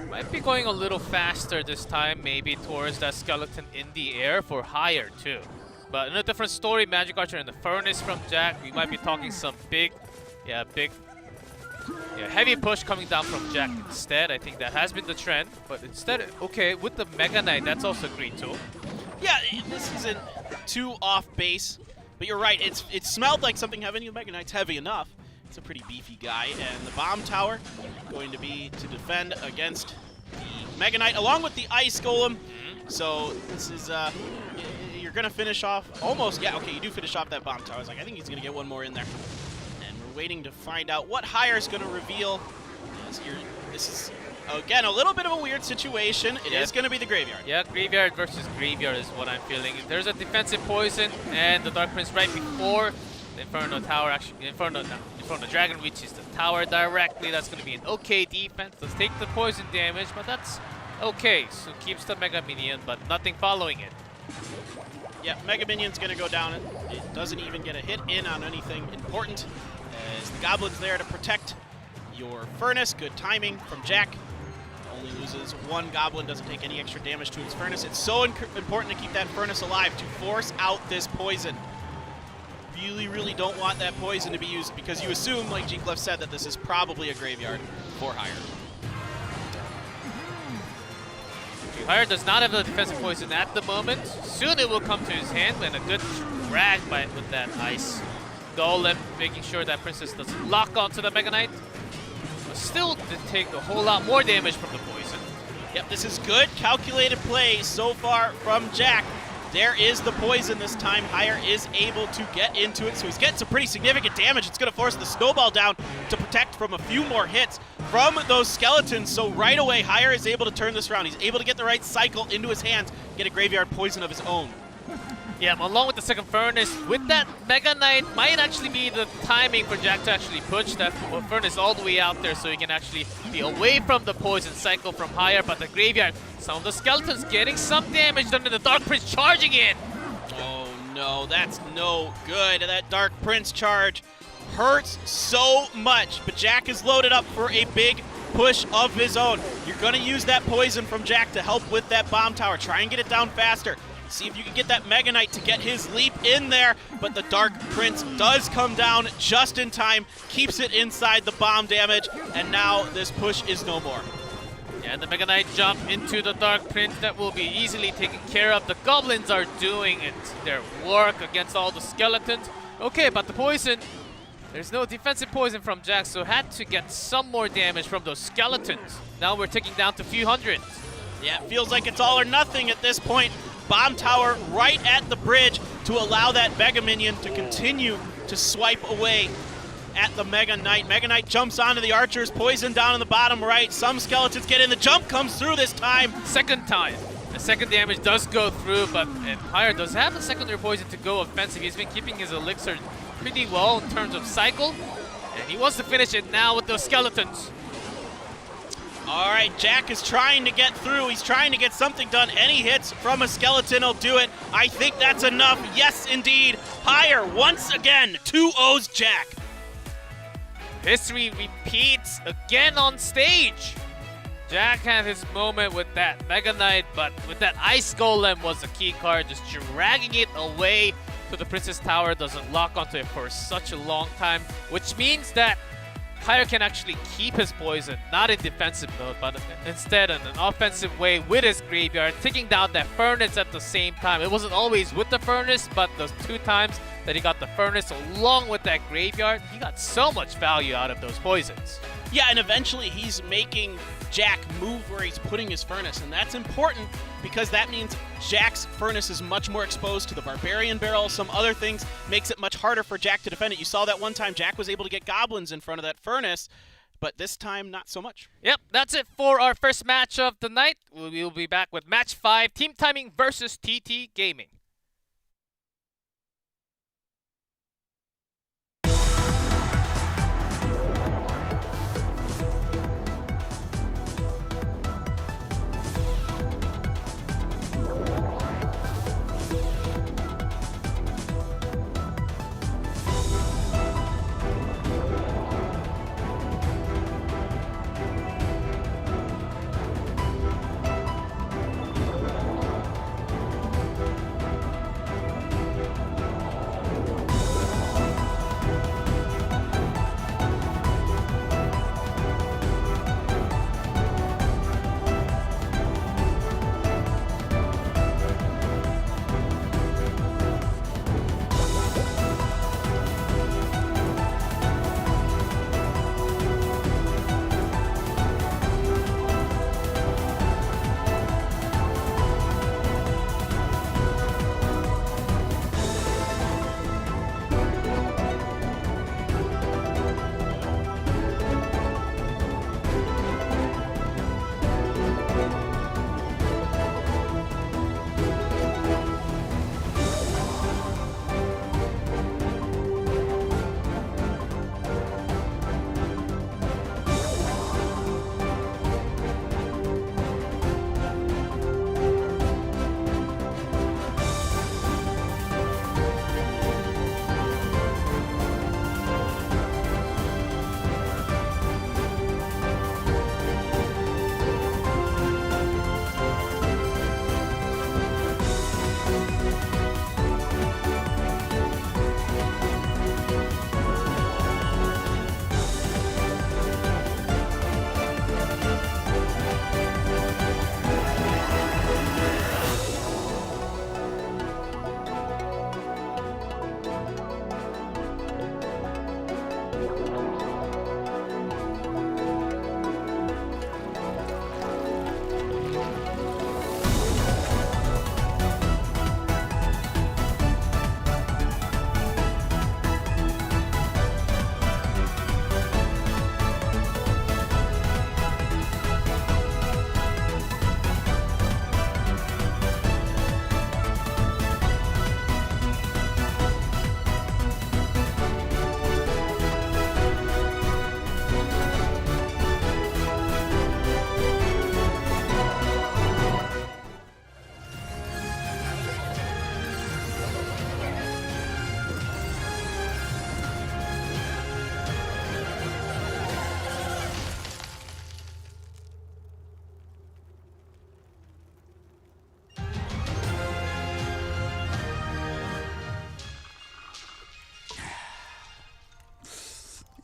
Might be going a little faster this time, maybe towards that skeleton in the air for higher too. But in a different story, Magic Archer in the furnace from Jack. We might be talking some big, heavy push coming down from Jack instead. I think that has been the trend. But instead, okay, with the Mega Knight, that's also great too. Yeah, this isn't too off base, but you're right. It smelled like something heavy. The Mega Knight's heavy enough. It's a pretty beefy guy, and the Bomb Tower going to be to defend against the Mega Knight along with the Ice Golem. So this is you're gonna finish off almost. Yeah, okay, you do finish off that Bomb Tower. I was like, I think he's gonna get one more in there, and we're waiting to find out what higher is gonna reveal. This is. Again, a little bit of a weird situation. It is going to be the Graveyard. Yeah, Graveyard versus Graveyard is what I'm feeling. There's a defensive poison, and the Dark Prince right before the Inferno Tower, actually, Inferno Dragon reaches the tower directly. That's going to be an okay defense. Let's take the poison damage, but that's okay. So keeps the Mega Minion, but nothing following it. Yeah, Mega Minion's going to go down. It doesn't even get a hit in on anything important, as the Goblin's there to protect your Furnace. Good timing from Jack. Only loses one Goblin, doesn't take any extra damage to his Furnace. It's so important to keep that Furnace alive, to force out this poison. Really, really don't want that poison to be used, because you assume, like G-Clef said, that this is probably a Graveyard for higher. Higher does not have the defensive poison at the moment. Soon it will come to his hand, and a good drag with that Ice Golem, making sure that Princess doesn't lock onto the Mega Knight. Still did take a whole lot more damage from the poison. Yep, this is good calculated play so far from Jack. There is the poison this time. Higher is able to get into it, so he's getting some pretty significant damage. It's going to force the snowball down to protect from a few more hits from those skeletons. So right away, Higher is able to turn this around. He's able to get the right cycle into his hands, get a Graveyard poison of his own. Yeah, along with the second Furnace, with that Mega Knight, might actually be the timing for Jack to actually push that Furnace all the way out there so he can actually be away from the poison cycle from higher. But the Graveyard, some of the skeletons getting some damage done, and the Dark Prince charging in. Oh no, that's no good. That Dark Prince charge hurts so much, but Jack is loaded up for a big push of his own. You're going to use that poison from Jack to help with that Bomb Tower. Try and get it down faster. See if you can get that Mega Knight to get his leap in there, but the Dark Prince does come down just in time, keeps it inside the bomb damage, and now this push is no more. Yeah, the Mega Knight jump into the Dark Prince. That will be easily taken care of. The Goblins are doing their work against all the skeletons. Okay, but the poison, there's no defensive poison from Jack, so had to get some more damage from those skeletons. Now we're taking down to a few hundred. Yeah, it feels like it's all or nothing at this point. Bomb Tower right at the bridge to allow that Mega Minion to continue to swipe away at the Mega Knight. Mega Knight jumps onto the archers, poison down in the bottom right. Some skeletons get in. The jump comes through this time. Second time. The second damage does go through, but Higher does have the secondary poison to go offensive. He's been keeping his elixir pretty well in terms of cycle, and he wants to finish it now with those skeletons. All right, Jack is trying to get through. He's trying to get something done. Any hits from a skeleton will do it. I think that's enough. Yes, indeed. Higher once again. 2-0's Jack. History repeats again on stage. Jack had his moment with that Mega Knight, but with that Ice Golem was the key card, just dragging it away to the Princess Tower. Doesn't lock onto it for such a long time, which means that Pyre can actually keep his poison, not in defensive mode, but instead in an offensive way with his graveyard, taking down that furnace at the same time. It wasn't always with the furnace, but those 2 times that he got the furnace along with that graveyard, he got so much value out of those poisons. Yeah, and eventually he's making Jack move where he's putting his furnace, and that's important because that means Jack's furnace is much more exposed to the Barbarian Barrel, some other things, makes it much harder for Jack to defend it. You saw that one time Jack was able to get goblins in front of that furnace, but this time not so much. Yep, that's it for our first match of the night. We'll be back with match 5, Team Timing versus TT Gaming.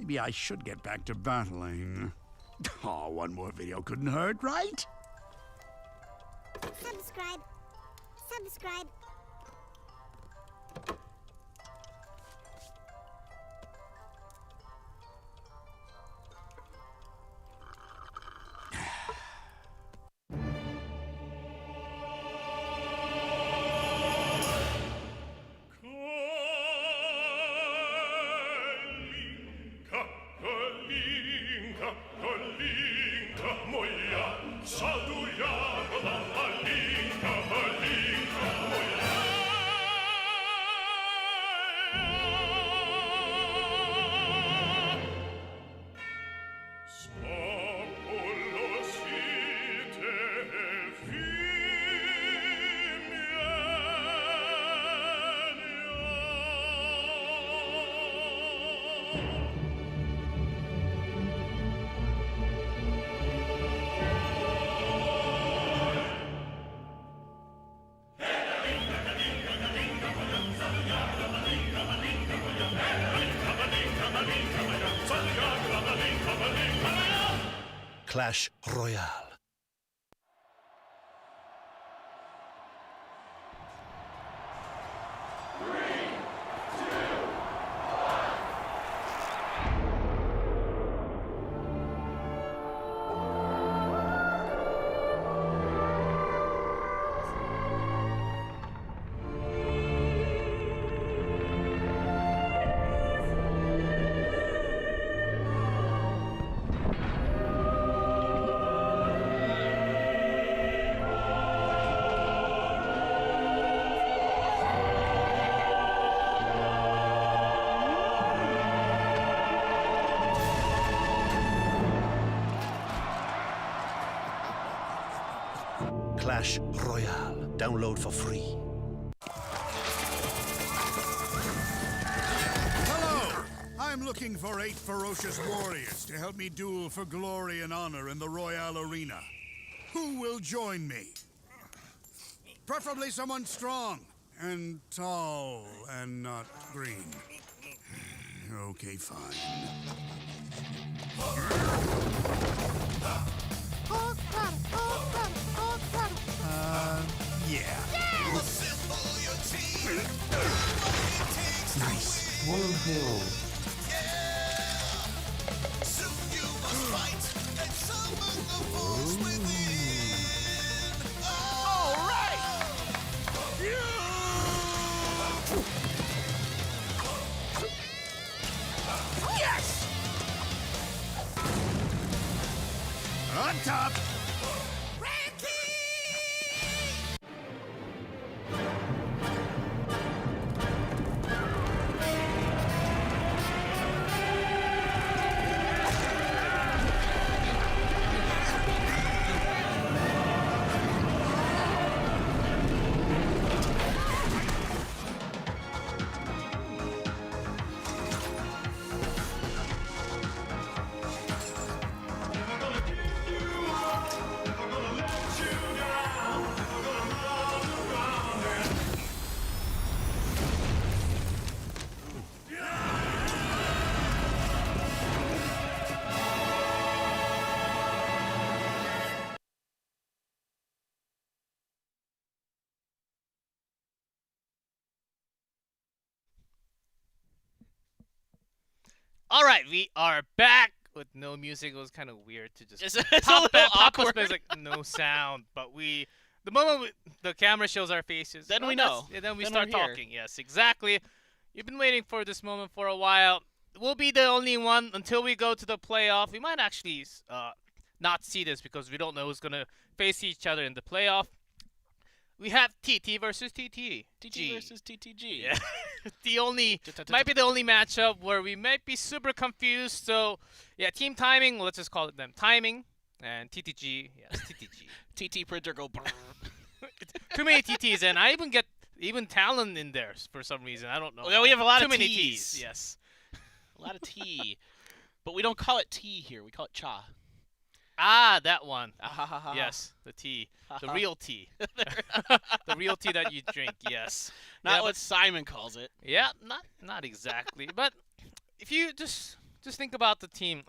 Maybe I should get back to battling. Oh, one more video couldn't hurt, right? Subscribe. Subscribe. Clash Royale. Clash Royale. Download for free. Hello! I'm looking for 8 ferocious warriors to help me duel for glory and honor in the Royale arena. Who will join me? Preferably someone strong and tall and not green. Okay, fine. Yeah. Nice. On top! All right, we are back with no music. It was kind of weird to just It's a little pop awkward. us, like no sound. But the moment the camera shows our faces, Then well, we know. and then we Then start we're here. talking. Yes, exactly. You've been waiting for this moment for a while. We'll be the only one until we go to the playoff. We might actually not see this because we don't know who's gonna face each other in the playoff. We have TT versus TT. TT versus TTG. Yeah. Might be the only matchup where we might be super confused. So, yeah, team timing, let's just call it them timing. And TTG, yes, TTG. TT printer go. Too many TTs, and I even get Talon in there for some reason. I don't know. Yeah, we have a lot Too of many Ts. Ts. Yes. A lot of T. But we don't call it T here. We call it cha. Ah, that one. Ah, Yes, the tea. The real tea. The real tea that you drink, yes. Not Yeah, what Simon calls it. Yeah, not exactly. But if you just think about the team,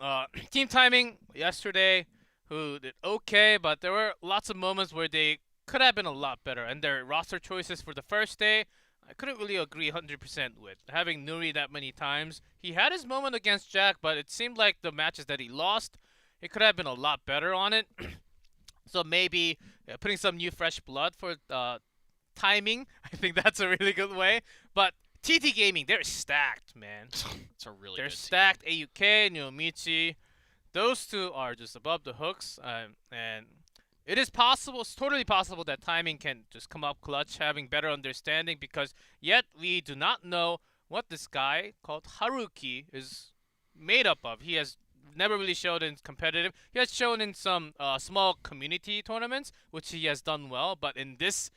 team timing yesterday, who did okay, but there were lots of moments where they could have been a lot better. And their roster choices for the first day, I couldn't really agree 100% with. Having Nuri that many times, he had his moment against Jack, but it seemed like the matches that he lost, he could have been a lot better on it. So maybe putting some new fresh blood for timing. I think that's a really good way. But TT Gaming, they're stacked, man. It's a really They're good stacked. AUK, Neomichi, those two are just above the hooks. And it is possible, it's totally possible that timing can just come up clutch, having better understanding, because yet we do not know what this guy called Haruki is made up of. He has never really showed in competitive. He has shown in some small community tournaments, which he has done well, but in this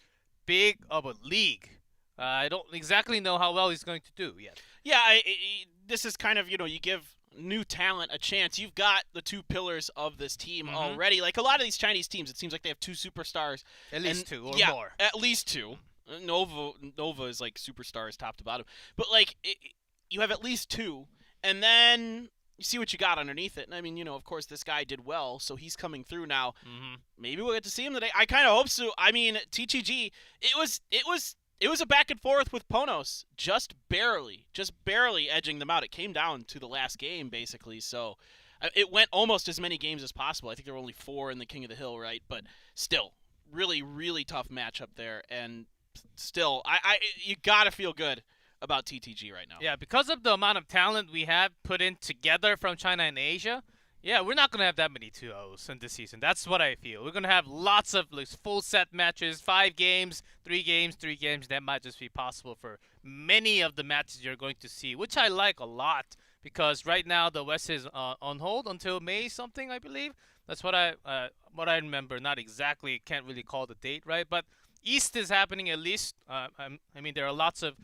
big of a league, I don't exactly know how well he's going to do yet. Yeah, this is kind of, you give new talent a chance. You've got the two pillars of this team already. Like a lot of these Chinese teams, it seems like they have two superstars. At least two or more. At least two. Nova is like superstars top to bottom. But like you have at least two, and then you see what you got underneath it. And I mean, you know, of course, this guy did well, so he's coming through now. Maybe we'll get to see him today. I kind of hope so. I mean, TTG, it was a back and forth with Ponos, just barely edging them out. It came down to the last game, basically. So it went almost as many games as possible. I think there were only 4 in the King of the Hill, right? But still, really, really tough matchup there. And still, you got to feel good about TTG right now. Yeah, because of the amount of talent we have put in together from China and Asia, yeah, we're not going to have that many 2-0s in this season. That's what I feel. We're going to have lots of like, full set matches, 5 games, 3 games, 3 games. That might just be possible for many of the matches you're going to see, which I like a lot because right now the West is on hold until May something, I believe. That's what I remember. Not exactly, can't really call the date, right? But East is happening at least. I mean, there are lots of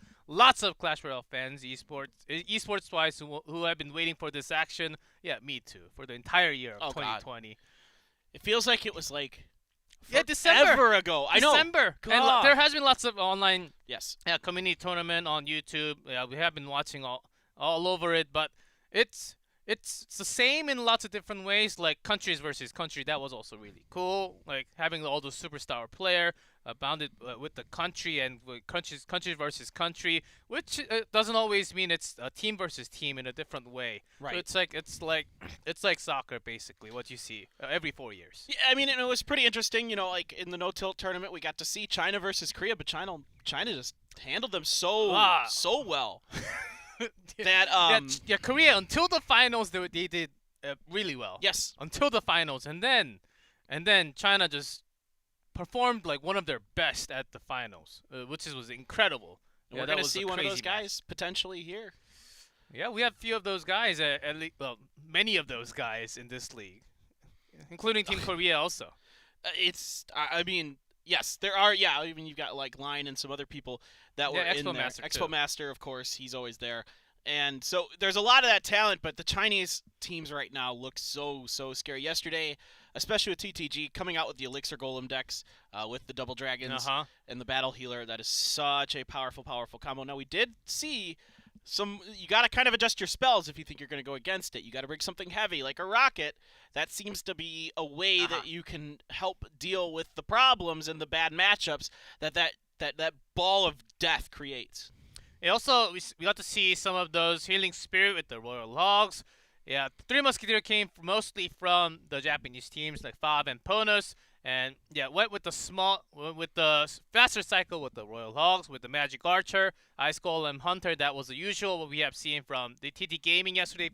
Clash Royale fans, esports wise, who have been waiting for this action. Yeah, me too. For the entire year of 2020. God. It feels like it was like December forever ago. I know. December. And there has been lots of online community tournament on YouTube. Yeah, we have been watching all over it, but it's the same in lots of different ways. Like countries versus country, that was also really cool. Like having all those superstar player bounded with the country and with countries versus country, which doesn't always mean it's a team versus team in a different way. Right. So it's like soccer basically. What you see every 4 years. Yeah, I mean, it was pretty interesting. You know, like in the No Tilt tournament, we got to see China versus Korea, but China just handled them so well. That Korea until the finals they did really well. Yes. Until the finals, and then China just performed like one of their best at the finals, which was incredible. We're gonna see one of those guys potentially here. Yeah, we have a few of those guys at least. Well, many of those guys in this league, including Team Korea also. I mean, yes, there are. Yeah, I mean, you've got like Line and some other people that were in there. Expo Master, of course, he's always there. And so there's a lot of that talent, but the Chinese teams right now look so scary. Yesterday, especially with TTG, coming out with the Elixir Golem decks, with the Double Dragons and the Battle Healer, that is such a powerful combo. Now, we did see you got to kind of adjust your spells if you think you're going to go against it. You got to bring something heavy, like a rocket. That seems to be a way that you can help deal with the problems and the bad matchups that ball of death creates. Yeah, also, we got to see some of those Healing Spirit with the Royal Hogs. Yeah, Three Musketeer came mostly from the Japanese teams like Fab and Ponos. And yeah, went with the faster cycle with the Royal Hogs, with the Magic Archer, Ice Golem Hunter. That was the usual what we have seen from the TT Gaming yesterday,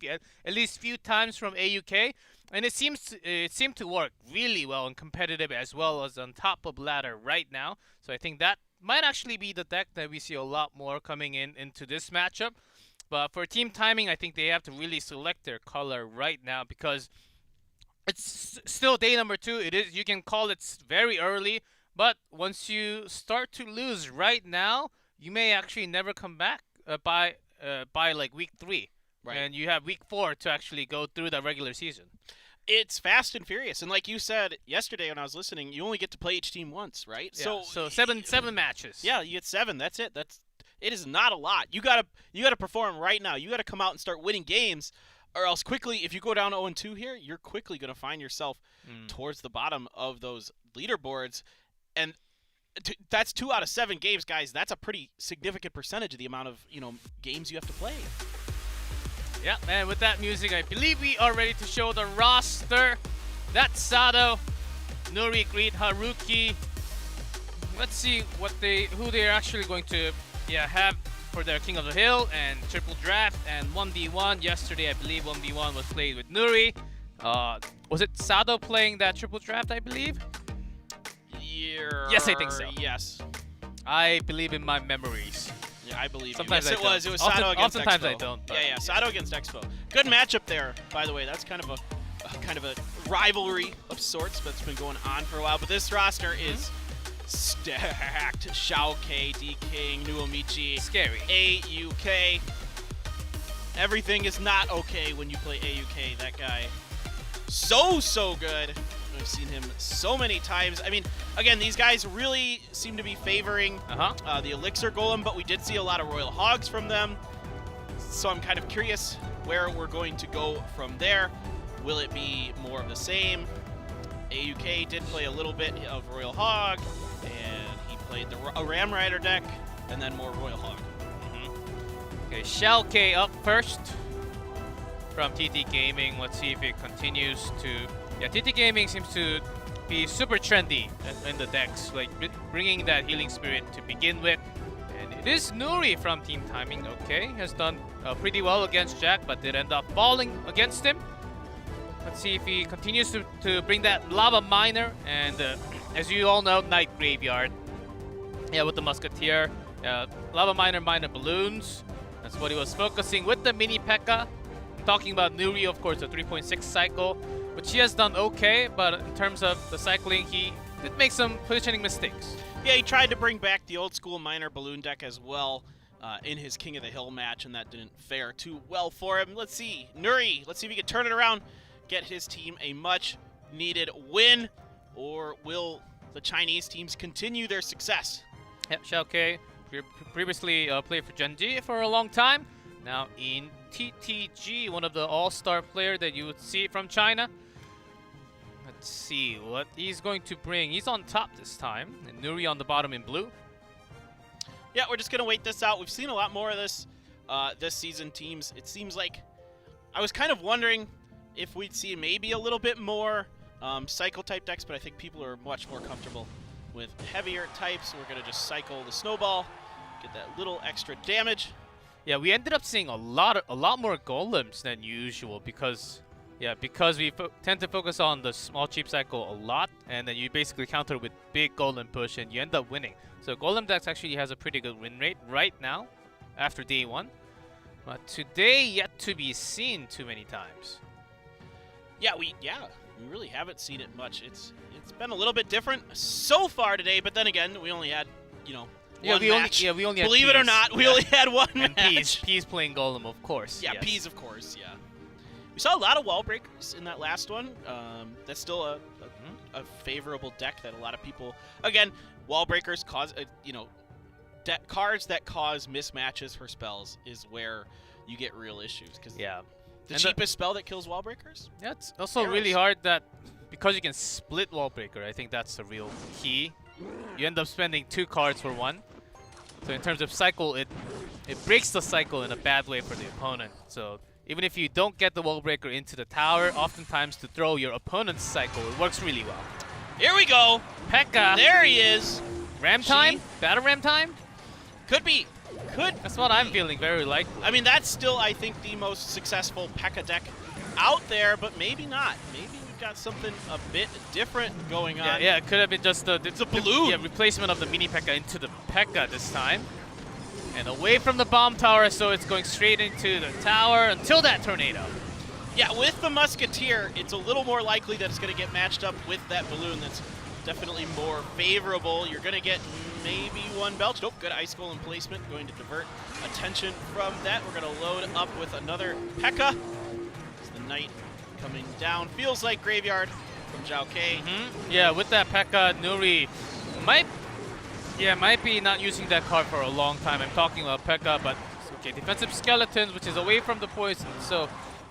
at least few times from AUK. And it seemed to work really well and competitive as well as on top of ladder right now. So I think that might actually be the deck that we see a lot more coming into this matchup. But for team timing, I think they have to really select their color right now because it's still day number 2. You can call it very early, but once you start to lose right now, you may actually never come back by like week 3. Right. And you have week 4 to actually go through the regular season. It's fast and furious, and like you said yesterday when I was listening, you only get to play each team once, right? Yeah, so seven matches. Yeah, you get 7. That's it. It is not a lot. You gotta perform right now. You gotta come out and start winning games, or else quickly, if you go down 0-2 here, you're quickly gonna find yourself towards the bottom of those leaderboards, and that's 2 out of 7 games, guys. That's a pretty significant percentage of the amount of games you have to play. Yeah, and with that music, I believe we are ready to show the roster. That's Sado, Nuri, Greed, Haruki. Let's see who they're actually going to have for their King of the Hill and Triple Draft and 1v1. Yesterday, I believe 1v1 was played with Nuri. Was it Sado playing that Triple Draft, I believe? Yeah. Yes, I think so. Yes. I believe in my memories. Yeah, I believe Sometimes you. Yes, it was Sado against Oftentimes Expo. I don't. Yeah, Sado against Expo. Good matchup there, by the way. That's kind of a rivalry of sorts that's been going on for a while. But this roster is stacked. Shao K, D King, Nuomichi, scary. AUK. Everything is not okay when you play AUK. That guy, so good. I've seen him so many times. I mean, again, these guys really seem to be favoring the Elixir Golem, but we did see a lot of Royal Hogs from them. So I'm kind of curious where we're going to go from there. Will it be more of the same? AUK did play a little bit of Royal Hog, and he played a Ram Rider deck, and then more Royal Hog. Okay, Shao K up first from TT Gaming. Let's see if it continues to... Yeah, TT Gaming seems to be super trendy in the decks, like bringing that Healing Spirit to begin with. And it is Nuri from Team Timing. Okay, has done pretty well against Jack, but did end up falling against him. Let's see if he continues to bring that Lava Miner, and as you all know, Night Graveyard. Yeah, with the Musketeer. Lava Miner, Miner Balloons. That's what he was focusing with the Mini P.E.K.K.A. Talking about Nuri, of course, the 3.6 cycle, which he has done okay, but in terms of the cycling, he did make some positioning mistakes. Yeah, he tried to bring back the old school Miner Balloon deck as well in his King of the Hill match, and that didn't fare too well for him. Let's see, Nuri, let's see if he can turn it around, get his team a much-needed win, or will the Chinese teams continue their success? Yep, Shao K previously played for Genji for a long time. Now in TTG, one of the all-star players that you would see from China. Let's see what he's going to bring. He's on top this time, and Nuri on the bottom in blue. Yeah, we're just going to wait this out. We've seen a lot more of this this season, teams. It seems like I was kind of wondering if we'd see maybe a little bit more cycle-type decks, but I think people are much more comfortable with heavier types. We're going to just cycle the Snowball, get that little extra damage. Yeah, we ended up seeing a lot more golems than usual because we tend to focus on the small cheap cycle a lot, and then you basically counter with big golem push and you end up winning. So golem decks actually has a pretty good win rate right now after day one, but today yet to be seen too many times. Yeah, we really haven't seen it much. It's been a little bit different so far today, but then again, we only had, one match. We only had Believe it or not, we only had one and match. Peas playing golem, of course. Yeah, yes. Peas, of course, yeah. We saw a lot of wall breakers in that last one. That's still a favorable deck that a lot of people... Again, wall breakers cause, cards that cause mismatches for spells is where you get real issues. Cause the cheapest spell that kills wall breakers? Yeah, it's also really hard that because you can split wall breaker, I think that's the real key. You end up spending 2 cards for 1. So in terms of cycle, it breaks the cycle in a bad way for the opponent. So even if you don't get the wall breaker into the tower, oftentimes to throw your opponent's cycle, it works really well. Here we go. P.E.K.K.A. There he is. Ram time? Battle ram time? Could be. That's what I'm feeling very likely. I mean, that's still, I think, the most successful P.E.K.K.A. deck out there, but maybe not. Maybe we've got something a bit different going on. Yeah, it could have been just the balloon. Replacement of the mini P.E.K.K.A. into the P.E.K.K.A. this time. And away from the bomb tower, so it's going straight into the tower until that tornado. Yeah, with the Musketeer, it's a little more likely that it's going to get matched up with that balloon. That's definitely more favorable. You're going to get maybe 1 belch. Nope, good Ice Golem placement. Going to divert attention from that. We're going to load up with another P.E.K.K.A. As the Knight coming down. Feels like Graveyard from Zhao K. Yeah, with that P.E.K.K.A., Nuri might be not using that card for a long time. I'm talking about P.E.K.K.A., but okay, defensive skeletons, which is away from the poison, so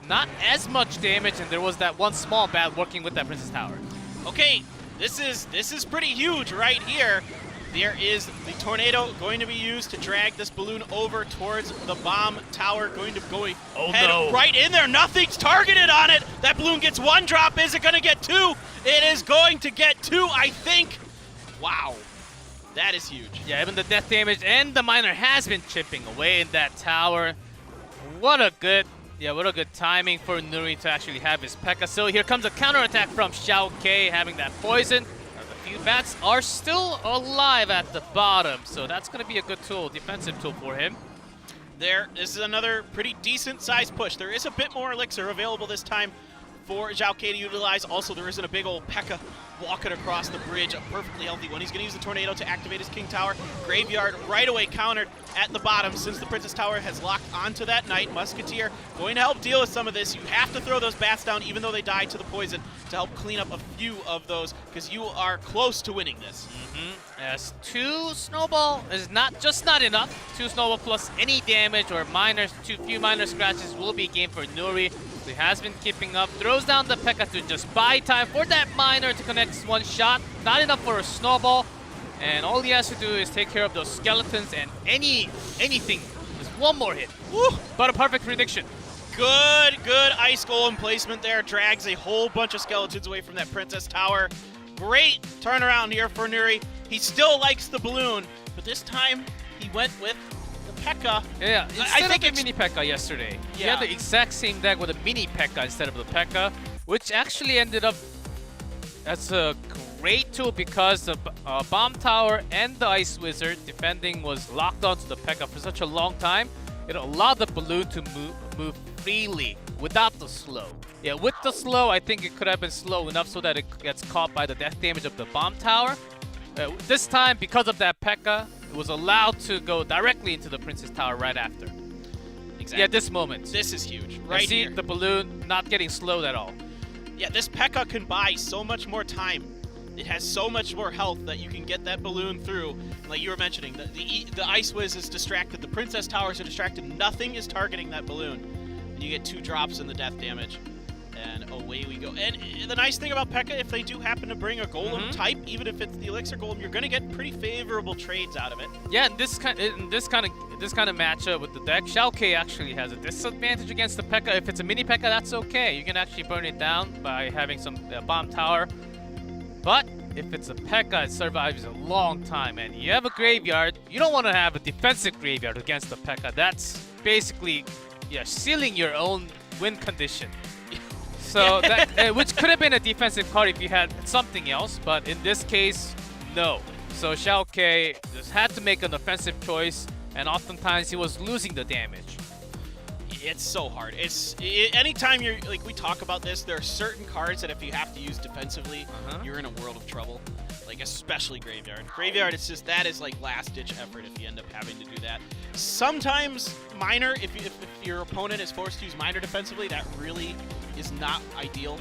not as much damage, and there was that one small bat working with that Princess Tower. Okay, this is pretty huge right here. There is the tornado going to be used to drag this balloon over towards the bomb tower. Going to go right in there. Nothing's targeted on it. That balloon gets 1 drop. Is it going to get 2? It is going to get 2, I think. Wow. That is huge. Yeah, even the death damage and the miner has been chipping away in that tower. What a good timing for Nuri to actually have his P.E.K.K.A. So here comes a counterattack from Shao K, having that poison. The few bats are still alive at the bottom, so that's going to be a good tool, defensive tool for him. This is another pretty decent size push. There is a bit more elixir available this time for Zhao K to utilize. Also, there isn't a big old P.E.K.K.A. walking across the bridge, a perfectly healthy one. He's going to use the Tornado to activate his King Tower. Graveyard right away countered at the bottom since the Princess Tower has locked onto that Knight. Musketeer going to help deal with some of this. You have to throw those bats down even though they die to the poison to help clean up a few of those because you are close to winning this. As 2 snowball is not enough. 2 snowball plus any damage or few minor scratches will be game for Nuri. So he has been keeping up. Throws down the P.E.K.K.A. to just buy time for that minor to connect one shot. Not enough for a snowball. And all he has to do is take care of those skeletons and anything. Just one more hit. Woo! But a perfect prediction. Good Ice Golem placement there. Drags a whole bunch of skeletons away from that Princess Tower. Great turnaround here for Nuri. He still likes the balloon, but this time he went with the P.E.K.K.A. Yeah, I think it's it's mini P.E.K.K.A. yesterday. He Yeah. had the exact same deck with a mini P.E.K.K.A. instead of the P.E.K.K.A., which actually ended up as a great tool because the Bomb Tower and the Ice Wizard defending was locked onto the P.E.K.K.A. for such a long time. It allowed the balloon to move freely without the slow. Yeah, with the slow, I think it could have been slow enough so that it gets caught by the death damage of the Bomb Tower. This time, because of that P.E.K.K.A., it was allowed to go directly into the Princess Tower right after. Exactly. Yeah, this moment. This is huge. And Right see here. the balloon not getting slowed at all. Yeah, this P.E.K.K.A. can buy so much more time. It has so much more health that you can get that balloon through. Like you were mentioning, the Ice Wiz is distracted. The Princess Towers are distracted. Nothing is targeting that balloon. And you get 2 drops in the death damage. And away we go. And the nice thing about P.E.K.K.A., if they do happen to bring a Golem type, even if it's the Elixir Golem, you're going to get pretty favorable trades out of it. Yeah, in this kind of matchup with the deck, Shao K actually has a disadvantage against the P.E.K.K.A. If it's a mini P.E.K.K.A., that's okay. You can actually burn it down by having some Bomb Tower. But if it's a P.E.K.K.A., it survives a long time. And you have a graveyard, you don't want to have a defensive graveyard against the P.E.K.K.A. That's basically sealing your own win condition. So that, which could have been a defensive card if you had something else, but in this case, no. So Shao K just had to make an offensive choice, and oftentimes he was losing the damage. It's so hard. Anytime you're, like we talk about this, there are certain cards that if you have to use defensively, you're in a world of trouble. Like especially Graveyard. Graveyard, it's just, that is like last-ditch effort if you end up having to do that. Sometimes Minor, if your opponent is forced to use Minor defensively, that really is not ideal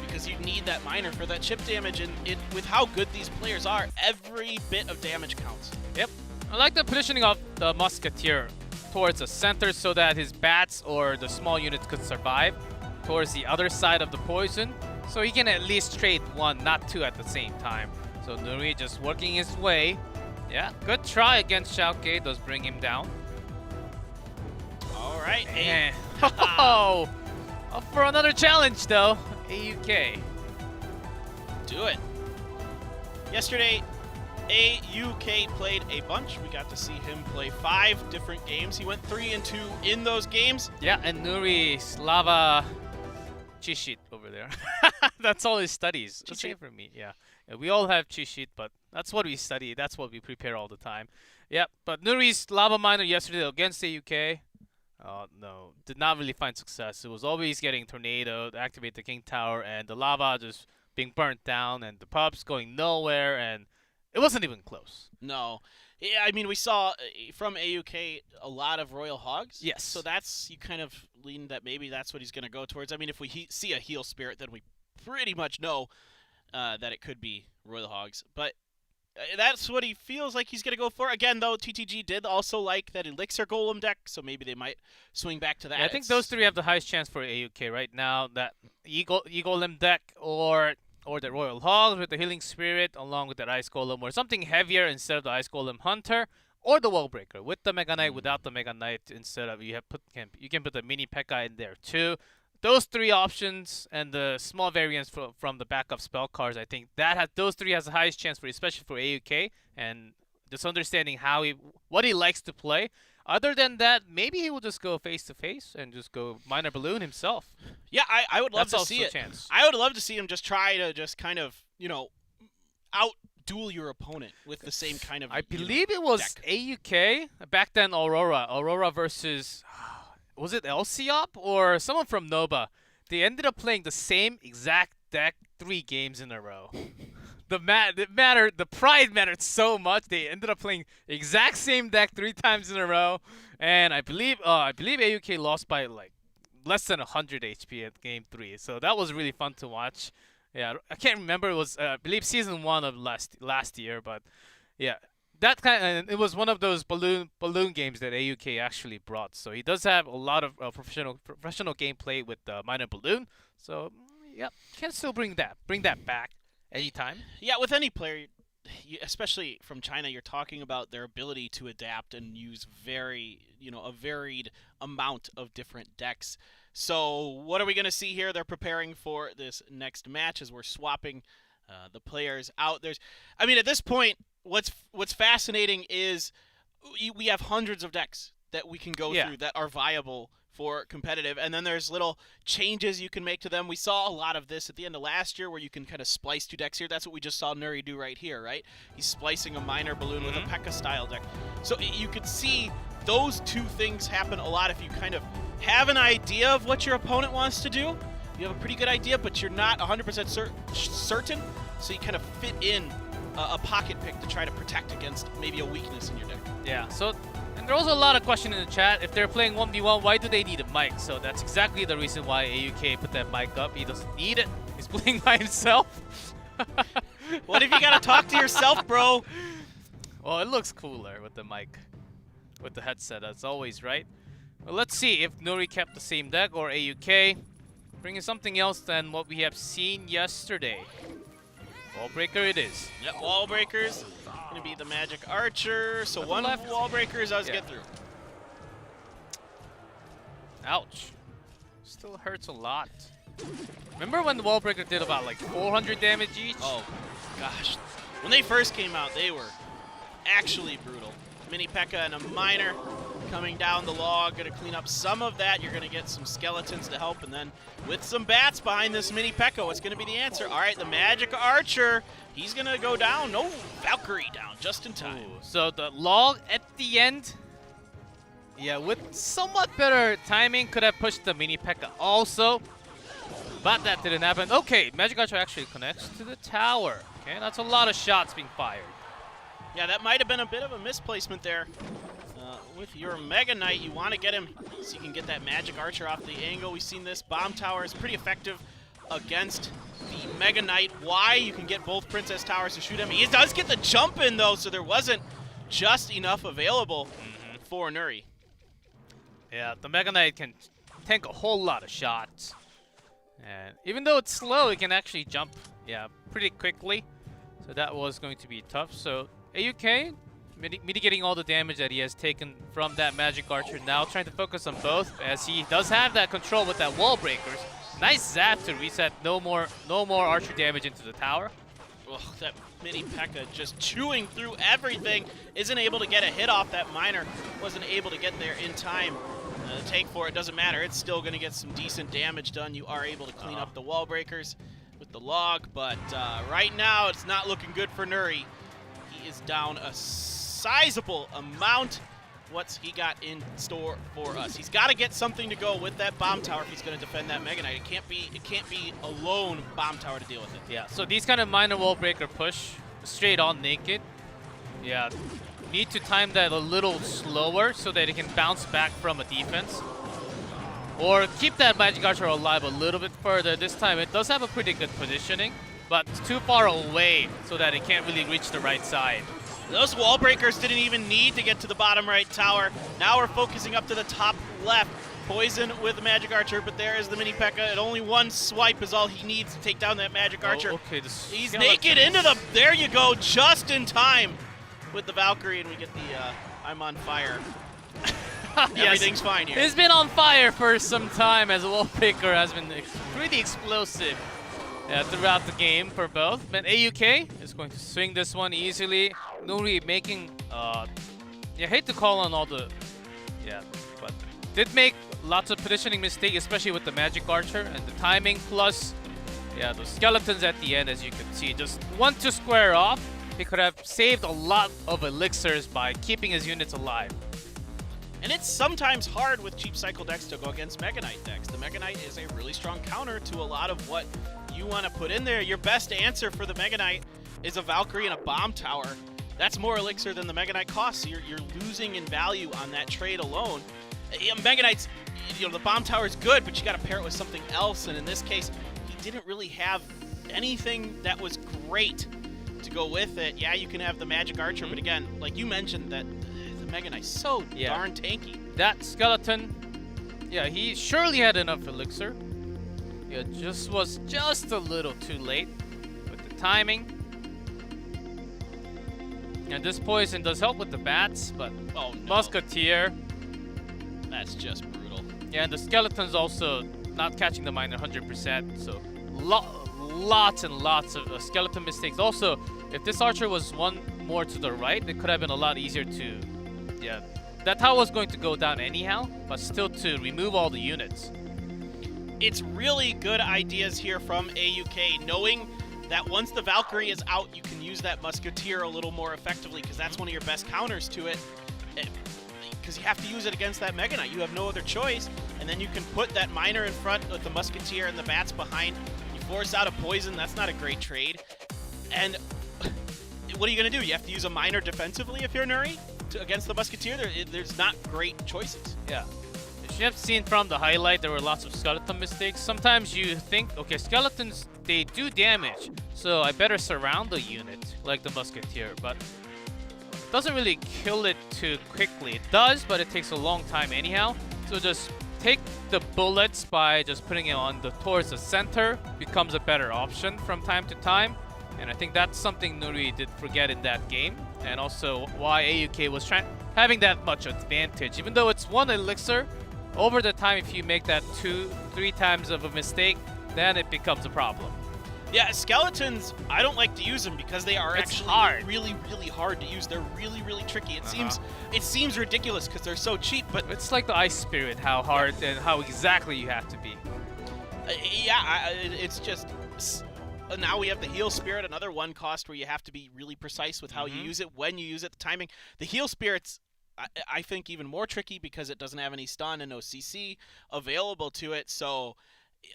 because you need that Minor for that chip damage, and with how good these players are, every bit of damage counts. Yep. I like the positioning of the Musketeer towards the center so that his bats or the small units could survive towards the other side of the poison, so he can at least trade 1, not 2 at the same time. So Nuri just working his way. Yeah, good try against Shao K, does bring him down. All right. And oh, up for another challenge though, AUK. Do it. Yesterday, AUK played a bunch. We got to see him play 5 different games. He went 3-2 in those games. Yeah, and Nuri's lava cheat sheet over there. That's all he studies. That's it for me, yeah. We all have cheat sheet, but that's what we study. That's what we prepare all the time. Yeah, but Nuri's lava miner yesterday against AUK, no, did not really find success. It was always getting tornado to activate the King Tower, and the lava just being burnt down, and the pubs going nowhere, and it wasn't even close. No. Yeah, I mean, we saw from AUK a lot of Royal Hogs. Yes. So that's, you kind of lean that maybe that's what he's going to go towards. I mean, if we see a Heal Spirit, then we pretty much know that it could be Royal Hogs. But that's what he feels like he's going to go for. Again, though, TTG did also like that Elixir Golem deck, so maybe they might swing back to that. Yeah, I think those 3 have the highest chance for AUK right now. That E-Golem deck or the Royal Hogs with the Healing Spirit along with that Ice Golem, or something heavier instead of the Ice Golem Hunter, or the Wall Breaker with the Mega Knight without the Mega Knight instead of you can put the mini P.E.K.K.A. in there too. Those 3 options and the small variants from the backup spell cards, I think those 3 has the highest chance for, especially for AUK, and just understanding what he likes to play. Other than that, maybe he will just go face to face and just go Minor Balloon himself. Yeah, I would love That's to see also it. a chance. I would love to see him just try to just kind of, out-duel your opponent with the same kind of, I believe it was deck. AUK, back then Aurora versus, was it Elsiop or someone from Nova? they ended up playing the same exact deck 3 games in a row. The pride mattered so much. They ended up playing exact same deck 3 times in a row, and I believe AUK lost by like less than 100 HP at game 3. So that was really fun to watch. Yeah, I can't remember. It was I believe season 1 of last year, but yeah, that and it was one of those balloon games that AUK actually brought. So he does have a lot of professional gameplay with Minor Balloon. So yeah, can still bring that back anytime. Yeah, with any player, especially from China, you're talking about their ability to adapt and use a varied amount of different decks. So what are we going to see here? They're preparing for this next match as we're swapping the players out. At this point, what's fascinating is we have hundreds of decks that we can go through that are viable for competitive, and then there's little changes you can make to them. We saw a lot of this at the end of last year where you can kind of splice 2 decks here. That's what we just saw Nuri do right here, right? He's splicing a Minor Balloon with a P.E.K.K.A style deck. So you could see those 2 things happen a lot if you kind of have an idea of what your opponent wants to do. You have a pretty good idea, but you're not 100% certain, so you kind of fit in a pocket pick to try to protect against maybe a weakness in your deck. Yeah, so and there was a lot of question in the chat. If they're playing 1v1, why do they need a mic? So that's exactly the reason why AUK put that mic up. He doesn't need it. He's playing by himself. What if you gotta talk to yourself, bro? Well, it looks cooler with the mic, with the headset, as always, right? Well, let's see if Nuri kept the same deck or AUK bringing something else than what we have seen yesterday. Wall breaker it is. Yep, wall breakers. Gonna be the Magic Archer. So one wall breaker is ours to get through. Ouch. Still hurts a lot. Remember when the wall breaker did about like 400 damage each? Oh gosh. When they first came out, they were actually brutal. Mini P.E.K.K.A and a Minor coming down the log, gonna clean up some of that. You're gonna get some skeletons to help, and then with some bats behind this Mini P.E.K.K.A, what's gonna be the answer? All right, the Magic Archer, he's gonna go down. No, Valkyrie down just in time. Ooh, so the log at the end, yeah, with somewhat better timing, could have pushed the Mini P.E.K.K.A also, but that didn't happen. Okay, Magic Archer actually connects to the tower. Okay, that's a lot of shots being fired. Yeah, that might have been a bit of a misplacement there. With your Mega Knight, you want to get him so you can get that Magic Archer off the angle. We've seen this. Bomb Tower is pretty effective against the Mega Knight. Why? You can get both Princess Towers to shoot him. He does get the jump in, though, so there wasn't just enough available for Nuri. Yeah, the Mega Knight can tank a whole lot of shots. And even though it's slow, it can actually jump, pretty quickly. So that was going to be tough. So AUK mitigating all the damage that he has taken from that Magic Archer. Now trying to focus on both, as he does have that control with that wall breakers. Nice zap to reset. No more Archer damage into the tower. Ugh, that Mini P.E.K.K.A just chewing through everything. Isn't able to get a hit off that Minor. Wasn't able to get there in time. The take for it doesn't matter. It's still going to get some decent damage done. You are able to clean up the wall breakers with the log, but right now it's not looking good for Nuri. He is down a sizable amount. What's he got in store for us? He's got to get something to go with that Bomb Tower if he's going to defend that Mega Knight. It can't be a lone Bomb Tower to deal with it. Yeah, so these kind of minor wall breaker push straight on naked. Yeah, need to time that a little slower so that it can bounce back from a defense. Or keep that Magic Archer alive a little bit further. This time it does have a pretty good positioning, but it's too far away so that it can't really reach the right side. Those wall breakers didn't even need to get to the bottom right tower. Now we're focusing up to the top left. Poison with the Magic Archer, but there is the Mini P.E.K.K.A. And only one swipe is all he needs to take down that Magic Archer. Okay, he's naked into the... There you go, just in time with the Valkyrie, and we get the I'm on fire. Everything's fine here. It's been on fire for some time, as a wall breaker has been pretty explosive throughout the game for both. But AUK is going to swing this one easily. Nuri making, I hate to call on all the, but did make lots of positioning mistakes, especially with the Magic Archer and the timing. Plus, the skeletons at the end, as you can see, just want to square off. He could have saved a lot of elixirs by keeping his units alive. And it's sometimes hard with cheap cycle decks to go against Mega Knight decks. The Mega Knight is a really strong counter to a lot of what you want to put in there. Your best answer for the Mega Knight is a Valkyrie and a Bomb Tower. That's more elixir than the Mega Knight costs, so you're losing in value on that trade alone. Mega Knight's, the Bomb Tower is good, but you got to pair it with something else, and in this case, he didn't really have anything that was great to go with it. Yeah, you can have the Magic Archer, but again, like you mentioned, that the Mega Knight's so darn tanky. That skeleton, yeah, he surely had enough elixir. Yeah, was just a little too late with the timing. And this poison does help with the bats, but Musketeer. That's just brutal. Yeah, and the skeleton's also not catching the miner 100%, so lots and lots of skeleton mistakes. Also, if this archer was one more to the right, it could have been a lot easier to, that tower was going to go down anyhow, but still to remove all the units. It's really good ideas here from AUK, knowing that once the Valkyrie is out, you can use that Musketeer a little more effectively, because that's one of your best counters to it. Because you have to use it against that Mega Knight. You have no other choice. And then you can put that miner in front with the Musketeer and the bats behind. You force out a poison. That's not a great trade. And what are you going to do? You have to use a miner defensively if you're Nuri against the Musketeer. There's not great choices. Yeah. As you have seen from the highlight, there were lots of skeleton mistakes. Sometimes you think, okay, skeletons, they do damage, so I better surround the unit like the Musketeer, but it doesn't really kill it too quickly. It does, but it takes a long time anyhow. So just take the bullets by just putting it on towards the center becomes a better option from time to time. And I think that's something Nuri did forget in that game, and also why AUK was having that much advantage. Even though it's one elixir, over the time, if you make that 2-3 times of a mistake, then it becomes a problem. Yeah, skeletons, I don't like to use them because they are actually hard. really, really hard to use. They're really, really tricky. It seems ridiculous because they're so cheap, but it's like the Ice Spirit, how hard and how exactly you have to be. It's just now we have the Heal Spirit, another one cost where you have to be really precise with how you use it, when you use it, the timing. The Heal Spirit's I think even more tricky because it doesn't have any stun and no CC available to it. So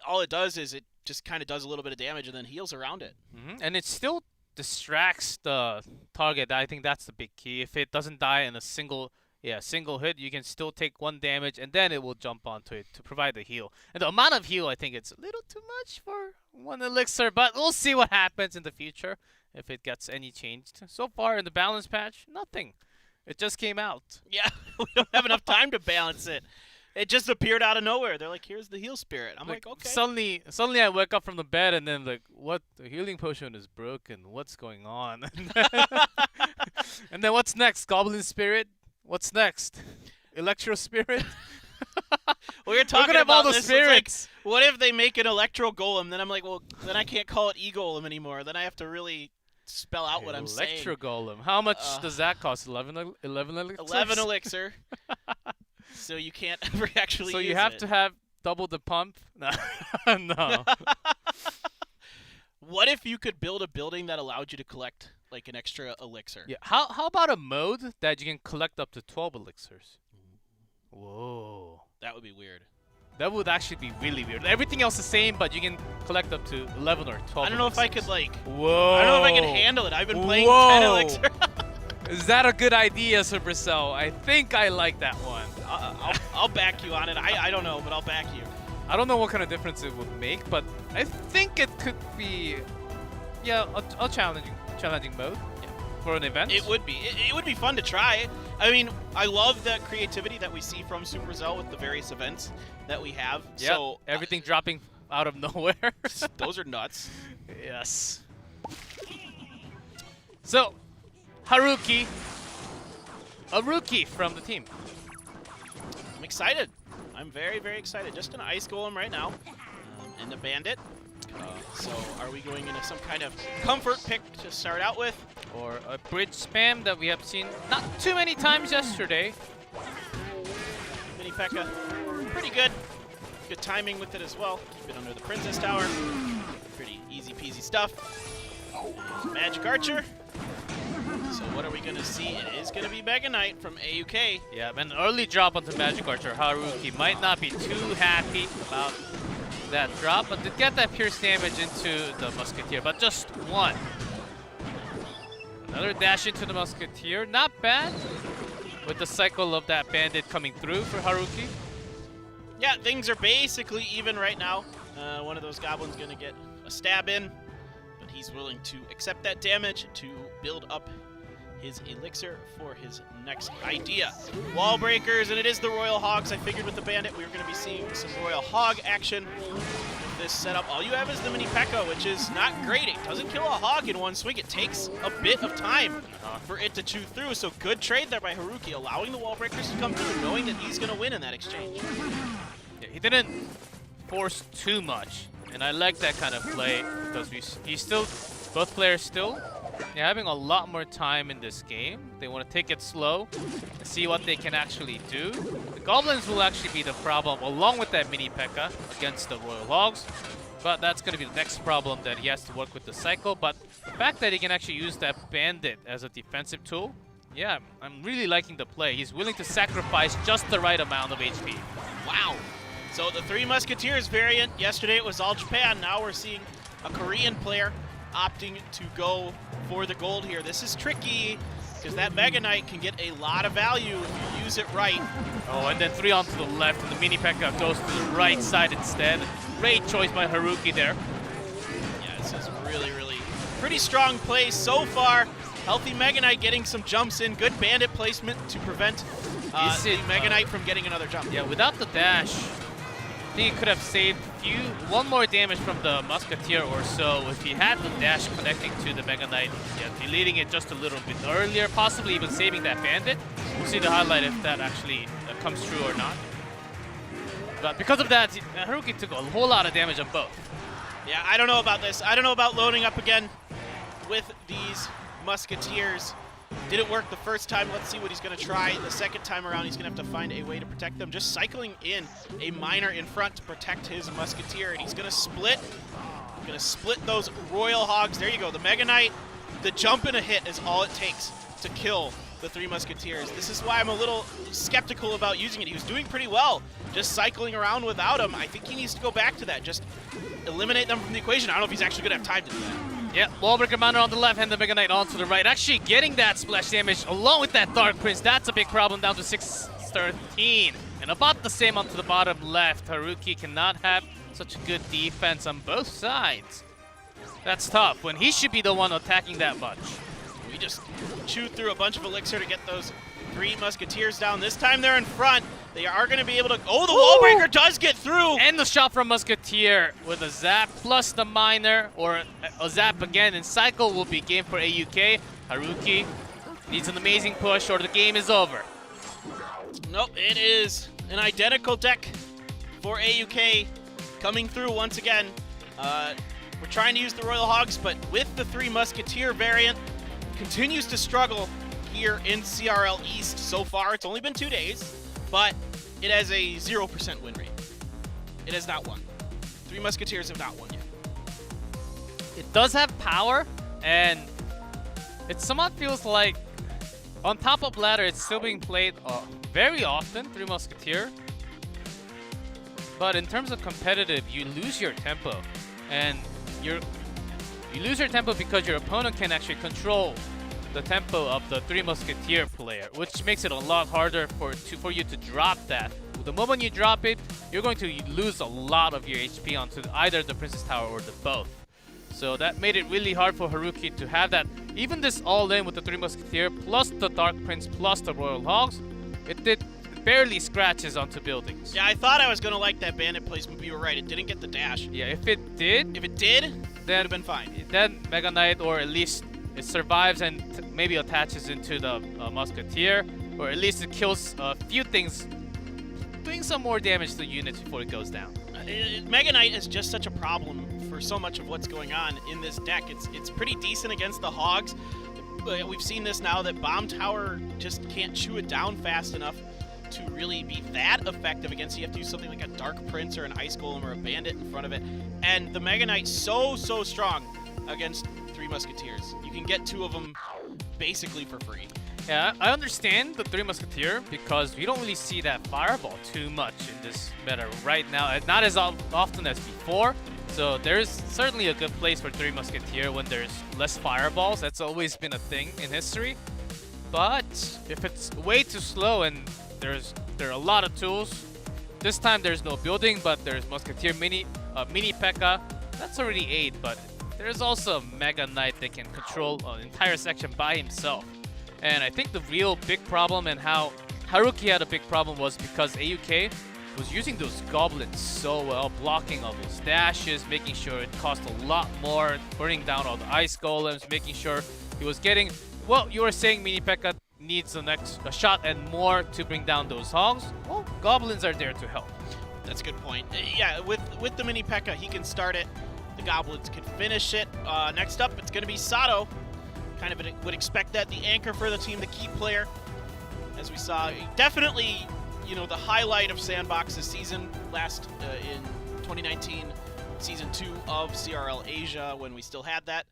all it does is it just kind of does a little bit of damage and then heals around it. And it still distracts the target. I think that's the big key. If it doesn't die in a single hit, you can still take 1 damage and then it will jump onto it to provide the heal. And the amount of heal, I think it's a little too much for 1 elixir, but we'll see what happens in the future if it gets any changed. So far in the balance patch, nothing. It just came out. Yeah, we don't have enough time to balance it. It just appeared out of nowhere. They're like, here's the Heal Spirit. I'm like, okay. Suddenly I wake up from the bed and then like, what? The healing potion is broken. What's going on? And then what's next? Goblin Spirit? What's next? Electro Spirit? We were talking about about all the this. spirits. Like, what if they make an Electro Golem? Then I'm like, well, then I can't call it E-Golem anymore. Then I have to really spell out what I'm saying. Electro Golem. How much does that cost? 11 elixir? 11 elixir. So you can't ever actually So use you have it. to have double the pump? No. No. What if you could build a building that allowed you to collect like an extra elixir? Yeah. How about a mode that you can collect up to 12 elixirs? Whoa. That would be weird. That would actually be really weird. Everything else the same, but you can collect up to 11 or 12 I don't know if I elixirs. could like. Whoa. I don't know if I can handle it. I've been playing 10 Whoa. elixir. Is that a good idea, Supercell? I think I like that one. I'll back you on it. I don't know, but I'll back you. I don't know what kind of difference it would make, but I think it could be, a challenging mode for an event. It would be. It would be fun to try. I mean, I love the creativity that we see from Supercell with the various events that we have. Yep. So everything dropping out of nowhere. those are nuts. Yes. So, Haruki, a rookie from the team. I'm excited. I'm very, very excited. Just an Ice Golem right now, and a Bandit. So are we going into some kind of comfort pick to start out with? Or a bridge spam that we have seen not too many times yesterday. Mini P.E.K.K.A. Pretty good. Good timing with it as well. Keep it under the Princess Tower. Pretty easy peasy stuff. Magic Archer. So what are we going to see? It is going to be Mega Knight from AUK. Yeah, an early drop onto Magic Archer. Haruki might not be too happy about that drop, but did get that pierce damage into the Musketeer, but just one. Another dash into the Musketeer, not bad. With the cycle of that bandit coming through for Haruki. Yeah, things are basically even right now. One of those goblins going to get a stab in, but he's willing to accept that damage to build up his elixir for his next idea. Wall breakers, and it is the Royal Hogs. I figured with the bandit we were going to be seeing some Royal Hog action with this setup. All you have is the mini P.E.K.K.A., which is not great. It doesn't kill a hog in one swing. It takes a bit of time for it to chew through. So good trade there by Haruki, allowing the wall breakers to come through, knowing that he's going to win in that exchange. Yeah, he didn't force too much, and I like that kind of play because he's still, both players still having a lot more time in this game. They want to take it slow and see what they can actually do. The Goblins will actually be the problem along with that mini P.E.K.K.A. against the Royal Hogs, but that's going to be the next problem that he has to work with the cycle. But the fact that he can actually use that bandit as a defensive tool, yeah, I'm really liking the play. He's willing to sacrifice just the right amount of HP. Wow. So the Three Musketeers variant, yesterday it was all Japan. Now we're seeing a Korean player opting to go for the gold here. This is tricky because that Mega Knight can get a lot of value if you use it right. Oh, and then 3 onto the left, and the mini P.E.K.K.A. goes to the right side instead. Great choice by Haruki there. Yeah, this is really, really pretty strong play so far. Healthy Mega Knight getting some jumps in. Good bandit placement to prevent the Mega Knight from getting another jump. Yeah, without the dash, I think he could have saved one more damage from the Musketeer or so if he had the dash connecting to the Mega Knight, yeah, deleting it just a little bit earlier, possibly even saving that bandit. We'll see the highlight if that actually comes true or not. But because of that, Haruki took a whole lot of damage on both. Yeah, I don't know about this. I don't know about loading up again with these Musketeers. Didn't work the first time. Let's see what he's going to try the second time around. He's going to have to find a way to protect them. Just cycling in a miner in front to protect his Musketeer, and he's going to split. Going to split those Royal Hogs. There you go. The Mega Knight, the jump and a hit is all it takes to kill the Three Musketeers. This is why I'm a little skeptical about using it. He was doing pretty well just cycling around without him. I think he needs to go back to that. Just eliminate them from the equation. I don't know if he's actually going to have time to do that. Yeah, Wallbreaker Miner on the left and the Mega Knight onto the right. Actually getting that splash damage along with that Dark Prince. That's a big problem, down to 613. And about the same onto the bottom left. Haruki cannot have such a good defense on both sides. That's tough when he should be the one attacking that much. We just chewed through a bunch of elixir to get those Three Musketeers down. This time they're in front. They are going to be able to... Oh, the Wallbreaker does get through! And the shot from Musketeer with a zap plus the miner, or a zap again, and cycle will be game for AUK. Haruki needs an amazing push or the game is over. Nope, it is an identical deck for AUK coming through once again. We're trying to use the Royal Hogs, but with the Three Musketeer variant, continues to struggle here in CRL East so far. It's only been 2 days, but it has a 0% win rate. It has not won. Three Musketeers have not won yet. It does have power, and it somewhat feels like on top of ladder, it's still being played very often, Three Musketeer. But in terms of competitive, you lose your tempo, and you lose your tempo because your opponent can actually control the tempo of the Three Musketeer player, which makes it a lot harder for you to drop that. The moment you drop it, you're going to lose a lot of your HP onto either the Princess Tower or the both. So that made it really hard for Haruki to have that. Even this all-in with the Three Musketeer plus the Dark Prince plus the Royal Hogs, it barely scratches onto buildings. Yeah, I thought I was going to like that bandit placement, but you were right. It didn't get the dash. Yeah, if it did, then it would have been fine. Then Mega Knight, or at least it survives and maybe attaches into the Musketeer, or at least it kills a few things, doing some more damage to units before it goes down. Mega Knight is just such a problem for so much of what's going on in this deck. It's pretty decent against the Hogs. We've seen this now that Bomb Tower just can't chew it down fast enough to really be that effective against it. You have to use something like a Dark Prince or an Ice Golem or a Bandit in front of it. And the Mega Knight's so strong against Three Musketeers. You can get two of them basically for free. Yeah, I understand the Three Musketeer because we don't really see that fireball too much in this meta right now. Not as often as before. So there's certainly a good place for Three Musketeer when there's less fireballs. That's always been a thing in history. But if it's way too slow and there are a lot of tools, this time there's no building, but there's Musketeer mini P.E.K.K.A. That's already 8, but there's also a Mega Knight that can control an entire section by himself. And I think the real big problem and how Haruki had a big problem was because AUK was using those goblins so well, blocking all those dashes, making sure it cost a lot more, burning down all the ice golems, making sure he was getting, well, you were saying Mini P.E.K.K.A. needs a shot and more to bring down those hogs. Well, goblins are there to help. That's a good point. Yeah, with the Mini P.E.K.K.A., he can start it. The goblins can finish it. Next up, it's going to be Sato. Kind of would expect that, the anchor for the team, the key player. As we saw, definitely, you know, the highlight of Sandbox this season, last in 2019, Season 2 of CRL Asia, when we still had that.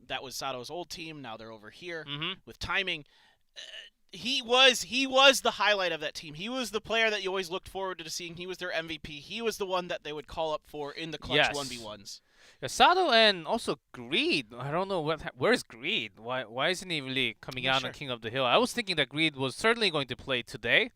That was Sato's old team. Now they're over here with timing. He was the highlight of that team. He was the player that you always looked forward to seeing. He was their MVP. He was the one that they would call up for in the clutch 1v1s. Yeah, Sato and also Greed. I don't know where's Greed. Why isn't he really coming out on King of the Hill? I was thinking that Greed was certainly going to play today,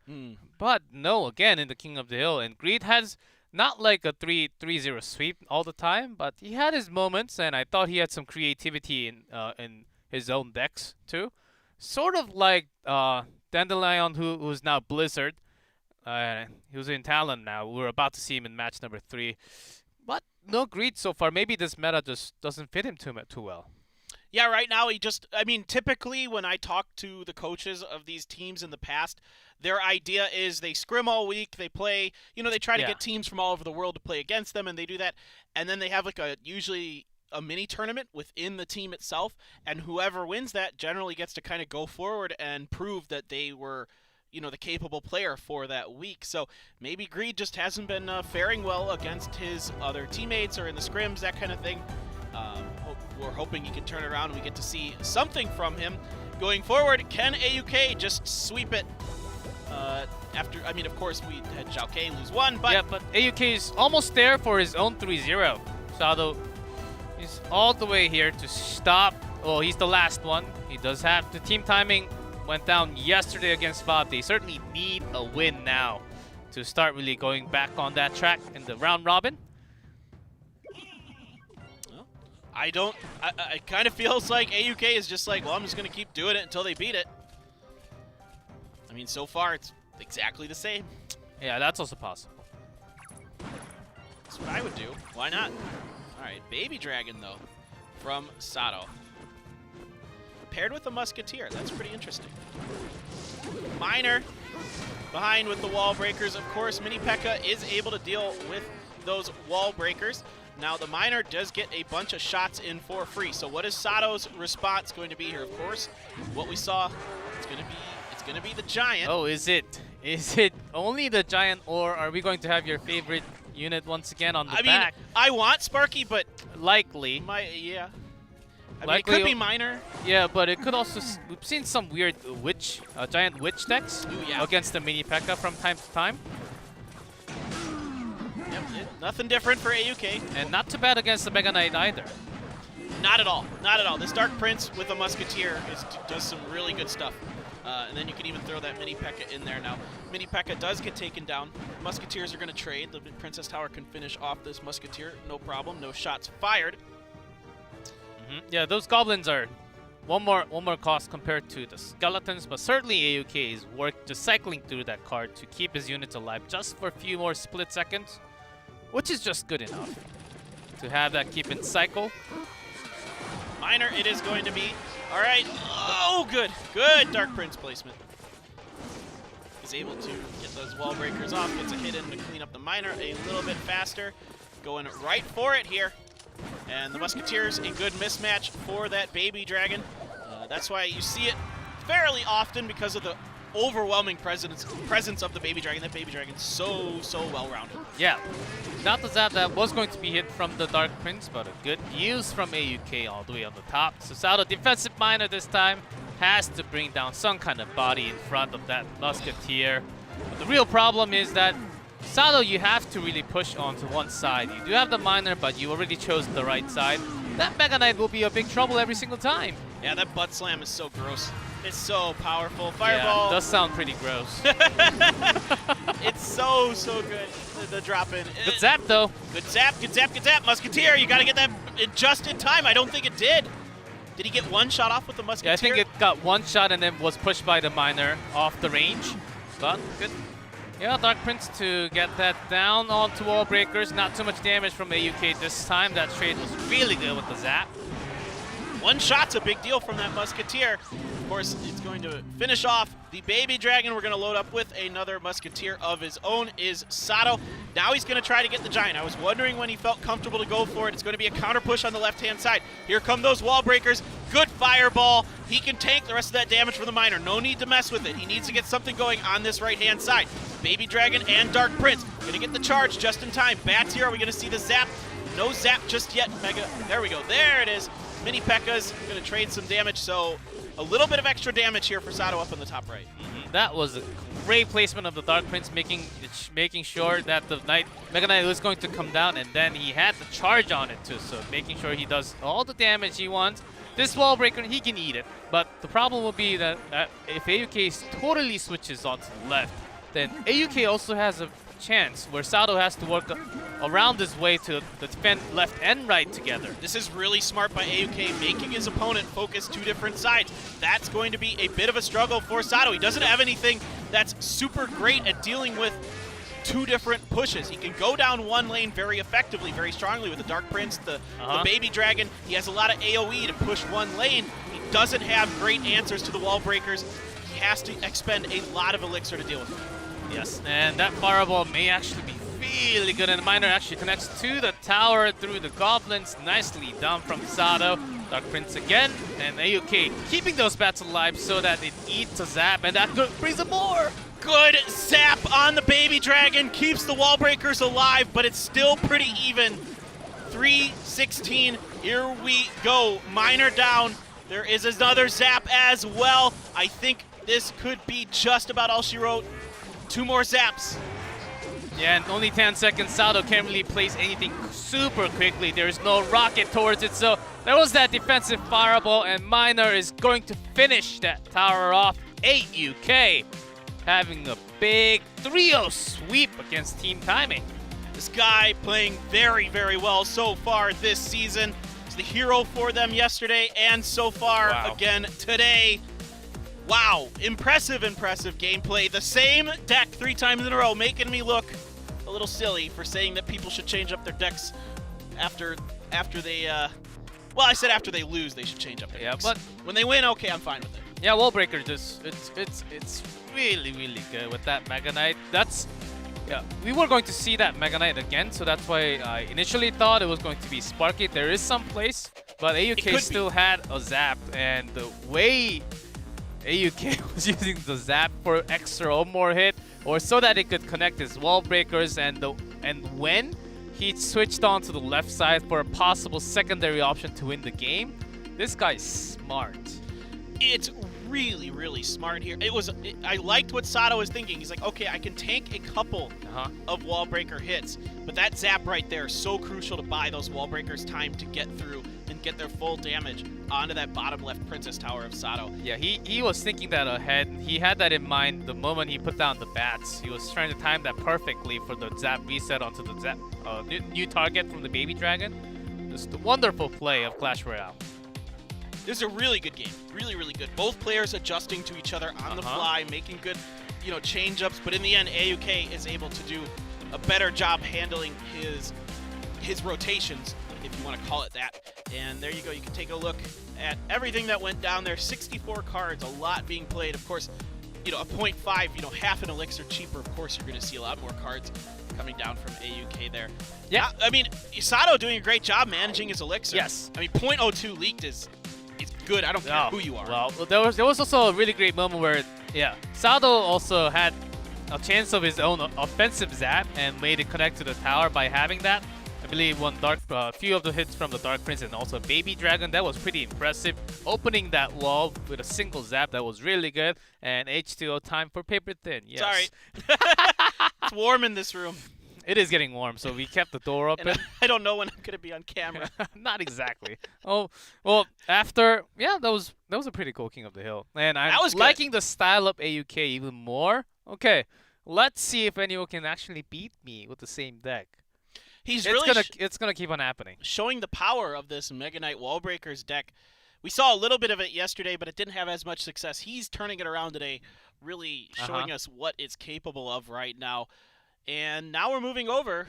but no, again in the King of the Hill. And Greed has not like a 3-0 sweep all the time, but he had his moments, and I thought he had some creativity in his own decks too. Sort of like Dandelion, who's now Blizzard. He was in Talon now. We're about to see him in match number 3. But no Greed so far. Maybe this meta just doesn't fit him too well. Yeah, right now I mean, typically when I talk to the coaches of these teams in the past, their idea is they scrim all week, they play, you know, they try to get teams from all over the world to play against them, and they do that. And then they have like usually a mini tournament within the team itself, and whoever wins that generally gets to kind of go forward and prove that they were, you know, the capable player for that week. So maybe Greed just hasn't been faring well against his other teammates or in the scrims, that kind of thing. We're hoping he can turn it around and we get to see something from him going forward. Can AUK just sweep it? After, I mean, of course, we had Zhao K lose 1, but... Yeah, but AUK is almost there for his own 3-0. Sato is all the way here to stop. Well, he's the last one. He does have the team timing. Went down yesterday against VOD. They certainly need a win now to start really going back on that track in the round robin. Well, it kind of feels like AUK is just like, well, I'm just going to keep doing it until they beat it. I mean, so far it's exactly the same. Yeah, that's also possible. That's what I would do. Why not? All right, Baby Dragon, though, from Sato. Paired with a Musketeer. That's pretty interesting. Miner behind with the wall breakers. Of course, Mini P.E.K.K.A. is able to deal with those wall breakers. Now, the Miner does get a bunch of shots in for free. So what is Sato's response going to be here? Of course, what we saw, it's going to be the Giant. Oh, is it? Is it only the Giant, or are we going to have your favorite unit once again on the back? Mean, I want Sparky, but likely. I mean, it could be Miner. Yeah, but it could also... We've seen some weird giant witch decks against the Mini P.E.K.K.A. from time to time. Yep, nothing different for AUK. And not too bad against the Mega Knight either. Not at all. Not at all. This Dark Prince with a Musketeer does some really good stuff. And then you can even throw that Mini P.E.K.K.A. in there now. Mini P.E.K.K.A. does get taken down. Musketeers are going to trade. The Princess Tower can finish off this Musketeer. No problem. No shots fired. Yeah, those goblins are one more cost compared to the skeletons, but certainly AUK is just cycling through that card to keep his units alive just for a few more split seconds, which is just good enough to have that keep in cycle. Miner it is going to be. All right. Oh, good. Good Dark Prince placement. He's able to get those wall breakers off, gets a hit in to clean up the Miner a little bit faster. Going right for it here. And the Musketeers, a good mismatch for that Baby Dragon. That's why you see it fairly often because of the overwhelming presence of the Baby Dragon. That Baby Dragon's so well-rounded. Yeah, not the zap that was going to be hit from the Dark Prince, but a good use from AUK all the way on the top. So Sato, defensive miner this time, has to bring down some kind of body in front of that Musketeer. But the real problem is that Sato, you have to really push onto one side. You do have the miner, but you already chose the right side. That Mega Knight will be a big trouble every single time. Yeah, that butt slam is so gross. It's so powerful. Fireball. Yeah, it does sound pretty gross. It's so good. The drop in. Good zap though. Good zap, good zap, good zap. Musketeer, you gotta get that just in time. I don't think it did. Did he get one shot off with the Musketeer? Yeah, I think it got one shot and then was pushed by the miner off the range. But good. Yeah, Dark Prince to get that down onto wall breakers. Not too much damage from AUK this time. That trade was really good with the zap. One shot's a big deal from that Musketeer. Of course, it's going to finish off the Baby Dragon. We're going to load up with another Musketeer of his own, is Sato. Now he's going to try to get the Giant. I was wondering when he felt comfortable to go for it. It's going to be a counter push on the left-hand side. Here come those wall breakers. Good fireball. He can tank the rest of that damage from the miner. No need to mess with it. He needs to get something going on this right-hand side. Baby Dragon and Dark Prince going to get the charge just in time. Bats here. Are we going to see the zap? No zap just yet. Mega. There we go. There it is. Mini P.E.K.K.A.'s going to trade some damage, so a little bit of extra damage here for Sato up in the top right. That was a great placement of the Dark Prince, making sure that the Mega Knight was going to come down, and then he had the charge on it too, so making sure he does all the damage he wants. This wall breaker, he can eat it, but the problem will be that if AUK totally switches onto the left, then AUK also has a chance where Sato has to work around his way to defend left and right together. This is really smart by AUK, making his opponent focus two different sides. That's going to be a bit of a struggle for Sato. He doesn't have anything that's super great at dealing with two different pushes. He can go down one lane very effectively, very strongly with the Dark Prince, the Baby Dragon. He has a lot of AoE to push one lane. He doesn't have great answers to the wall breakers. He has to expend a lot of elixir to deal with them. Yes, and that fireball may actually be really good, and the miner actually connects to the tower through the goblins. Nicely done from Sato. Dark Prince again, and AUK keeping those bats alive so that it eats a zap, and that brings them more. Good zap on the Baby Dragon, keeps the wall breakers alive, but it's still pretty even. 3-16, here we go. Miner down. There is another zap as well. I think this could be just about all she wrote. Two more zaps. Yeah, and only 10 seconds. Sato can't really place anything super quickly. There's no rocket towards it, so there was that defensive fireball, and Miner is going to finish that tower off. AUK having a big 3-0 sweep against Team Taimei. This guy playing very well so far this season. He's the hero for them yesterday and so far again today. Wow, impressive gameplay. The same deck 3 times in a row, making me look a little silly for saying that people should change up their decks after they, well, I said after they lose, they should change up their decks. But when they win, okay, I'm fine with it. Yeah, Wallbreaker just, it's really good with that Mega Knight. Yeah, we were going to see that Mega Knight again, so that's why I initially thought it was going to be Sparky. There is some place, but AUK still had a zap, and the way AUK was using the zap for extra or more hit, or so that it could connect his wall breakers, and when he switched on to the left side for a possible secondary option to win the game, this guy's smart. It's really smart here. I liked what Sato was thinking. He's like, okay, I can tank a couple of wall breaker hits, but that zap right there is so crucial to buy those wall breakers time to get through and get their full damage onto that bottom left Princess Tower of Sato. Yeah, he was thinking that ahead. He had that in mind the moment he put down the bats. He was trying to time that perfectly for the zap reset onto the zap new target from the Baby Dragon. Just a wonderful play of Clash Royale. This is a really good game. Really good. Both players adjusting to each other on the fly, making good, change-ups, but in the end, AUK is able to do a better job handling his rotations, if you want to call it that. And there you go. You can take a look at everything that went down there. 64 cards, a lot being played. Of course, a 0.5, half an elixir cheaper. Of course, you're going to see a lot more cards coming down from AUK there. Yeah. I mean, Sato doing a great job managing his elixir. Yes. I mean, 0.02 leaked is good. I don't care who you are. Well, there was also a really great moment where Yeah, Sado also had a chance of his own offensive zap and made it connect to the tower by having that. I believe one few of the hits from the Dark Prince and also Baby Dragon, that was pretty impressive. Opening that wall with a single zap, that was really good. And H2O time for Paper Thin. Yes. Sorry. It's warm in this room. It is getting warm, so we kept the door open. And I don't know when I'm going to be on camera. Not exactly. Oh, well, after, yeah, that was a pretty cool King of the Hill. And I'm That was good. liking the style of AUK even more. Okay, let's see if anyone can actually beat me with the same deck. He's It's really gonna keep on happening. showing the power of this Mega Knight Wallbreakers deck. We saw a little bit of it yesterday, but it didn't have as much success. He's turning it around today, really showing us what it's capable of right now. And now we're moving over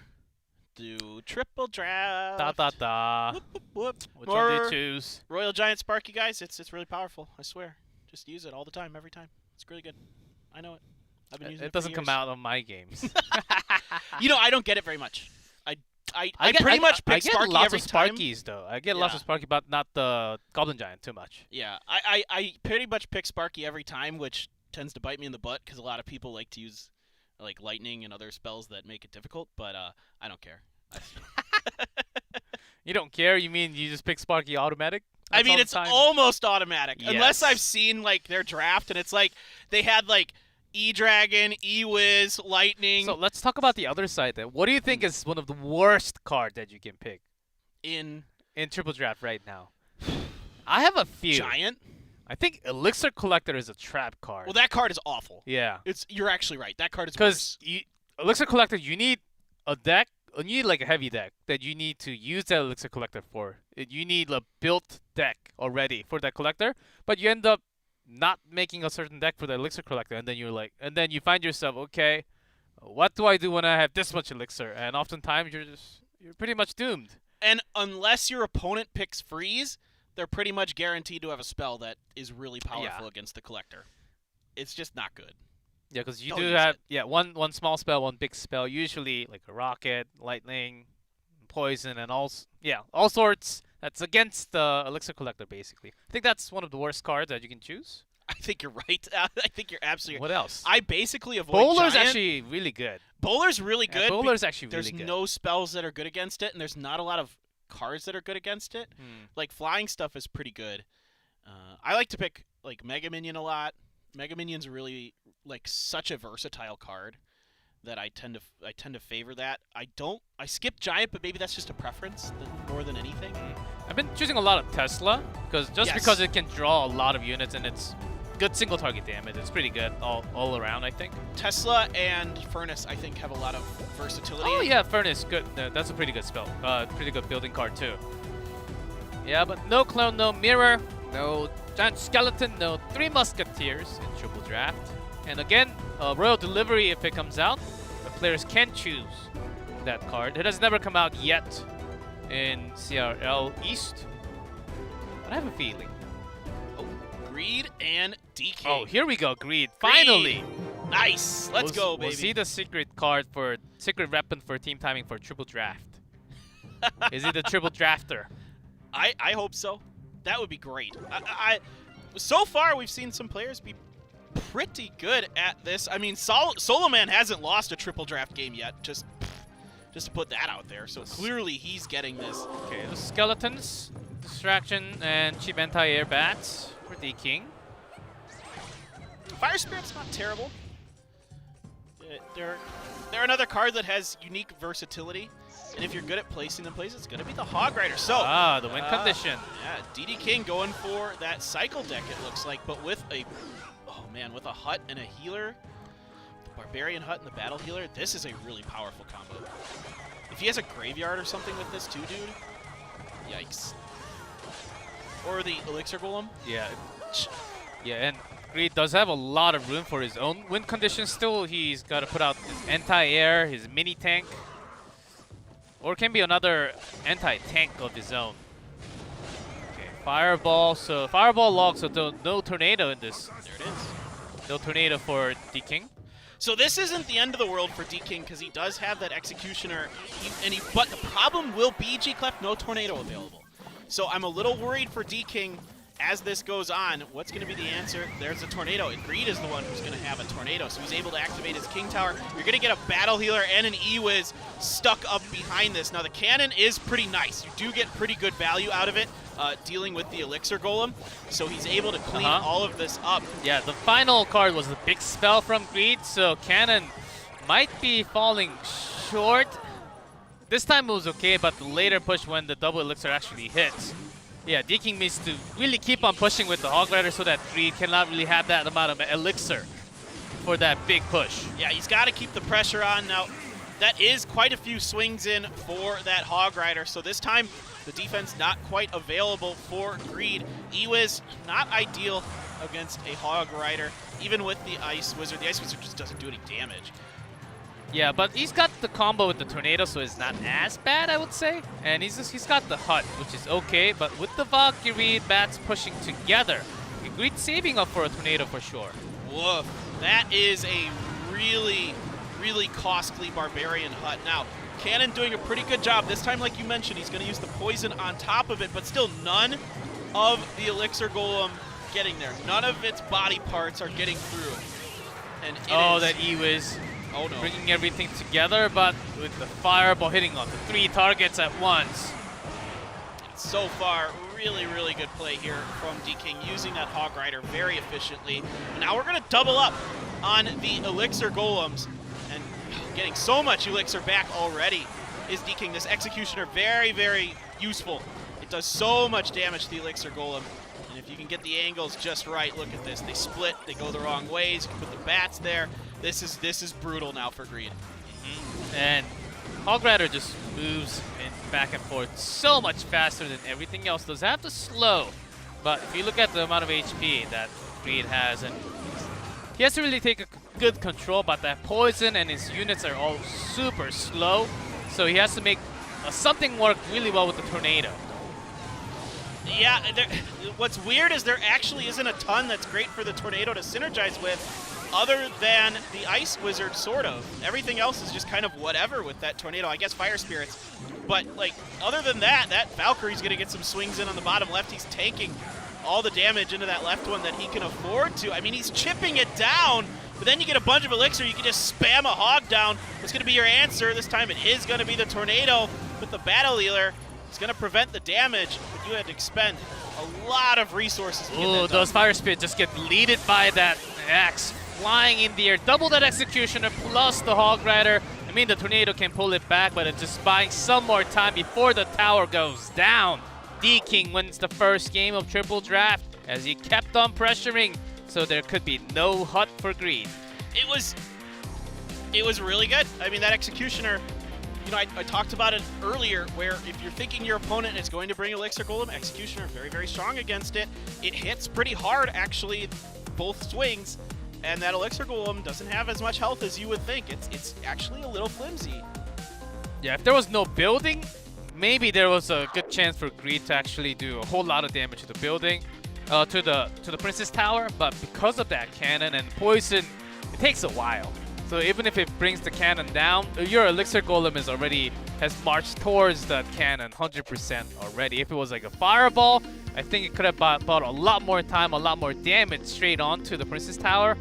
to Triple Draft. Da da da. Whoop, whoop, whoop. Which one do More you choose? Royal Giant Sparky, guys. It's really powerful. I swear. Just use it all the time, every time. It's really good. I know it. I've been using it. It doesn't for come years. out on my games. You know, I don't get it very much. I get- pretty much pick I get Sparky lots every of time. Sparkies though. I get lots of Sparky, but not the Goblin Giant too much. Yeah, I pretty much pick Sparky every time, which tends to bite me in the butt because a lot of people like to use like lightning and other spells that make it difficult. But I don't care. You don't care? You mean you just pick Sparky automatic? I That's mean, all the it's time? almost automatic unless Yes. I've seen like their draft and it's like they had like E-Dragon, E-Wiz, Lightning So let's talk about the other side then. What do you think is one of the worst card that you can pick in in Triple Draft right now? I have a few. Giant. I think Elixir Collector is a trap card. Well, that card is awful. yeah. You're actually right. That card is Because worse. Elixir Collector, you need a deck, you need like a heavy deck that you need to use that Elixir Collector for. You need a built deck already for that collector, but you end up not making a certain deck for the Elixir Collector, and then then you find yourself, okay, what do I do when I have this much Elixir? And oftentimes you're pretty much doomed. And unless your opponent picks freeze, they're pretty much guaranteed to have a spell that is really powerful against the collector. It's just not good. Yeah, because you Don't do use have it. one small spell, one big spell, usually like a rocket, lightning, poison, and all sorts. That's against the Elixir Collector, basically. I think that's one of the worst cards that you can choose. I think you're right. I think you're absolutely right. What else? I basically avoid Bowler's Giant. actually really good. Bowler's really Yeah, good. Bowler's actually There's really good. no spells that are good against it, and there's not a lot of cards that are good against it. Like flying stuff is pretty good. I like to pick like Mega Minion a lot. Mega Minion's really like such a versatile card that I tend to favor that. I skip Giant, but maybe that's just a preference more than anything. I've been choosing a lot of Tesla Yes. because it can draw a lot of units and it's good single target damage. It's pretty good all around, I think. Tesla and Furnace, I think, have a lot of versatility. Oh yeah, Furnace, good. That's a pretty good spell. Pretty good building card too. Yeah, but no clone, no mirror, no giant skeleton, no Three Musketeers in Triple Draft. And again, Royal Delivery, if it comes out, the players can choose that card. It has never come out yet in CRL East, but I have a feeling. Greed and DK. Oh, here we go, Greed. Finally! Nice. Let's go, baby. We'll see the secret weapon for team timing for Triple Draft. Is he the Triple Drafter? I hope so. That would be great. So far, we've seen some players be pretty good at this. I mean, Solo Man hasn't lost a Triple Draft game yet. Just to put that out there. So clearly, he's getting this. Okay, the Skeletons, Distraction, and cheap anti-air bats for D King. Fire Spirit's not terrible. They're another card that has unique versatility. And if you're good at placing them places, it's going to be the Hog Rider. So, the win condition. Yeah, DD King going for that cycle deck, it looks like, but with a hut and a healer, the Barbarian Hut and the Battle Healer, this is a really powerful combo. If he has a graveyard or something with this too, dude, yikes. Or the Elixir Golem. Yeah. Yeah, and Greed does have a lot of room for his own win condition still. He's got to put out his anti-air, his mini-tank, or it can be another anti-tank of his own. Okay, Fireball. So Fireball log, so no Tornado in this. There it is. No Tornado for D King. So this isn't the end of the world for D King because he does have that Executioner, but the problem will be G-Clef, no Tornado available. So I'm a little worried for D King as this goes on, what's going to be the answer? There's a tornado. And Greed is the one who's going to have a tornado, so he's able to activate his King Tower. You're going to get a Battle Healer and an E-Wiz stuck up behind this. Now, the cannon is pretty nice. You do get pretty good value out of it, dealing with the Elixir Golem, so he's able to clean all of this up. Yeah, the final card was the big spell from Greed, so cannon might be falling short. This time it was okay, but the later push when the double Elixir actually hits. Yeah, D-King needs to really keep on pushing with the Hog Rider so that Greed cannot really have that amount of Elixir for that big push. Yeah, he's got to keep the pressure on. Now, that is quite a few swings in for that Hog Rider, so this time the defense not quite available for Greed. E-Wiz, not ideal against a Hog Rider, even with the Ice Wizard. The Ice Wizard just doesn't do any damage. Yeah, but he's got the combo with the Tornado, so it's not as bad, I would say. And he's got the Hut, which is okay, but with the Valkyrie Bats pushing together, Greed's saving up for a Tornado for sure. Woof. That is a really, really costly Barbarian Hut. Now, Cannon doing a pretty good job. This time, like you mentioned, he's going to use the poison on top of it, but still none of the Elixir Golem getting there. None of its body parts are getting through. And that E-Wiz. Oh no. Bringing everything together, but with the fireball hitting on the 3 targets at once. So far, really, really good play here from D-King, using that Hog Rider very efficiently. Now we're going to double up on the Elixir Golems, and getting so much Elixir back already is D-King. This Executioner, very, very useful. It does so much damage to the Elixir Golem, and if you can get the angles just right, look at this. They split, they go the wrong ways, you can put the bats there. This is brutal now for Greed. And Hog Rider just moves back and forth so much faster than everything else. Does have to slow, but if you look at the amount of HP that Greed has, and he has to really take a good control, but that poison and his units are all super slow, so he has to make something work really well with the Tornado. Yeah, what's weird is there actually isn't a ton that's great for the Tornado to synergize with, other than the Ice Wizard, sort of. Everything else is just kind of whatever with that Tornado. I guess Fire Spirits. But, like, other than that, that Valkyrie's going to get some swings in on the bottom left. He's taking all the damage into that left one that he can afford to. I mean, he's chipping it down, but then you get a bunch of Elixir. You can just spam a Hog down. What's going to be your answer? This time it is going to be the Tornado with the Battle Healer. It's going to prevent the damage, but you had to expend a lot of resources to get that done. Those Fire Spirits just get leaded by that axe flying in the air. Double that Executioner plus the Hog Rider. I mean, the Tornado can pull it back, but it's just buying some more time before the tower goes down. D-King wins the first game of Triple Draft as he kept on pressuring, so there could be no Hut for Greed. It was really good. I mean, that Executioner, you know, I talked about it earlier, where if you're thinking your opponent is going to bring Elixir Golem, Executioner very, very strong against it. It hits pretty hard, actually, both swings. And that Elixir Golem doesn't have as much health as you would think. It's actually a little flimsy. Yeah, if there was no building, maybe there was a good chance for Greed to actually do a whole lot of damage to the building, to the Princess Tower. But because of that cannon and poison, it takes a while. So even if it brings the cannon down, your Elixir Golem has marched towards that cannon 100% already. If it was like a fireball, I think it could have bought a lot more time, a lot more damage straight onto the Princess Tower.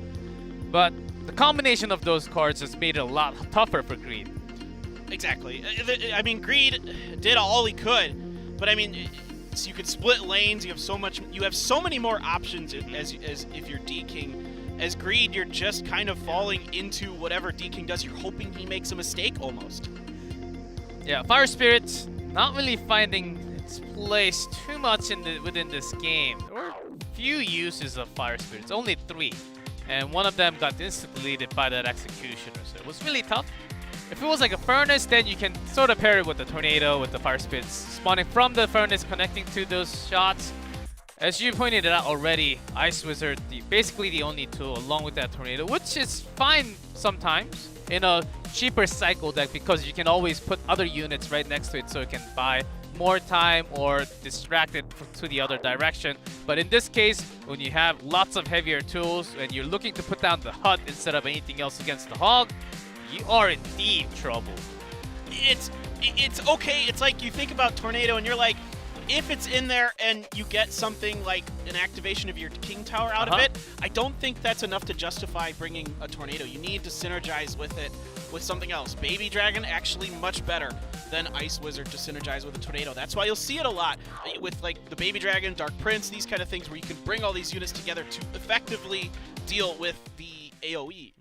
But the combination of those cards has made it a lot tougher for Greed. Exactly. I mean, Greed did all he could, but I mean, so you could split lanes. You have so many more options as if you're D-King. As Greed, you're just kind of falling into whatever D-King does. You're hoping he makes a mistake almost. Yeah, Fire Spirits not really finding its place too much within this game. There were few uses of Fire Spirits, only 3. And one of them got instantly deleted by that Executioner, so it was really tough. If it was like a Furnace, then you can sort of pair it with the Tornado, with the Fire Spirits spawning from the Furnace, connecting to those shots. As you pointed out already, Ice Wizard, basically the only tool along with that Tornado, which is fine sometimes in a cheaper cycle deck because you can always put other units right next to it so it can buy more time or distract it to the other direction. But in this case, when you have lots of heavier tools and you're looking to put down the Hut instead of anything else against the Hog, you are in deep trouble. It's okay. It's like you think about Tornado and you're like, if it's in there and you get something like an activation of your King Tower out of it, I don't think that's enough to justify bringing a Tornado. You need to synergize with it with something else. Baby Dragon actually much better than Ice Wizard to synergize with a Tornado. That's why you'll see it a lot with like the Baby Dragon, Dark Prince, these kind of things where you can bring all these units together to effectively deal with the AoE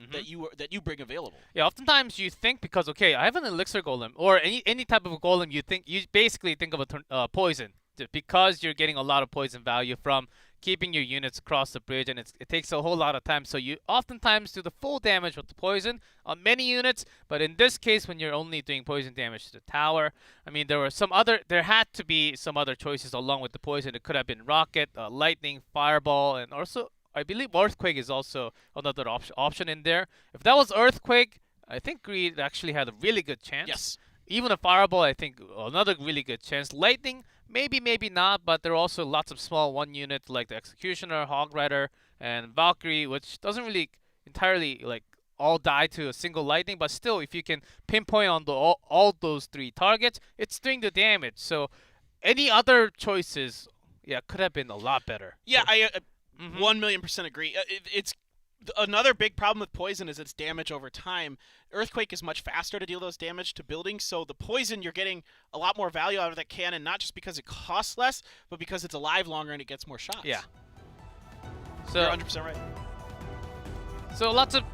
that you bring available. Yeah, oftentimes you think because okay, I have an Elixir Golem or any type of Golem, you basically think of a poison because you're getting a lot of poison value from keeping your units across the bridge, and it takes a whole lot of time. So you oftentimes do the full damage with the poison on many units, but in this case, when you're only doing poison damage to the tower, I mean there had to be some other choices along with the poison. It could have been Rocket, Lightning, Fireball, and also I believe Earthquake is also another option in there. If that was Earthquake, I think Greed actually had a really good chance. Yes. Even a Fireball, I think another really good chance. Lightning, maybe not, but there are also lots of small one units like the Executioner, Hog Rider, and Valkyrie, which doesn't really entirely like all die to a single lightning, but still, if you can pinpoint on all those 3 targets, it's doing the damage. So any other choices, yeah, could have been a lot better. Yeah, I 1,000,000% agree. It's another big problem with poison is its damage over time. Earthquake is much faster to deal those damage to buildings, so the poison you're getting a lot more value out of that cannon, not just because it costs less, but because it's alive longer and it gets more shots. Yeah. So you're 100% right. So lots of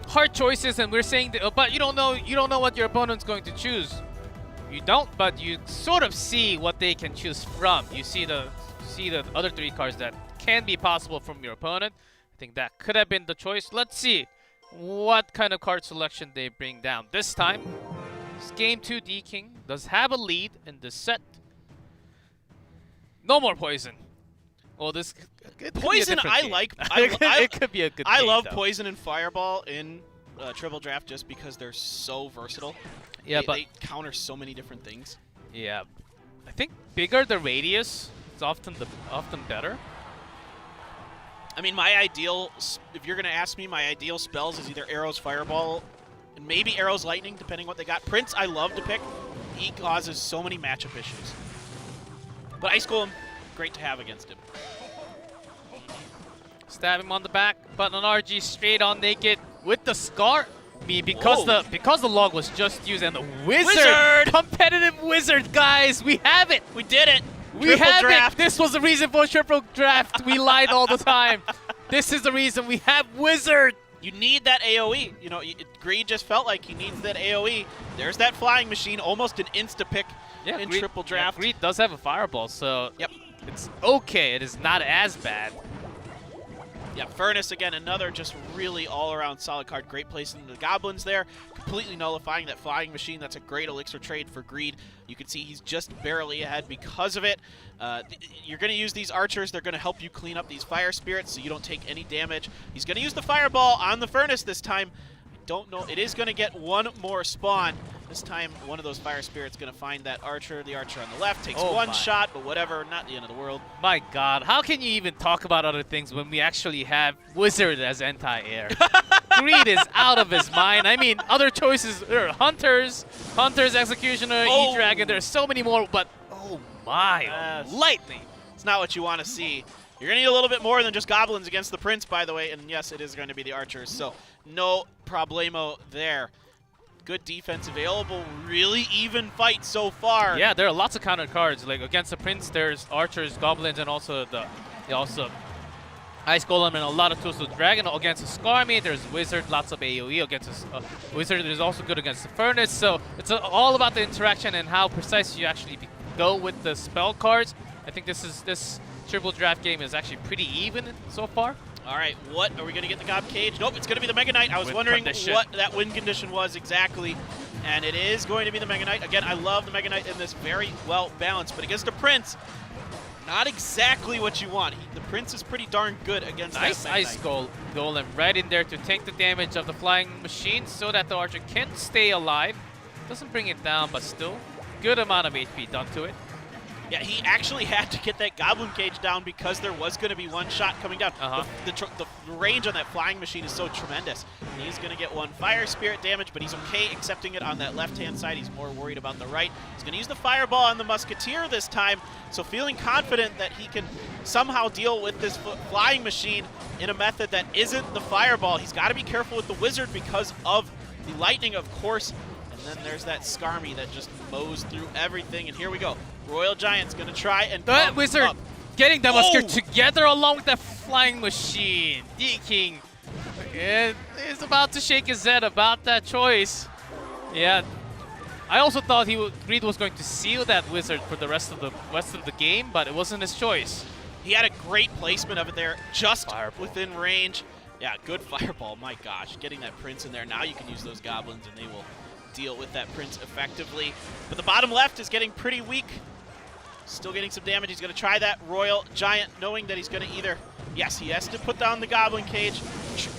hard choices, and we're saying that, but you don't know what your opponent's going to choose. You don't, but you sort of see what they can choose from. You see the other 3 cards that can be possible from your opponent. I think that could have been the choice. Let's see what kind of card selection they bring down this time. This Game 2 D-King does have a lead in this set. No more poison. Well, this poison I like. It could be a good. I love though. poison and fireball in Triple Draft just because they're so versatile. Yeah, they counter so many different things. Yeah, I think bigger the radius, it's often better. I mean, my ideal, if you're going to ask me, my ideal spells is either Arrows Fireball and maybe Arrows Lightning, depending what they got. Prince, I love to pick. He causes so many matchup issues. But Ice Golem, great to have against him. Stab him on the back, but on RG straight on naked with the Scar. Because the log was just used and the wizard! Competitive wizard, guys! We have it! We did it! We have it! This was the reason for triple draft. We lied all the time. This is the reason we have wizard. You need that AoE. You know, Greed just felt like he needs that AoE. There's that flying machine, almost an insta-pick in triple draft. Yeah, Greed does have a fireball, so it's okay. It is not as bad. Yeah, Furnace, again, another just really all-around solid card. Great place into the Goblins there. Completely nullifying that flying machine. That's a great elixir trade for Greed. You can see he's just barely ahead because of it. You're going to use these archers. They're going to help you clean up these fire spirits so you don't take any damage. He's going to use the fireball on the Furnace this time. I don't know. It is going to get one more spawn. This time, one of those fire spirits going to find that archer. The archer on the left takes one shot, but whatever, not the end of the world. My God, how can you even talk about other things when we actually have Wizard as anti-air? Greed is out of his mind. I mean, other choices, there are Hunters, Executioner, E-Dragon. There's so many more, but oh my, lightning. It's not what you want to see. You're going to need a little bit more than just Goblins against the Prince, by the way, and yes, it is going to be the archers, so no problemo there. Good defense available, really even fight so far. Yeah, there are lots of counter cards. Like against the Prince, there's archers, goblins, and also Ice Golem and a lot of tools with Dragon. Against the Skarmy, there's Wizard, lots of AoE. Against the Wizard, is also good against the Furnace. So it's all about the interaction and how precise you actually go with the spell cards. I think this triple draft game is actually pretty even so far. All right, what are we going to get the Gob Cage? Nope, it's going to be the Mega Knight. I was wondering what that win condition was exactly, and it is going to be the Mega Knight. Again, I love the Mega Knight in this, very well balanced, but against the Prince, not exactly what you want. The Prince is pretty darn good against that Mega Ice Golem right in there to take the damage of the flying machine so that the archer can stay alive. Doesn't bring it down, but still good amount of HP done to it. Yeah, he actually had to get that Goblin Cage down because there was going to be one shot coming down. The range on that flying machine is so tremendous. He's going to get one Fire Spirit damage, but he's okay accepting it on that left-hand side. He's more worried about the right. He's going to use the Fireball on the Musketeer this time, so feeling confident that he can somehow deal with this flying machine in a method that isn't the Fireball. He's got to be careful with the Wizard because of the Lightning, of course. And then there's that Skarmy that just mows through everything. And here we go. Royal Giant's going to try and That Wizard up. getting the Musketeer together along with the flying machine. D-King is about to shake his head about that choice. Yeah. I also thought Greed was going to seal that Wizard for the rest of the game, but it wasn't his choice. He had a great placement of it there, just within range. Yeah, good Fireball, my gosh. Getting that Prince in there. Now you can use those Goblins and they will deal with that Prince effectively. But the bottom left is getting pretty weak. Still getting some damage. He's going to try that Royal Giant, knowing that he's going to either... Yes, he has to put down the Goblin Cage,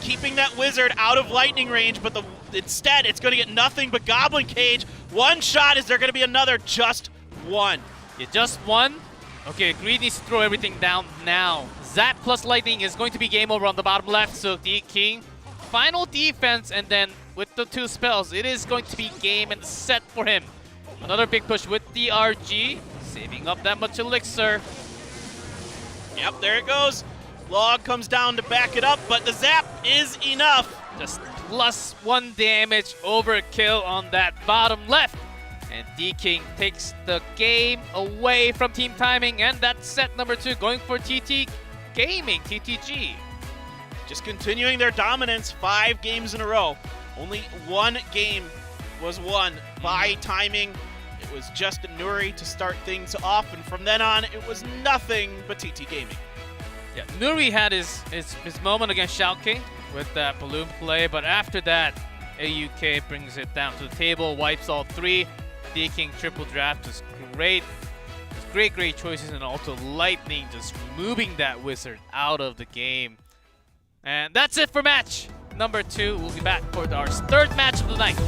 keeping that Wizard out of lightning range, but instead it's going to get nothing but Goblin Cage. One shot. Is there going to be another? Just one. Yeah, just one? Okay, Greed needs to throw everything down now. Zap plus Lightning is going to be game over on the bottom left, so D-King, final defense, and then with the two spells, it is going to be game and set for him. Another big push with the RG, saving up that much elixir. Yep, there it goes. Log comes down to back it up, but the zap is enough. Just +1 damage overkill on that bottom left. And D-King takes the game away from Team Timing, and that's set number 2, going for TT Gaming, TTG. Just continuing their dominance 5 games in a row. Only one game was won by Timing. It was just Nuri to start things off, and from then on, it was nothing but TT Gaming. Yeah, Nuri had his moment against Schalke with that balloon play, but after that, AUK brings it down to the table, wipes all 3. D-King triple draft was great. Great choices, and also Lightning just moving that Wizard out of the game. And that's it for match number 2. We'll be back for our 3rd match of the night.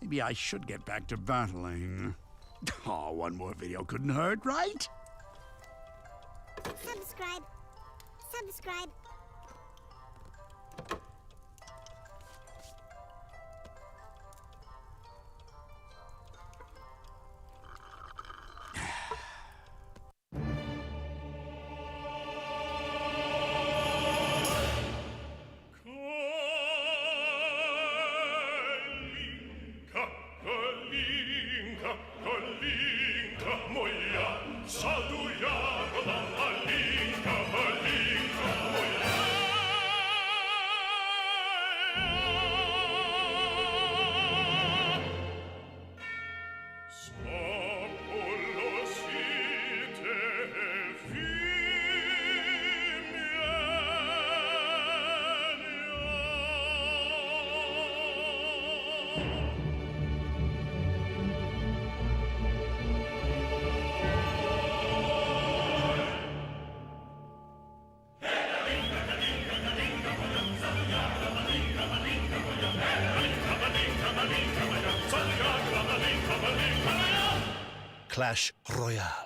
Maybe I should get back to battling. Oh, one more video couldn't hurt, right? Subscribe. Subscribe. Clash Royale.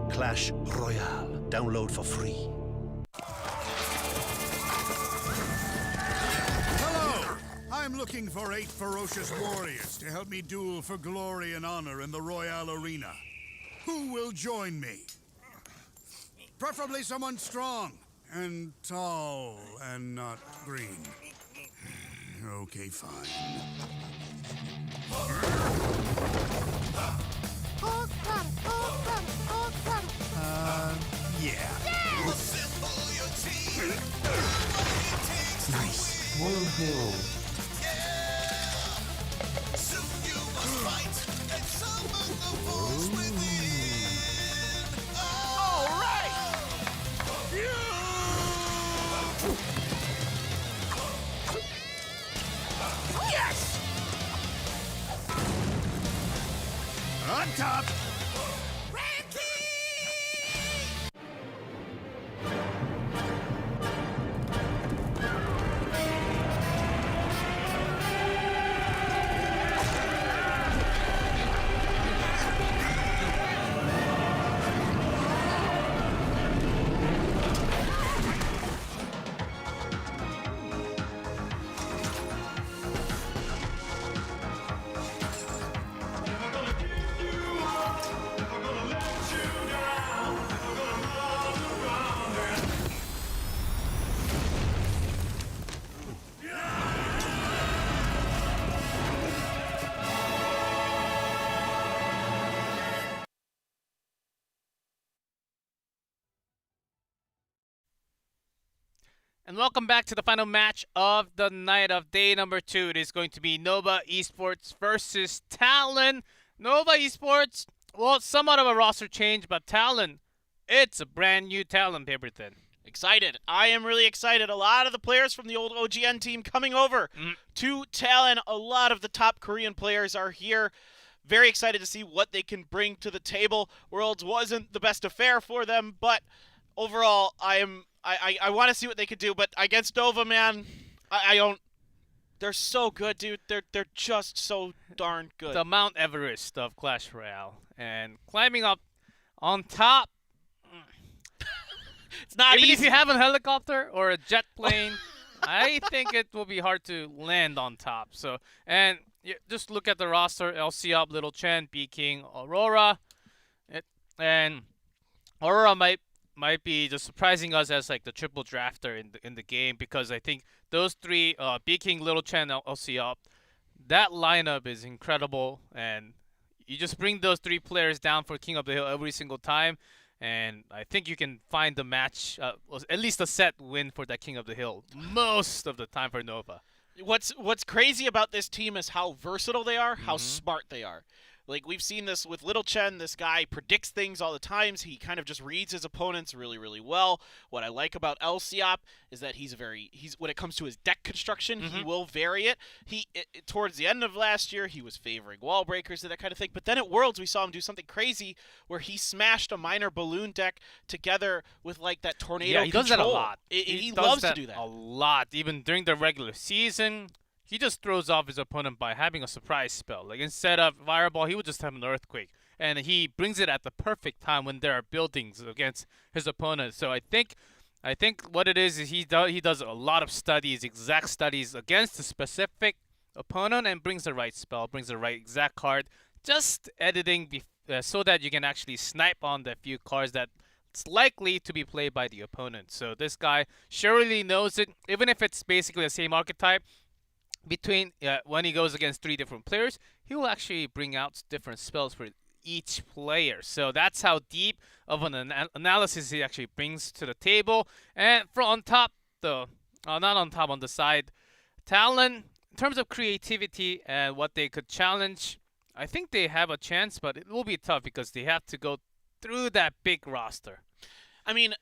Clash Royale. Download for free. Hello! I'm looking for 8 ferocious warriors to help me duel for glory and honor in the Royale arena. Who will join me? Preferably someone strong and tall and not green. Okay, fine. Yeah. Nice. On top! And welcome back to the final match of the night of day number 2. It is going to be Nova Esports versus Talon. Nova Esports, well, somewhat of a roster change, but Talon, it's a brand new Talon, Paperton. Excited. I am really excited. A lot of the players from the old OGN team coming over to Talon. A lot of the top Korean players are here. Very excited to see what they can bring to the table. Worlds wasn't the best affair for them, but overall, I want to see what they could do. But against Nova, man, I don't. They're so good, dude. They're just so darn good. The Mount Everest of Clash Royale, and climbing up on top. It's not Even easy. if you have a helicopter or a jet plane, I think it will be hard to land on top. So, and just look at the roster: LC Up, Little Chen, B King, Aurora, and Aurora might be just surprising us as like the triple drafter in the game, because I think those three, B King, Little Chen, LC Up, That lineup is incredible, and you just bring those 3 players down for King of the Hill every single time, and I think you can find the match, at least a set win for that King of the Hill most of the time for Nova. What's crazy about this team is how versatile they are, how smart they are. Like, we've seen this with Little Chen. This guy predicts things all the times. He kind of just reads his opponents really, really well. What I like about LCOP is that he's when it comes to his deck construction, he will vary it. Towards the end of last year, he was favoring wall breakers and that kind of thing. But then at Worlds, we saw him do something crazy where he smashed a minor balloon deck together with like that tornado Yeah, he does that a lot. He does loves that to do that a lot, even during the regular season. He just throws off his opponent by having a surprise spell. Like, instead of Fireball, he would just have an Earthquake. And he brings it at the perfect time when there are buildings against his opponent. So I think what it is he does a lot of studies, exact studies against a specific opponent, and brings the right spell, brings the right exact card. Just editing so that you can actually snipe on the few cards that it's likely to be played by the opponent. So this guy surely knows it, even if it's basically the same archetype. When he goes against 3 different players, he will actually bring out different spells for each player. So that's how deep of an analysis he actually brings to the table. And on top, not on top, on the side, Talon, in terms of creativity and what they could challenge, I think they have a chance, but it will be tough because they have to go through that big roster. I mean,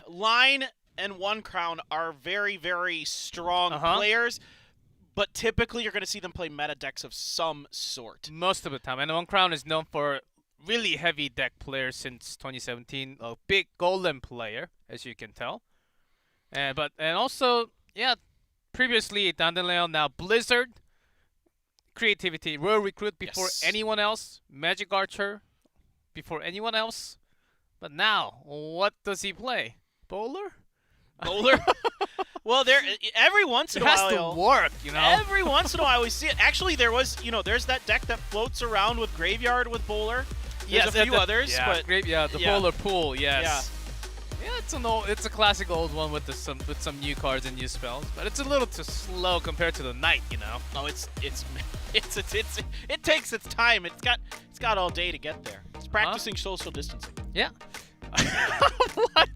Line and One Crown are very, very strong players. But typically, you're going to see them play meta decks of some sort. Most of the time. And One Crown is known for really heavy deck players since 2017. A big golem player, as you can tell. And also, yeah, previously Dandelion, now Blizzard. Creativity. Royal Recruit before anyone else. Magic Archer before anyone else. But now, what does he play? Bowler? Bowler? Well, every once in a while, it has to work, you know. Every once in a while, we see it. Actually, there's that deck that floats around with Graveyard with Bowler. There's a few others, but the Bowler pool, yes. Yeah, it's a classic old one with some new cards and new spells, but it's a little too slow compared to the Knight, you know. Oh, it takes its time. It's got all day to get there. It's practicing social distancing. Yeah. What?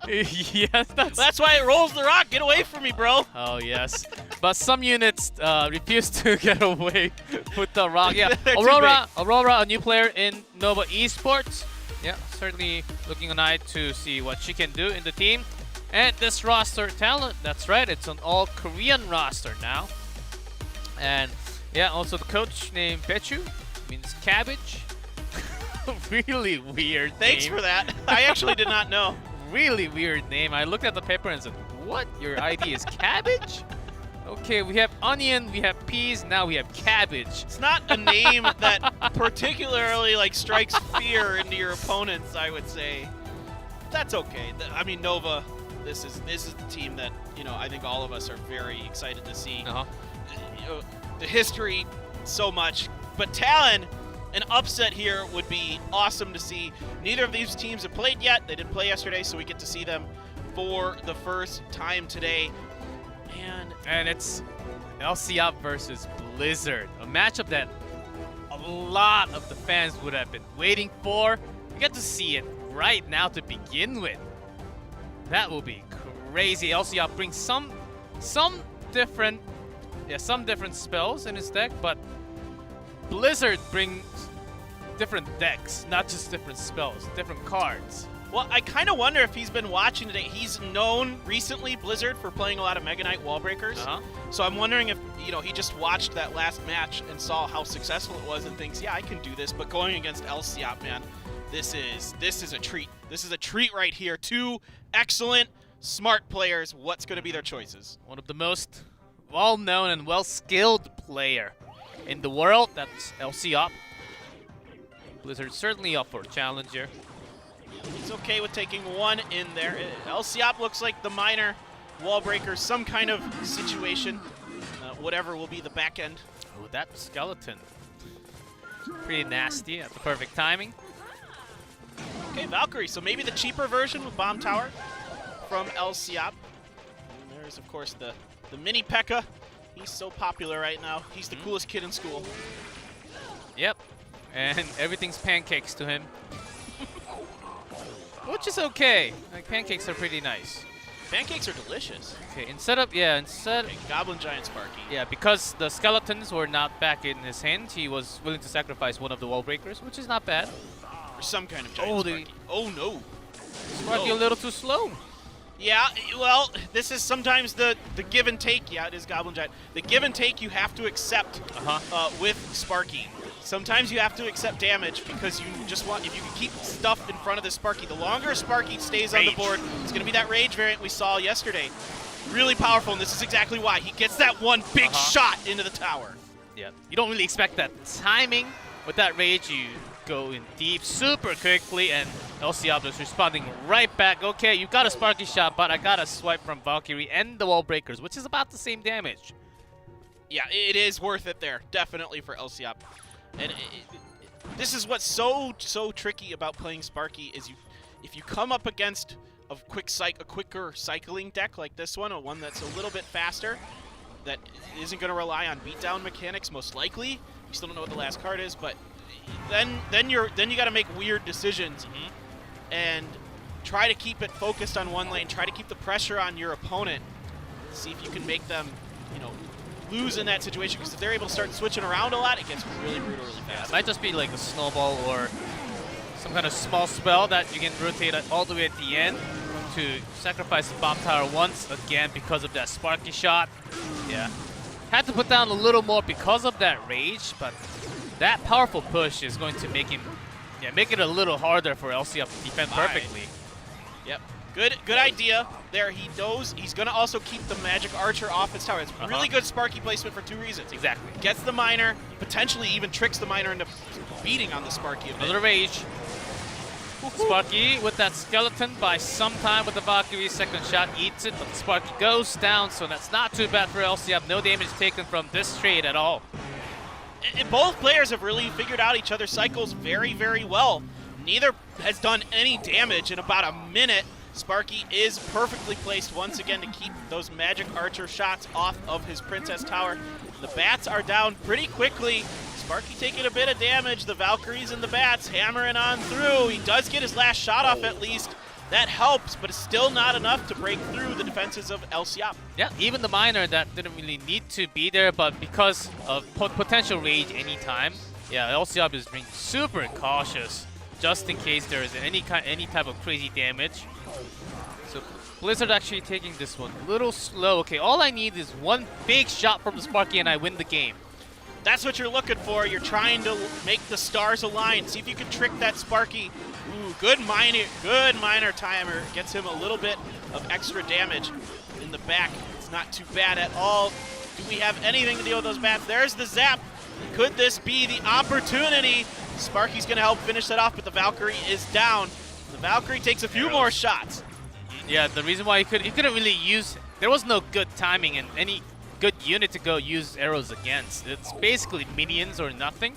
Yes, that's why it rolls the rock. Get away from me, bro. Oh, yes. But some units refuse to get away with the rock. Yeah, Aurora, a new player in Nova Esports. Yeah, certainly looking an eye to see what she can do in the team. And this roster talent, that's right, it's an all-Korean roster now. And yeah, also the coach named Bechu, means cabbage. Really weird Thanks name. for that. I actually did not know. Really weird name. I looked at the paper and said, what? Your ID is cabbage? Okay, we have onion, we have peas, now we have cabbage. It's not a name that particularly strikes fear into your opponents, I would say. That's okay. I mean, Nova, this is the team that, I think all of us are very excited to see. The history, so much. But Talon, an upset here would be awesome to see. Neither of these teams have played yet. They didn't play yesterday, so we get to see them for the first time today. And it's LCOP versus Blizzard, a matchup that a lot of the fans would have been waiting for. We get to see it right now to begin with. That will be crazy. LCOP brings some different spells in his deck, but Blizzard brings different decks, not just different spells, different cards. Well, I kind of wonder if he's been watching today. He's known recently, Blizzard, for playing a lot of Mega Knight wall breakers. So I'm wondering if, he just watched that last match and saw how successful it was and thinks, yeah, I can do this. But going against LCOP, man, this is a treat. This is a treat right here. 2 excellent, smart players. What's going to be their choices? One of the most well-known and well-skilled player in the world, that's LCOP. Blizzard certainly up for a challenge here. He's okay with taking 1 in there. LCOP looks like the minor wall breaker, some kind of situation. Whatever will be the back end. Oh, that skeleton. Pretty nasty at the perfect timing. Okay, Valkyrie. So maybe the cheaper version with Bomb Tower from LCOP. And there's, of course, the mini P.E.K.K.A. He's so popular right now. He's the coolest kid in school. Yep. And everything's pancakes to him. Which is okay. Like, pancakes are pretty nice. Pancakes are delicious. Okay, instead of, Okay, Goblin Giant Sparky. yeah, because the skeletons were not back in his hand, he was willing to sacrifice one of the wall breakers, which is not bad. Or some kind of giant Sparky. Oh, no. Sparky a little too slow. Yeah, well, this is sometimes the give and take. Yeah, it is Goblin Giant. The give and take you have to accept with Sparky. Sometimes you have to accept damage because you just want, if you can keep stuff in front of the Sparky, the longer Sparky stays on the board, it's going to be that Rage variant we saw yesterday. Really powerful, and this is exactly why. He gets that one big shot into the tower. Yeah, you don't really expect that timing. With that Rage, you go in deep super quickly, and El Diablo is responding right back. Okay, you've got a Sparky shot, but I got a swipe from Valkyrie and the wall breakers, which is about the same damage. Yeah, it is worth it there, definitely for El Diablo. And this is what's so tricky about playing Sparky is if you come up against a quicker cycling deck like this one, one that's a little bit faster, that isn't going to rely on beatdown mechanics most likely. We still don't know what the last card is, but then you got to make weird decisions and try to keep it focused on one lane. Try to keep the pressure on your opponent. See if you can make them, lose in that situation, because if they're able to start switching around a lot, it gets really brutal really fast. It might just be like a snowball or some kind of small spell that you can rotate all the way at the end to sacrifice the bomb tower once again because of that Sparky shot. Yeah. Had to put down a little more because of that Rage, but that powerful push is going to make it a little harder for LCF to defend perfectly. Yep. Good idea there. He knows he's going to also keep the Magic Archer off his tower. It's really good Sparky placement for two reasons. Exactly. Gets the Miner, potentially even tricks the Miner into beating on the Sparky a bit. Another Rage. Sparky with that skeleton by some time with the Valkyrie. Second shot eats it, but the Sparky goes down, so that's not too bad for LCF. No damage taken from this trade at all. And both players have really figured out each other's cycles very, very well. Neither has done any damage in about a minute. Sparky is perfectly placed once again to keep those Magic Archer shots off of his Princess Tower. The bats are down pretty quickly. Sparky taking a bit of damage. The Valkyries and the bats hammering on through. He does get his last shot off at least. That helps, but it's still not enough to break through the defenses of El Siap. Yeah, even the Miner that didn't really need to be there, but because of potential Rage anytime, yeah, El Siap is being super cautious just in case there is any type of crazy damage. So Blizzard actually taking this one a little slow. Okay, all I need is one big shot from the Sparky and I win the game. That's what you're looking for. You're trying to make the stars align. See if you can trick that Sparky. Ooh, good Miner timer. Gets him a little bit of extra damage in the back. It's not too bad at all. Do we have anything to deal with those bats? There's the zap. Could this be the opportunity? Sparky's going to help finish that off, but the Valkyrie is down. The Valkyrie takes a few more shots. Yeah, the reason why he couldn't really use, there was no good timing and any good unit to go use arrows against. It's basically minions or nothing.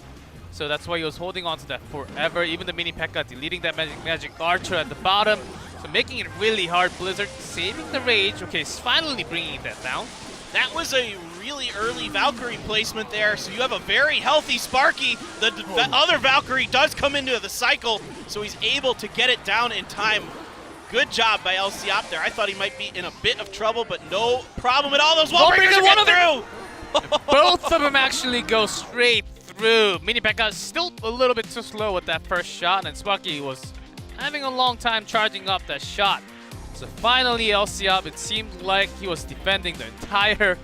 So that's why he was holding on to that forever. Even the mini P.E.K.K.A deleting that magic Archer at the bottom. So making it really hard. Blizzard saving the Rage. Okay, he's finally bringing that down. That was a really early Valkyrie placement there. So you have a very healthy Sparky. The other Valkyrie does come into the cycle. So he's able to get it down in time. Good job by El Siap there. I thought he might be in a bit of trouble, but no problem at all. Those wall breakers get through. Both of them actually go straight through. Mini P.E.K.K.A is still a little bit too slow with that first shot, and Sparky was having a long time charging up that shot. So finally, El Siap, it seemed like he was defending the entire...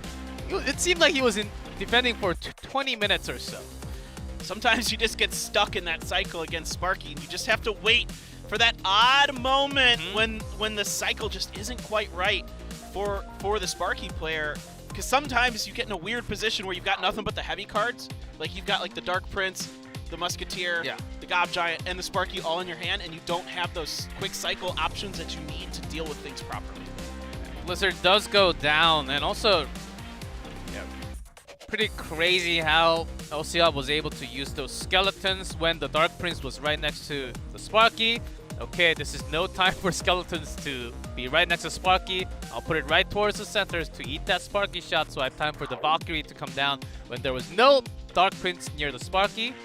It seemed like he was defending for 20 minutes or so. Sometimes you just get stuck in that cycle against Sparky, and you just have to wait for that odd moment when the cycle just isn't quite right for the Sparky player. Because sometimes you get in a weird position where you've got nothing but the heavy cards. Like you've got like the Dark Prince, the Musketeer, the Gob Giant, and the Sparky all in your hand, and you don't have those quick cycle options that you need to deal with things properly. Blizzard does go down, and also pretty crazy how LCL was able to use those skeletons when the Dark Prince was right next to the Sparky. Okay, this is no time for Skeletons to be right next to Sparky. I'll put it right towards the center to eat that Sparky shot, so I have time for the Valkyrie to come down when there was no Dark Prince near the Sparky.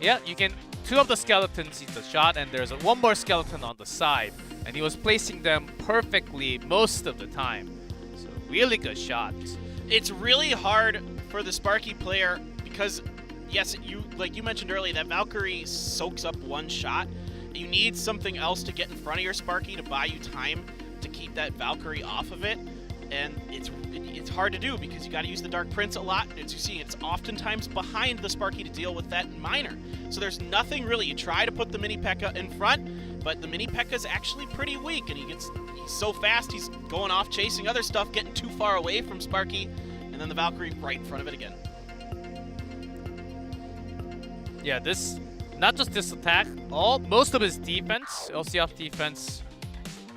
Yeah, you can... 2 of the Skeletons eat the shot, and there's one more skeleton on the side. And he was placing them perfectly most of the time. So, really good shots. It's really hard for the Sparky player because, yes, like you mentioned earlier, that Valkyrie soaks up 1 shot. You need something else to get in front of your Sparky to buy you time to keep that Valkyrie off of it. And it's hard to do because you got to use the Dark Prince a lot. As you see, it's oftentimes behind the Sparky to deal with that miner. So there's nothing really. You try to put the Mini P.E.K.K.A. in front, but the Mini P.E.K.K.A. is actually pretty weak, and he's so fast, he's going off chasing other stuff, getting too far away from Sparky, and then the Valkyrie right in front of it again. Yeah, not just this attack, most of his defense, LCF defense,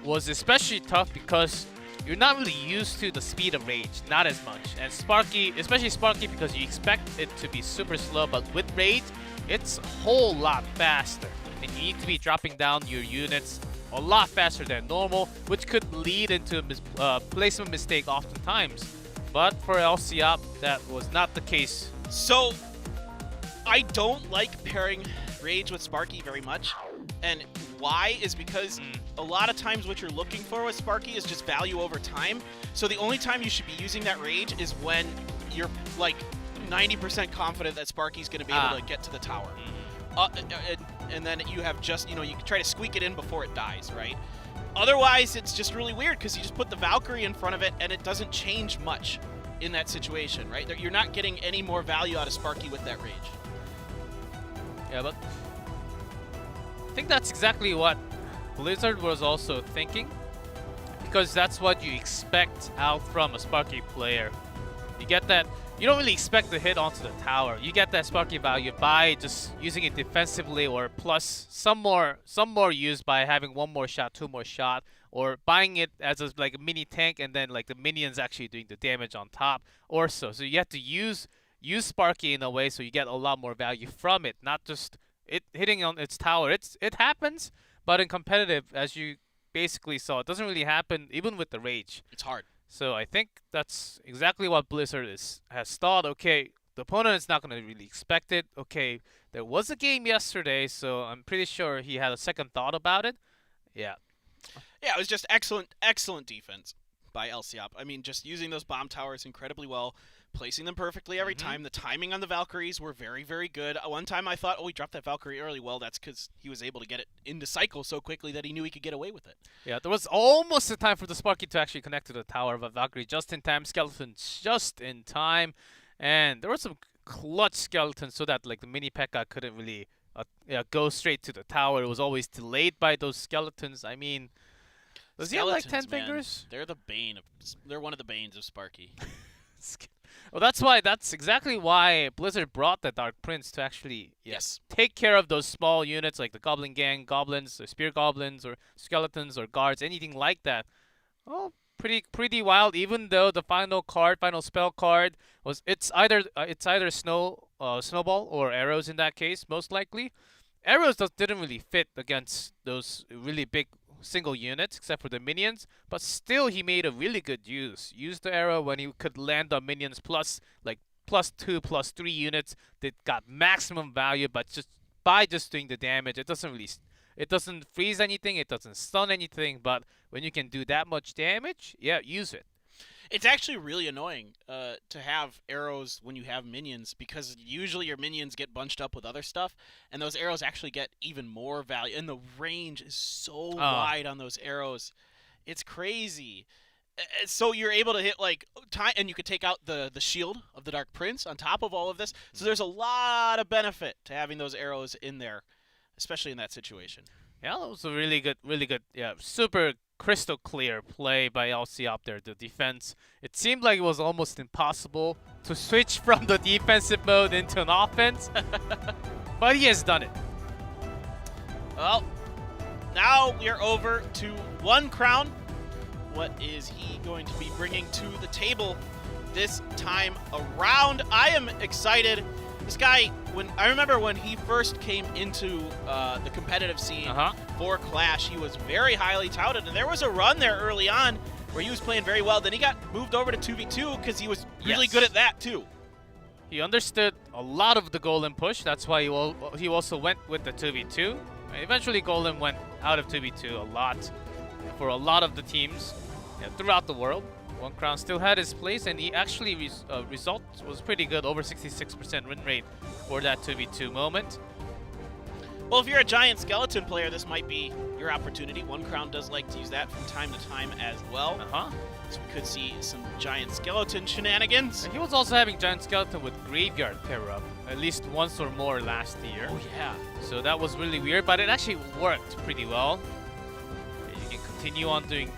was especially tough because you're not really used to the speed of Rage, not as much. And Sparky, especially Sparky, because you expect it to be super slow, but with Rage, it's a whole lot faster. And you need to be dropping down your units a lot faster than normal, which could lead into a placement mistake oftentimes. But for LCF, that was not the case. So, I don't like pairing Rage with Sparky very much. And why is because a lot of times what you're looking for with Sparky is just value over time. So the only time you should be using that Rage is when you're like 90% confident that Sparky's going to be able to get to the tower. And then you have just, you can try to squeak it in before it dies, right? Otherwise, it's just really weird because you just put the Valkyrie in front of it and it doesn't change much in that situation, right? You're not getting any more value out of Sparky with that Rage. Yeah, but I think that's exactly what Blizzard was also thinking, because that's what you expect out from a Sparky player. You get that, you don't really expect to hit onto the tower. You get that Sparky value by just using it defensively, or plus some more use by having 1 more shot, 2 more shot, or buying it as a mini tank and then like the minions actually doing the damage on top or so. So you have to use Sparky in a way so you get a lot more value from it, not just it hitting on its tower. It happens, but in competitive, as you basically saw, it doesn't really happen even with the Rage. It's hard. So I think that's exactly what Blizzard has thought. Okay, the opponent is not going to really expect it. Okay, there was a game yesterday, so I'm pretty sure he had a second thought about it. Yeah. Yeah, it was just excellent defense by LCOP. I mean, just using those bomb towers incredibly well, placing them perfectly every time. The timing on the Valkyries were very, very good. One time I thought, he dropped that Valkyrie early. Well, that's because he was able to get it into cycle so quickly that he knew he could get away with it. Yeah, there was almost a time for the Sparky to actually connect to the tower, but Valkyrie just in time, Skeletons just in time. And there were some clutch Skeletons so that the Mini P.E.K.K.A. couldn't really go straight to the tower. It was always delayed by those Skeletons. I mean, does he have 10 fingers? They're one of the banes of Sparky. Well, that's exactly why Blizzard brought the Dark Prince to actually take care of those small units like the Goblin Gang, Goblins, or Spear Goblins, or Skeletons, or Guards, anything like that. Oh, pretty wild. Even though the final spell card it's either Snowball or Arrows in that case, most likely. Arrows didn't really fit against those really big single units except for the minions, but still he made a really good use. Used the arrow when he could land on minions plus 2, plus 3 units that got maximum value, but just by doing the damage, it doesn't freeze anything, it doesn't stun anything, but when you can do that much damage, use it. It's actually really annoying to have arrows when you have minions, because usually your minions get bunched up with other stuff, and those arrows actually get even more value. And the range is so wide on those arrows. It's crazy. So you're able to hit time, and you could take out the shield of the Dark Prince on top of all of this. So there's a lot of benefit to having those arrows in there, especially in that situation. Yeah, that was a really good, super crystal clear play by LC up there. The defense, it seemed like it was almost impossible to switch from the defensive mode into an offense, but he has done it. Well, now we are over to 1 crown. What is he going to be bringing to the table this time around? I am excited. This guy, I remember when he first came into the competitive scene for Clash, he was very highly touted, and there was a run there early on where he was playing very well. Then he got moved over to 2v2 because he was really good at that too. He understood a lot of the golem push. That's why he also went with the 2v2. Eventually, golem went out of 2v2 a lot for a lot of the teams throughout the world. One Crown still had his place, and he actually result was pretty good, over 66% win rate for that 2v2 moment. Well, if you're a giant skeleton player, this might be your opportunity. One Crown does like to use that from time to time as well. So we could see some giant skeleton shenanigans. And he was also having giant skeleton with graveyard pair up at least once or more last year. Oh yeah. So that was really weird, but it actually worked pretty well. You can continue on doing.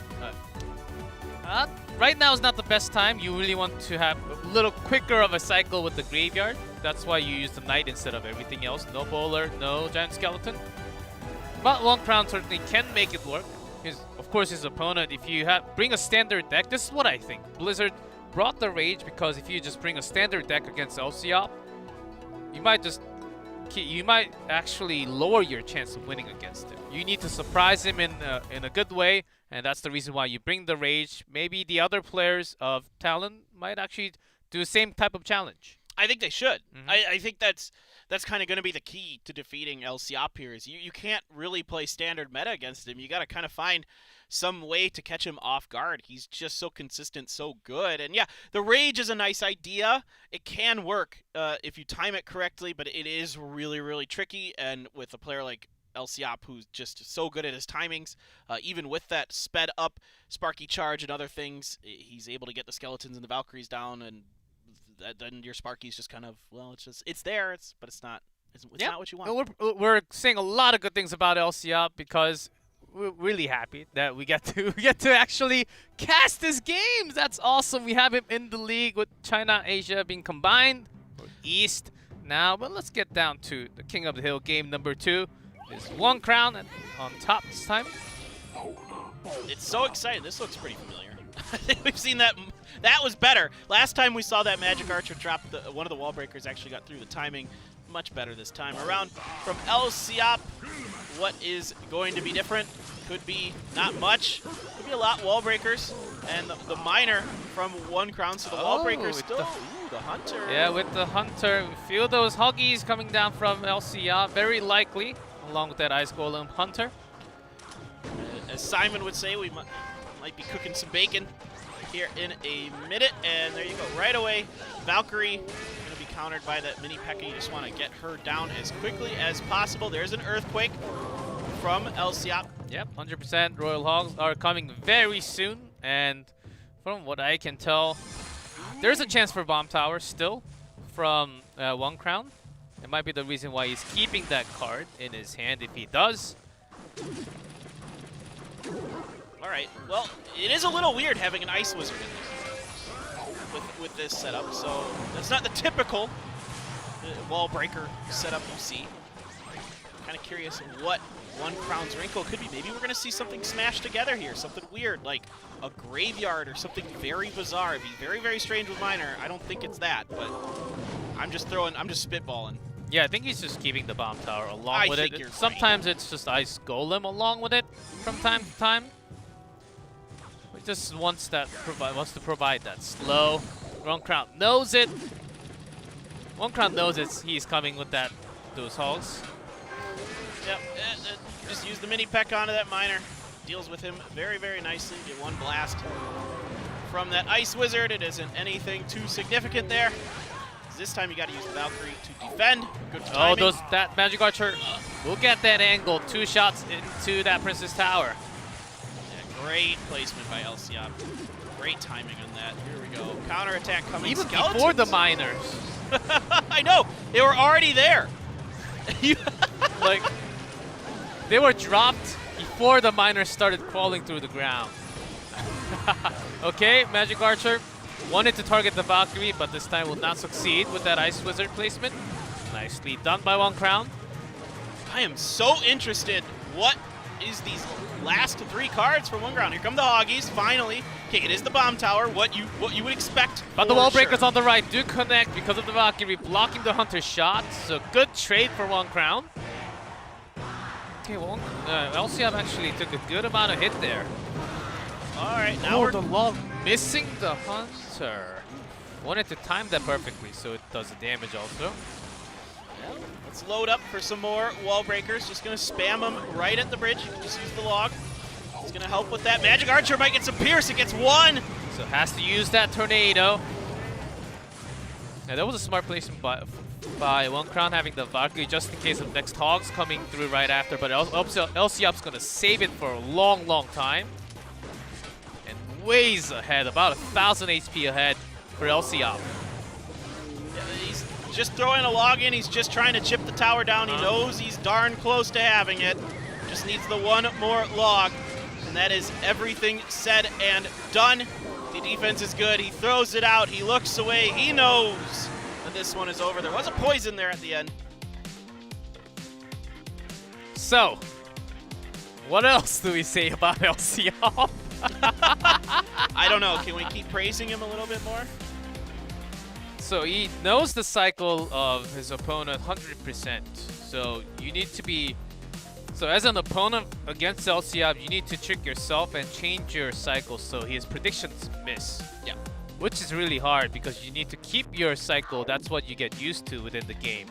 Right now is not the best time. You really want to have a little quicker of a cycle with the graveyard. That's why you use the knight instead of everything else. No bowler, no giant skeleton. But One Crown certainly can make it work. Of course, his opponent, if you bring a standard deck, this is what I think. Blizzard brought the rage because if you just bring a standard deck against LCOP, you might actually lower your chance of winning against him. You need to surprise him in a good way, and that's the reason why you bring the rage. Maybe the other players of Talon might actually do the same type of challenge. I think they should. I think that's kind of going to be the key to defeating LCOP here. Is you can't really play standard meta against him. You got to kind of find some way to catch him off guard. He's just so consistent, so good. And yeah, the rage is a nice idea. It can work if you time it correctly, but it is really, really tricky. And with a player like LCOP, who's just so good at his timings, even with that sped up Sparky charge and other things, he's able to get the skeletons and the Valkyries down, and then your Sparky's just kind of, well, it's there, but it's not what you want. We're saying a lot of good things about LCOP because we're really happy that we get to actually cast his games. That's awesome. We have him in the league with China, Asia being combined, or East now. But let's get down to the King of the Hill game number 2. Is One Crown on top this time. It's so exciting. This looks pretty familiar. I think we've seen that. That was better. Last time we saw that Magic Archer drop one of the wall breakers, actually got through the timing. Much better this time around. From LCOP, what is going to be different? Could be not much. Could be a lot wall breakers. And the miner from One Crown, so the wall breakers still. Ooh, the Hunter. Yeah, with the Hunter. We feel those huggies coming down from LCOP, very likely, along with that Ice Golem Hunter. As Simon would say, we might be cooking some bacon here in a minute. And there you go, right away. Valkyrie going to be countered by that mini P.E.K.K.A. You just want to get her down as quickly as possible. There's an Earthquake from LCOP. Yep, 100%. Royal Hogs are coming very soon. And from what I can tell, there's a chance for Bomb Tower still from One Crown. It might be the reason why he's keeping that card in his hand if he does. All right, well, it is a little weird having an Ice Wizard in there with this setup, so that's not the typical wall breaker setup you see. Kind of curious what One Crown's wrinkle could be. Maybe we're going to see something smashed together here, something weird, like a graveyard or something very bizarre. It'd be very, very strange with Miner. I don't think it's that, but I'm just spitballing. Yeah, I think he's just keeping the Bomb Tower along with it. Right. Sometimes it's just Ice Golem along with it from time to time. He just wants to provide that slow. One Crown knows it. One Crown knows he's coming with those hogs. Yep, just use the mini P.E.K.K.A. onto that Miner. Deals with him very, very nicely. Get one blast from that Ice Wizard. It isn't anything too significant there. This time you got to use the Valkyrie to defend. Good timing. Oh, that Magic Archer will get that angle. 2 shots into that Princess Tower. Yeah, great placement by LCOP. Great timing on that. Here we go. Counterattack coming. Even Skeletons. before the miners. I know. They were already there. Like, they were dropped before the miners started crawling through the ground. Okay, Magic Archer wanted to target the Valkyrie, but this time will not succeed with that Ice Wizard placement. Nicely done by One Crown. I am so interested what is these last 3 cards for one ground. Here come the Hoggies, finally. Okay, it is the bomb tower, what you would expect. But the for wall breakers sure. on the right do connect because of the Valkyrie blocking the Hunter's shot. So good trade for one crown. Okay, well, LCM actually took a good amount of hit there. All right, now Oh, we're the log missing the Hunter. Wanted to time that perfectly so it does the damage also. Let's load up for some more wall breakers. Just gonna spam them right at the bridge. You can just use the log. It's gonna help with that. Magic Archer might get some pierce. It gets 1. So has to use that tornado. Yeah, that was a smart placement by one crown having the Valkyrie just in case of next hogs coming through right after. But LCUp's gonna save it for a long, long time. And ways ahead, about 1,000 HP ahead for LCUp. Yeah, he's just throwing a log in. He's just trying to chip the tower down. He knows he's darn close to having it. Just needs the 1 more log. And that is everything said and done. The defense is good. He throws it out. He looks away. He knows that this one is over. There was a poison there at the end. So, what else do we say about LCUp? I don't know. Can we keep praising him a little bit more? So he knows the cycle of his opponent 100%. So you need to be... So as an opponent against LCUp, you need to trick yourself and change your cycle so his predictions miss. Yeah. Which is really hard because you need to keep your cycle. That's what you get used to within the game.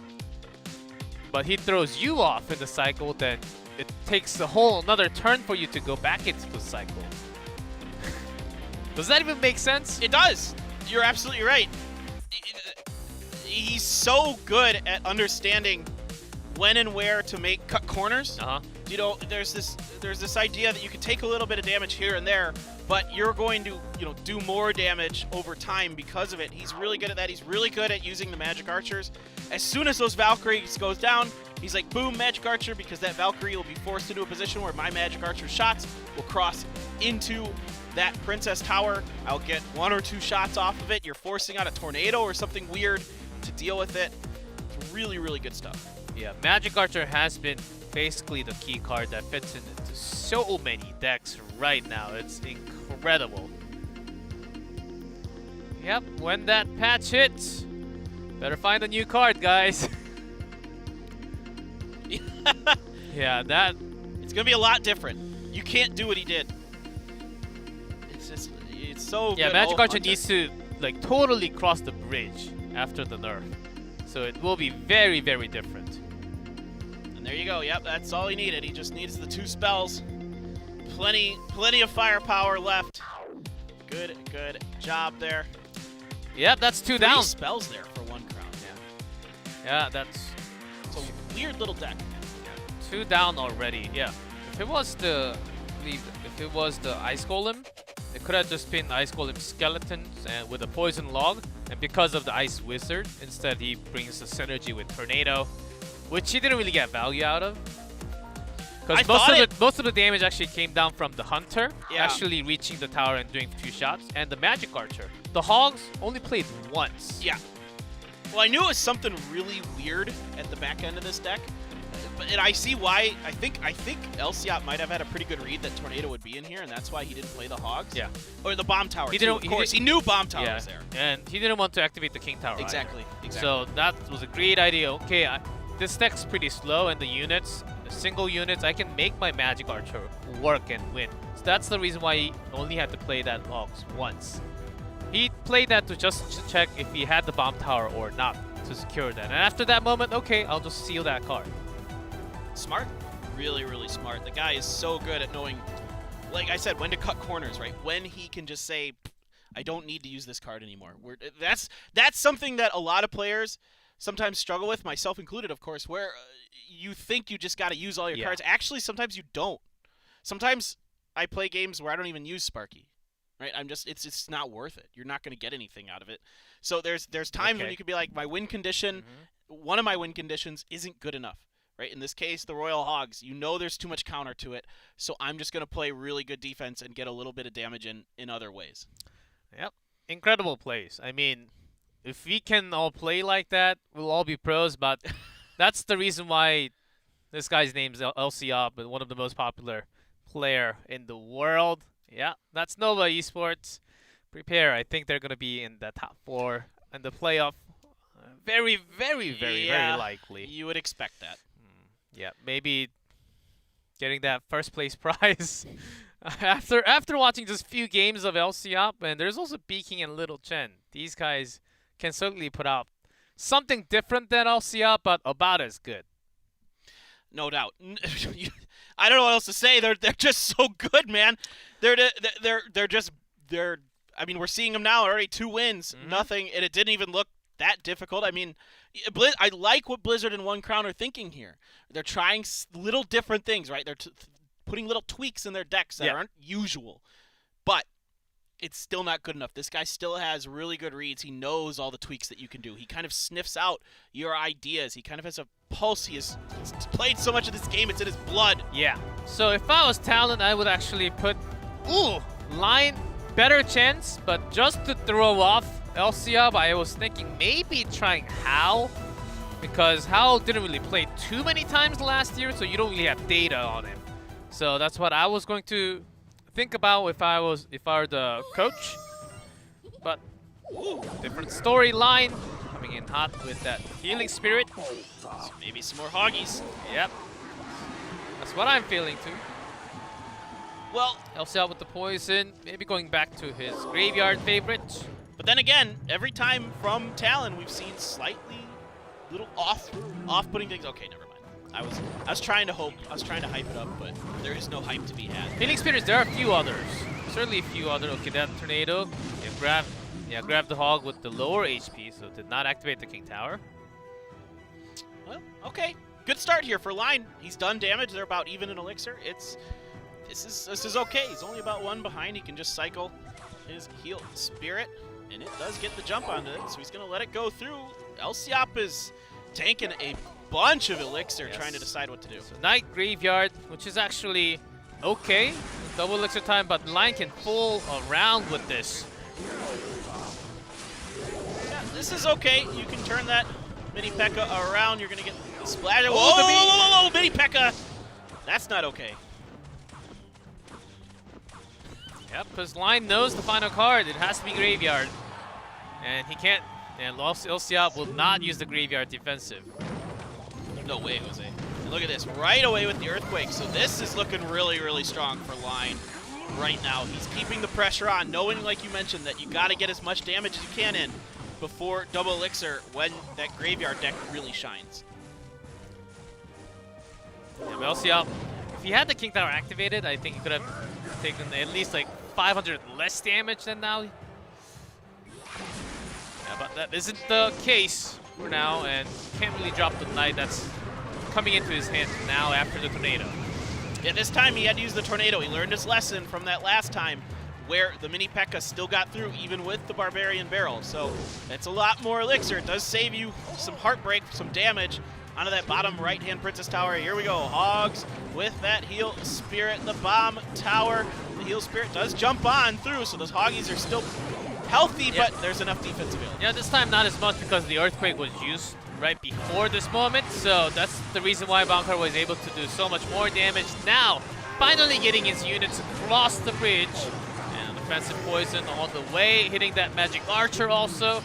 But he throws you off in the cycle, then it takes a whole another turn for you to go back into the cycle. Does that even make sense? It does. You're absolutely right. He's so good at understanding when and where to cut corners. You know, there's this idea that you can take a little bit of damage here and there, but you're going to, do more damage over time because of it. He's really good at that. He's really good at using the Magic Archers. As soon as those Valkyries goes down, he's like, boom, Magic Archer, because that Valkyrie will be forced into a position where my Magic Archer shots will cross into that Princess Tower. I'll get 1 or 2 shots off of it. You're forcing out a tornado or something weird to deal with it. It's really, really good stuff. Yeah, Magic Archer has been basically the key card that fits into so many decks right now. It's incredible. Yep, when that patch hits, better find a new card, guys. Yeah, It's gonna be a lot different. You can't do what he did. It's so good. Yeah, Magic Archer Hunter. needs to totally cross the bridge after the nerf. So it will be very, very different. And there you go. Yep, that's all he needed. He just needs the 2 spells. Plenty of firepower left. Good job there. Yep, that's 2 3 down. spells there for 1 crown. Yeah, that's It's a weird little deck. 2 down already. Yeah. If it was the Ice Golem, it could have just been Ice Golem skeletons and with a poison log. And because of the Ice Wizard, instead he brings the synergy with Tornado, which he didn't really get value out of. Because most of the damage actually came down from the Hunter, actually reaching the tower and doing 2 shots, and the Magic Archer. The Hogs only played once. Yeah. Well, I knew it was something really weird at the back end of this deck. And I see why. I think LCUp might have had a pretty good read that Tornado would be in here, and that's why he didn't play the Hogs. Yeah. Or the Bomb Tower, He too, didn't- of course. He knew Bomb Tower was Yeah, there. and he didn't want to activate the King Tower either. Exactly. So that was a great idea. Okay, this deck's pretty slow, and the units, the single units, I can make my Magic Archer work and win. So that's the reason why he only had to play that Hogs once. He played that to just check if he had the Bomb Tower or not to secure that. And after that moment, okay, I'll just seal that card. Smart. Really, really smart. The guy is so good at knowing, like I said, when to cut corners, right? When he can just say, I don't need to use this card anymore. That's something that a lot of players sometimes struggle with, myself included, of course, where you think you just got to use all your cards. Actually, sometimes you don't. Sometimes I play games where I don't even use Sparky, right? It's not worth it. You're not going to get anything out of it. So there's times when you could be like, my win condition, one of my win conditions isn't good enough. Right? In this case, the Royal Hogs, there's too much counter to it, so I'm just going to play really good defense and get a little bit of damage in other ways. Yep. Incredible plays. I mean, if we can all play like that, we'll all be pros, but that's the reason why This guy's name's LCOP, but one of the most popular player in the world. Yeah, that's Nova Esports. Prepare. I think they're gonna be in the top 4 in the playoff. Very, very, very, very likely. You would expect that. Yeah, maybe getting that first place prize after watching just few games of LCOP, and there's also Peking and Little Chen. These guys can certainly put out something different than LCOP, but about as good. No doubt. I don't know what else to say. They're just so good, man. They're I mean, we're seeing them now already. 2 wins, nothing, and it didn't even look that difficult. I mean, I like what Blizzard and One Crown are thinking here. They're trying little different things, right? They're putting little tweaks in their decks that aren't usual, but it's still not good enough. This guy still has really good reads. He knows all the tweaks that you can do. He kind of sniffs out your ideas. He kind of has a pulse. He's played so much of this game, it's in his blood. Yeah. So if I was Talon, I would actually put Lion better chance, but just to throw off LCOP, I was thinking maybe trying Hal, because Hal didn't really play too many times last year, so you don't really have data on him. So that's what I was going to think about if I were the coach. But different storyline, coming in hot with that healing spirit. So maybe some more Hoggies. Yep. That's what I'm feeling too. Well, LCOP with the poison, maybe going back to his graveyard favorite. But then again, every time from Talon, we've seen slightly little off-putting things. Okay, never mind. I was trying to hope. I was trying to hype it up, but there is no hype to be had. Healing spirits, there are a few others. Certainly a few others. Okay, that tornado. Grab the hog with the lower HP, so did not activate the King Tower. Well, okay. Good start here for Line. He's done damage. They're about even in Elixir. This is okay. He's only about 1 behind. He can just cycle his heal spirit, and it does get the jump onto it, so he's going to let it go through. LCOP is tanking a bunch of Elixir, trying to decide what to do. So Night Graveyard, which is actually okay. Double Elixir time, but Line can pull around with this. Yeah, this is okay. You can turn that Mini P.E.K.K.A around. You're going to get the splash. Whoa, Mini P.E.K.K.A! That's not okay. Yep, because Line knows the final card. It has to be Graveyard. And he can't. And LCOP will not use the Graveyard defensive. No way, Jose. And look at this. Right away with the Earthquake. So this is looking really, really strong for Line right now. He's keeping the pressure on, knowing, like you mentioned, that you got to get as much damage as you can in before Double Elixir when that Graveyard deck really shines. Yeah, LCOP, if he had the King Tower activated, I think he could have taken at least like 500 less damage than now. Yeah, but that isn't the case for now, and can't really drop the Knight that's coming into his hand now after the tornado. Yeah, this time he had to use the tornado. He learned his lesson from that last time where the Mini P.E.K.K.A still got through even with the Barbarian Barrel. So it's a lot more Elixir. It does save you some heartbreak, some damage onto that bottom right-hand Princess Tower. Here we go. Hogs with that Heal Spirit. The Bomb Tower. The Heal Spirit does jump on through, so those Hoggies are still healthy, but there's enough defense available. Yeah, this time not as much because the Earthquake was used right before this moment, so that's the reason why Bankar was able to do so much more damage. Now, finally getting his units across the bridge, and defensive poison all the way, hitting that Magic Archer also.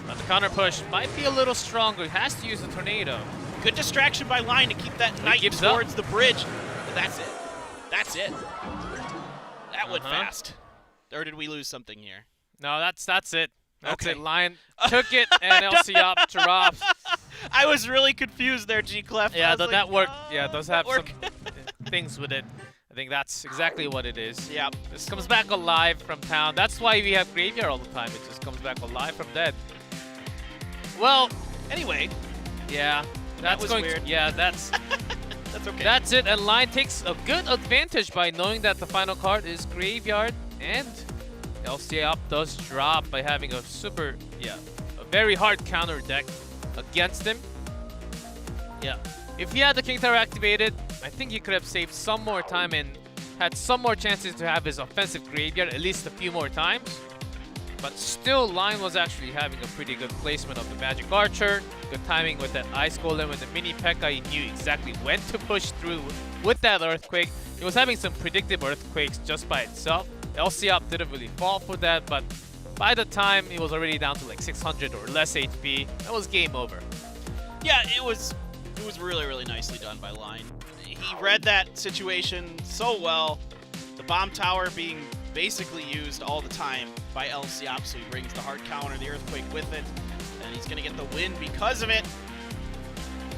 But the counter push might be a little stronger. He has to use the tornado. Good distraction by Line to keep that Knight towards the bridge. But that's it. That's it. That went fast. Or did we lose something here? No, that's it. That's it. Lion took it, and LCOP drops. I was really confused there, G-Clef. Yeah, the network does have some things with it. I think that's exactly what it is. Yeah. This comes back alive from town. That's why we have Graveyard all the time. It just comes back alive from dead. Well, anyway. Yeah, that was weird. That's that's okay. That's it, and Line takes a good advantage by knowing that the final card is Graveyard, and LCOP does drop by having a a very hard counter deck against him. Yeah, if he had the King Tower activated, I think he could have saved some more time and had some more chances to have his offensive Graveyard at least a few more times. But still, Line was actually having a pretty good placement of the Magic Archer. Good timing with that Ice Golem and the Mini P.E.K.K.A. He knew exactly when to push through with that Earthquake. He was having some predictive Earthquakes just by itself. LCOP didn't really fall for that, but by the time it was already down to like 600 or less HP, that was game over. Yeah, it was really, really nicely done by Line. He read that situation so well. The bomb tower being basically used all the time by LCOP, so he brings the hard counter, the Earthquake with it, and he's going to get the win because of it.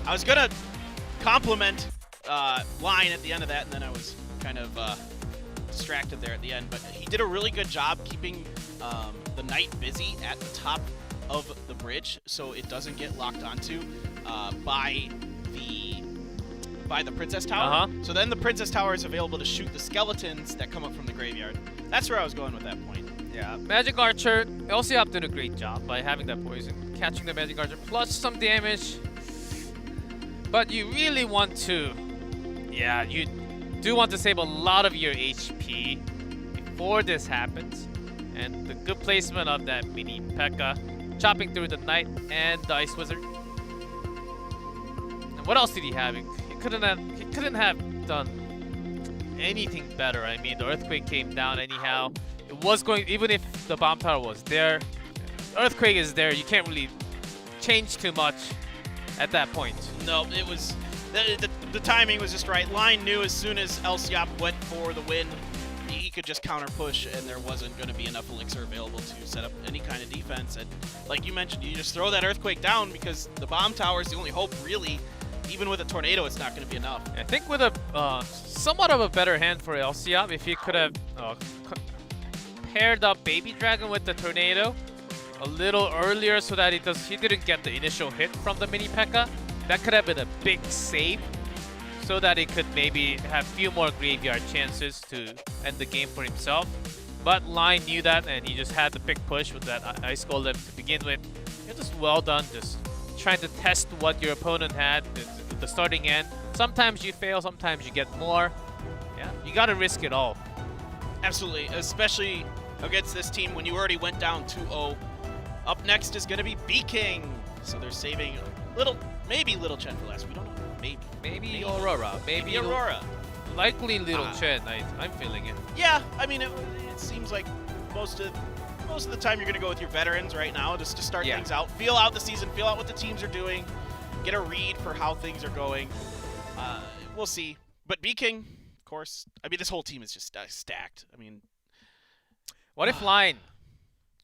I was going to compliment Line at the end of that, and then I was kind of distracted there at the end, but he did a really good job keeping the Knight busy at the top of the bridge so it doesn't get locked onto by the Princess Tower. So then the Princess Tower is available to shoot the skeletons that come up from the graveyard. That's where I was going with that point. Yeah, Magic Archer, LCOP did a great job by having that poison, catching the Magic Archer, plus some damage. But you really want to, yeah, you do want to save a lot of your HP before this happens. And the good placement of that Mini P.E.K.K.A. chopping through the Knight and the Ice Wizard. And what else did he have? He couldn't have done anything better. I mean, the Earthquake came down anyhow. It was going, even if the bomb tower was there, Earthquake is there. You can't really change too much at that point. No, it was the timing was just right. Line knew as soon as LCOP went for the win, he could just counter push, and there wasn't going to be enough elixir available to set up any kind of defense. And like you mentioned, you just throw that Earthquake down because the bomb tower is the only hope, really. Even with a tornado, it's not going to be enough. I think with a somewhat of a better hand for LCOP, if he could have paired up Baby Dragon with the tornado a little earlier so that he didn't get the initial hit from the Mini P.E.K.K.A. That could have been a big save so that he could maybe have few more graveyard chances to end the game for himself. But Line knew that, and he just had the big push with that Ice Golem to begin with. It was well done, just trying to test what your opponent had at the starting end. Sometimes you fail, sometimes you get more. Yeah, you gotta risk it all. Absolutely, especially against this team when you already went down 2-0. Up next is going to be B-King. So they're saving maybe Little Chen for last. We don't know. Maybe Aurora. Maybe Aurora. Likely Little Chen. I'm feeling it. Yeah, I mean, it seems like most of the time you're going to go with your veterans right now just to start things out. Feel out the season, feel out what the teams are doing, get a read for how things are going. We'll see. But B-King, of course, I mean, this whole team is just stacked. I mean, what if Line,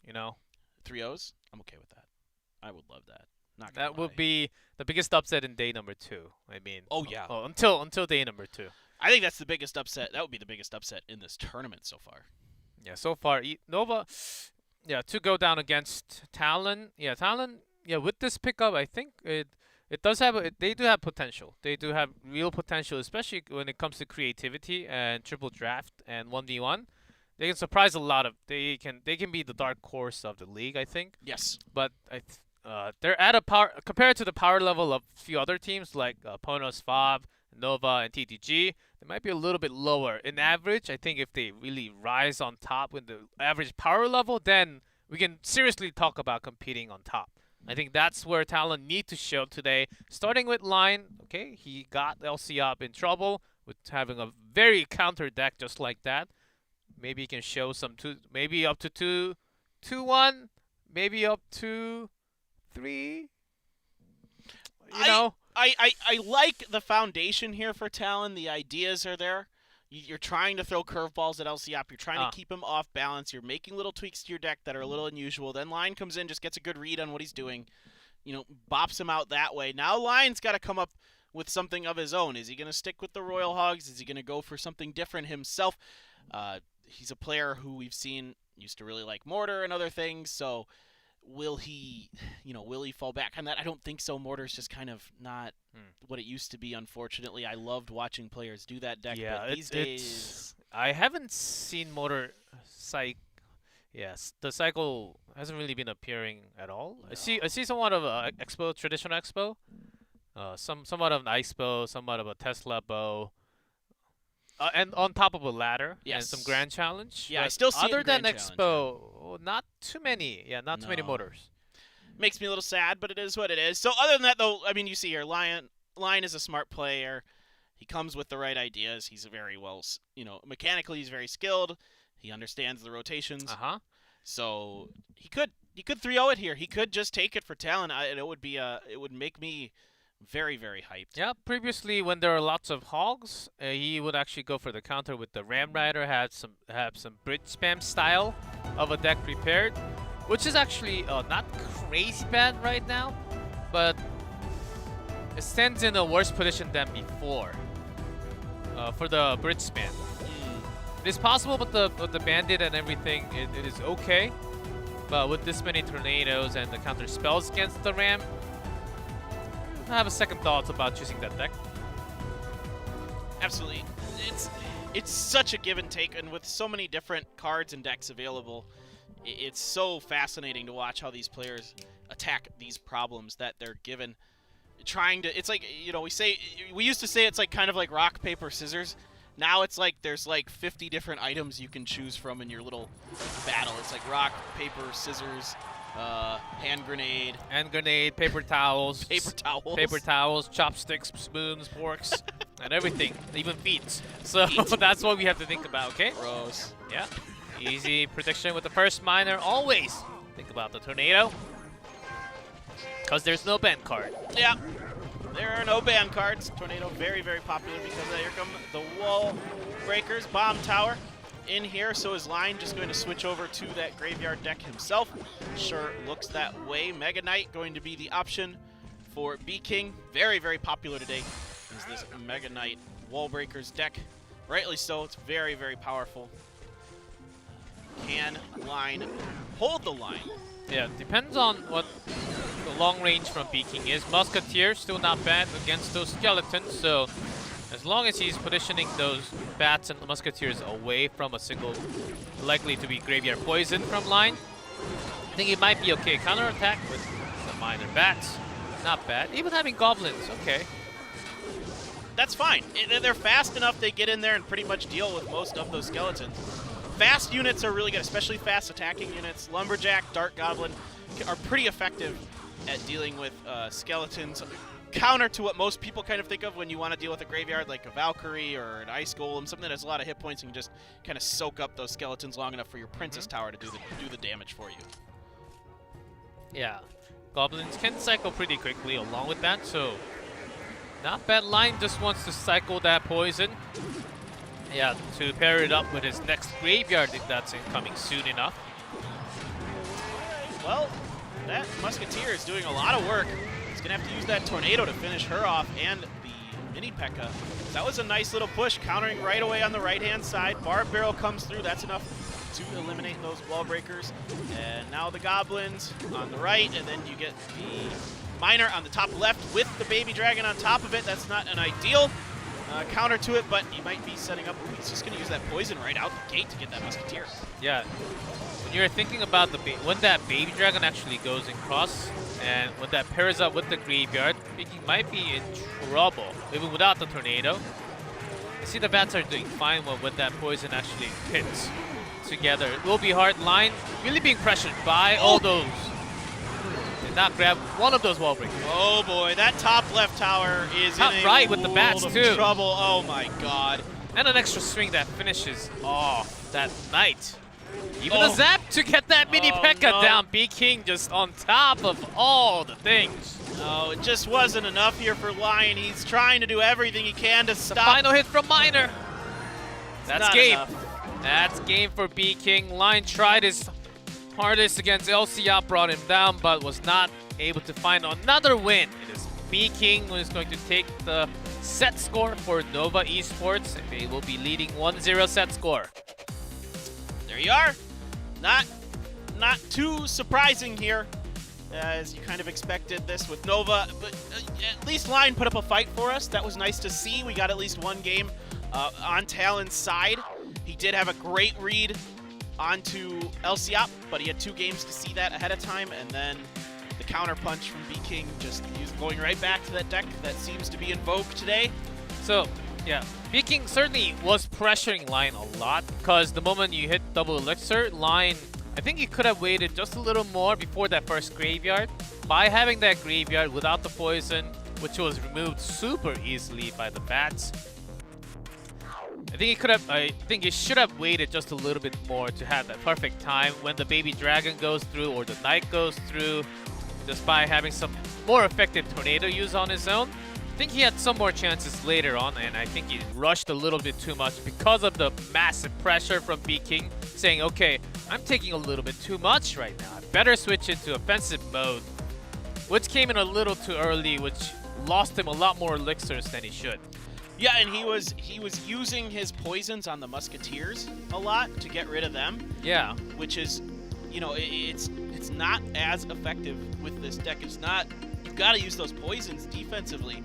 3-0s? I'm okay with that. I would love that. That would be the biggest upset in day number 2. I mean, until day number 2. I think that's the biggest upset. That would be the biggest upset in this tournament so far. Yeah, so far Nova, to go down against Talon. Yeah, Talon. Yeah, with this pickup, I think it does have they do have potential. They do have real potential, especially when it comes to creativity and triple draft and 1v1. They can surprise a lot of. They can be the dark horse of the league, I think. Yes. But they're at a power compared to the power level of a few other teams like Ponos, Fob, Nova, and TTG. They might be a little bit lower in average. I think if they really rise on top with the average power level, then we can seriously talk about competing on top. I think that's where Talon need to show today. Starting with Line, okay, he got LCOP in trouble with having a very counter deck just like that. Maybe he can show some maybe up to 2-1, maybe up to 3. I like the foundation here for Talon. The ideas are there. You're trying to throw curveballs at LCOP. You're trying to keep him off balance. You're making little tweaks to your deck that are a little unusual. Then Line comes in, just gets a good read on what he's doing. Bops him out that way. Now Line's got to come up with something of his own. Is he going to stick with the Royal Hogs? Is he going to go for something different himself? He's a player who we've seen used to really like Mortar and other things, so will he fall back on that? I don't think so. Mortar's just kind of not what it used to be, unfortunately. I loved watching players do that deck, but these days... I haven't seen Mortar the cycle hasn't really been appearing at all. No. I see somewhat of a traditional expo, somewhat of an ice bow, somewhat of a Tesla bow. And on top of a ladder and Yes. some Grand Challenge. Yeah, I But still see it in other than Grand Challenge, Expo, not too many. Yeah, not too many No. motors. Makes me a little sad, but it is what it is. So other than that, though, I mean, you see here, Lion is a smart player. He comes with the right ideas. He's very well, mechanically he's very skilled. He understands the rotations. So he could 3-0 it here. He could just take it for talent. It would make me very, very hyped. Yeah, previously when there were lots of hogs, he would actually go for the counter with the Ram Rider, have some bridge spam style of a deck prepared, which is actually not crazy bad right now, but it stands in a worse position than before for the bridge spam. It is possible with the bandit and everything, it is okay, but with this many tornadoes and the counter spells against the Ram, I have a second thought about choosing that deck. Absolutely. It's such a give and take, and with so many different cards and decks available, it's so fascinating to watch how these players attack these problems that they're given. It's like, we used to say it's like kind of like rock, paper, scissors. Now it's like there's like 50 different items you can choose from in your little battle. It's like rock, paper, scissors, hand grenade, Paper towels, paper towels, chopsticks, spoons, forks, and everything, even feet. So that's what we have to think about, okay? Gross. Yeah. Easy prediction with the first miner. Always think about the tornado, because there's no ban card. Yeah. There are no ban cards. Tornado very, very popular because here come the wall breakers. Bomb tower in here, so his line just going to switch over to that graveyard deck himself. Sure looks that way. Mega Knight going to be the option for B-King. Very, very popular today is this Mega Knight wall breakers deck. Rightly so, it's very, very powerful. Can line hold the line? Yeah, depends on what the long range from B-King is. Musketeer still not bad against those skeletons, so as long as he's positioning those bats and musketeers away from a single likely to be graveyard poison from line, I think it might be okay. Counterattack with the minor bats, not bad. Even having goblins, okay. That's fine. They're fast enough, they get in there and pretty much deal with most of those skeletons. Fast units are really good, especially fast attacking units. Lumberjack, Dark Goblin are pretty effective at dealing with skeletons. Counter to what most people kind of think of when you want to deal with a graveyard, like a Valkyrie or an Ice Golem, something that has a lot of hit points and can just kind of soak up those skeletons long enough for your Princess Tower to do the damage for you. Yeah, goblins can cycle pretty quickly along with that, so not bad line. Just wants to cycle that poison. Yeah, to pair it up with his next graveyard if that's incoming soon enough. Well, that Musketeer is doing a lot of work. He's going to have to use that Tornado to finish her off and the Mini P.E.K.K.A. That was a nice little push, countering right away on the right-hand side. Barb Barrel comes through. That's enough to eliminate those wall breakers. And now the Goblins on the right, and then you get the Miner on the top left with the Baby Dragon on top of it. That's not an ideal counter to it, but he might be setting up. He's just going to use that poison right out the gate to get that Musketeer. Yeah, when you're thinking about when that Baby Dragon actually goes across, and when that pairs up with the graveyard, he might be in trouble, even without the tornado. I see the bats are doing fine when that poison actually hits together. It will be hard line, really being pressured by all those. Did not grab one of those wall breakers. Oh boy, that top left tower is Top in a right with the bats world of too. trouble. Oh my god. And an extra swing that finishes off that Knight. Even a zap to get that Mini P.E.K.K.A. no. down. B-King just on top of all the things. No, it just wasn't enough here for Lion. He's trying to do everything he can to The stop. final hit from Miner. That's not game. enough. That's game for B-King. Lion tried his hardest against LCA, brought him down, but was not able to find another win. It is B-King who is going to take the set score for Nova Esports, and they will be leading 1-0 set score. There you are. Not too surprising here, as you kind of expected this with Nova, but at least Lion put up a fight for us. That was nice to see. We got at least one game on Talon's side. He did have a great read onto LCOP, but he had 2 games to see that ahead of time, and then the counter punch from B-King just going right back to that deck that seems to be in vogue today. So, Yeah, Peking certainly was pressuring Lion a lot because the moment you hit double elixir, Lion, I think he could have waited just a little more before that first graveyard. By having that graveyard without the poison, which was removed super easily by the bats, I think he should have waited just a little bit more to have that perfect time when the baby dragon goes through or the knight goes through, just by having some more effective tornado use on his own. I think he had some more chances later on, and I think he rushed a little bit too much because of the massive pressure from B-King, saying, okay, I'm taking a little bit too much right now. I better switch into offensive mode, which came in a little too early, which lost him a lot more elixirs than he should. Yeah, and he was using his poisons on the musketeers a lot to get rid of them. Yeah, which is, you know, it's not as effective with this deck. It's not. You've got to use those poisons defensively.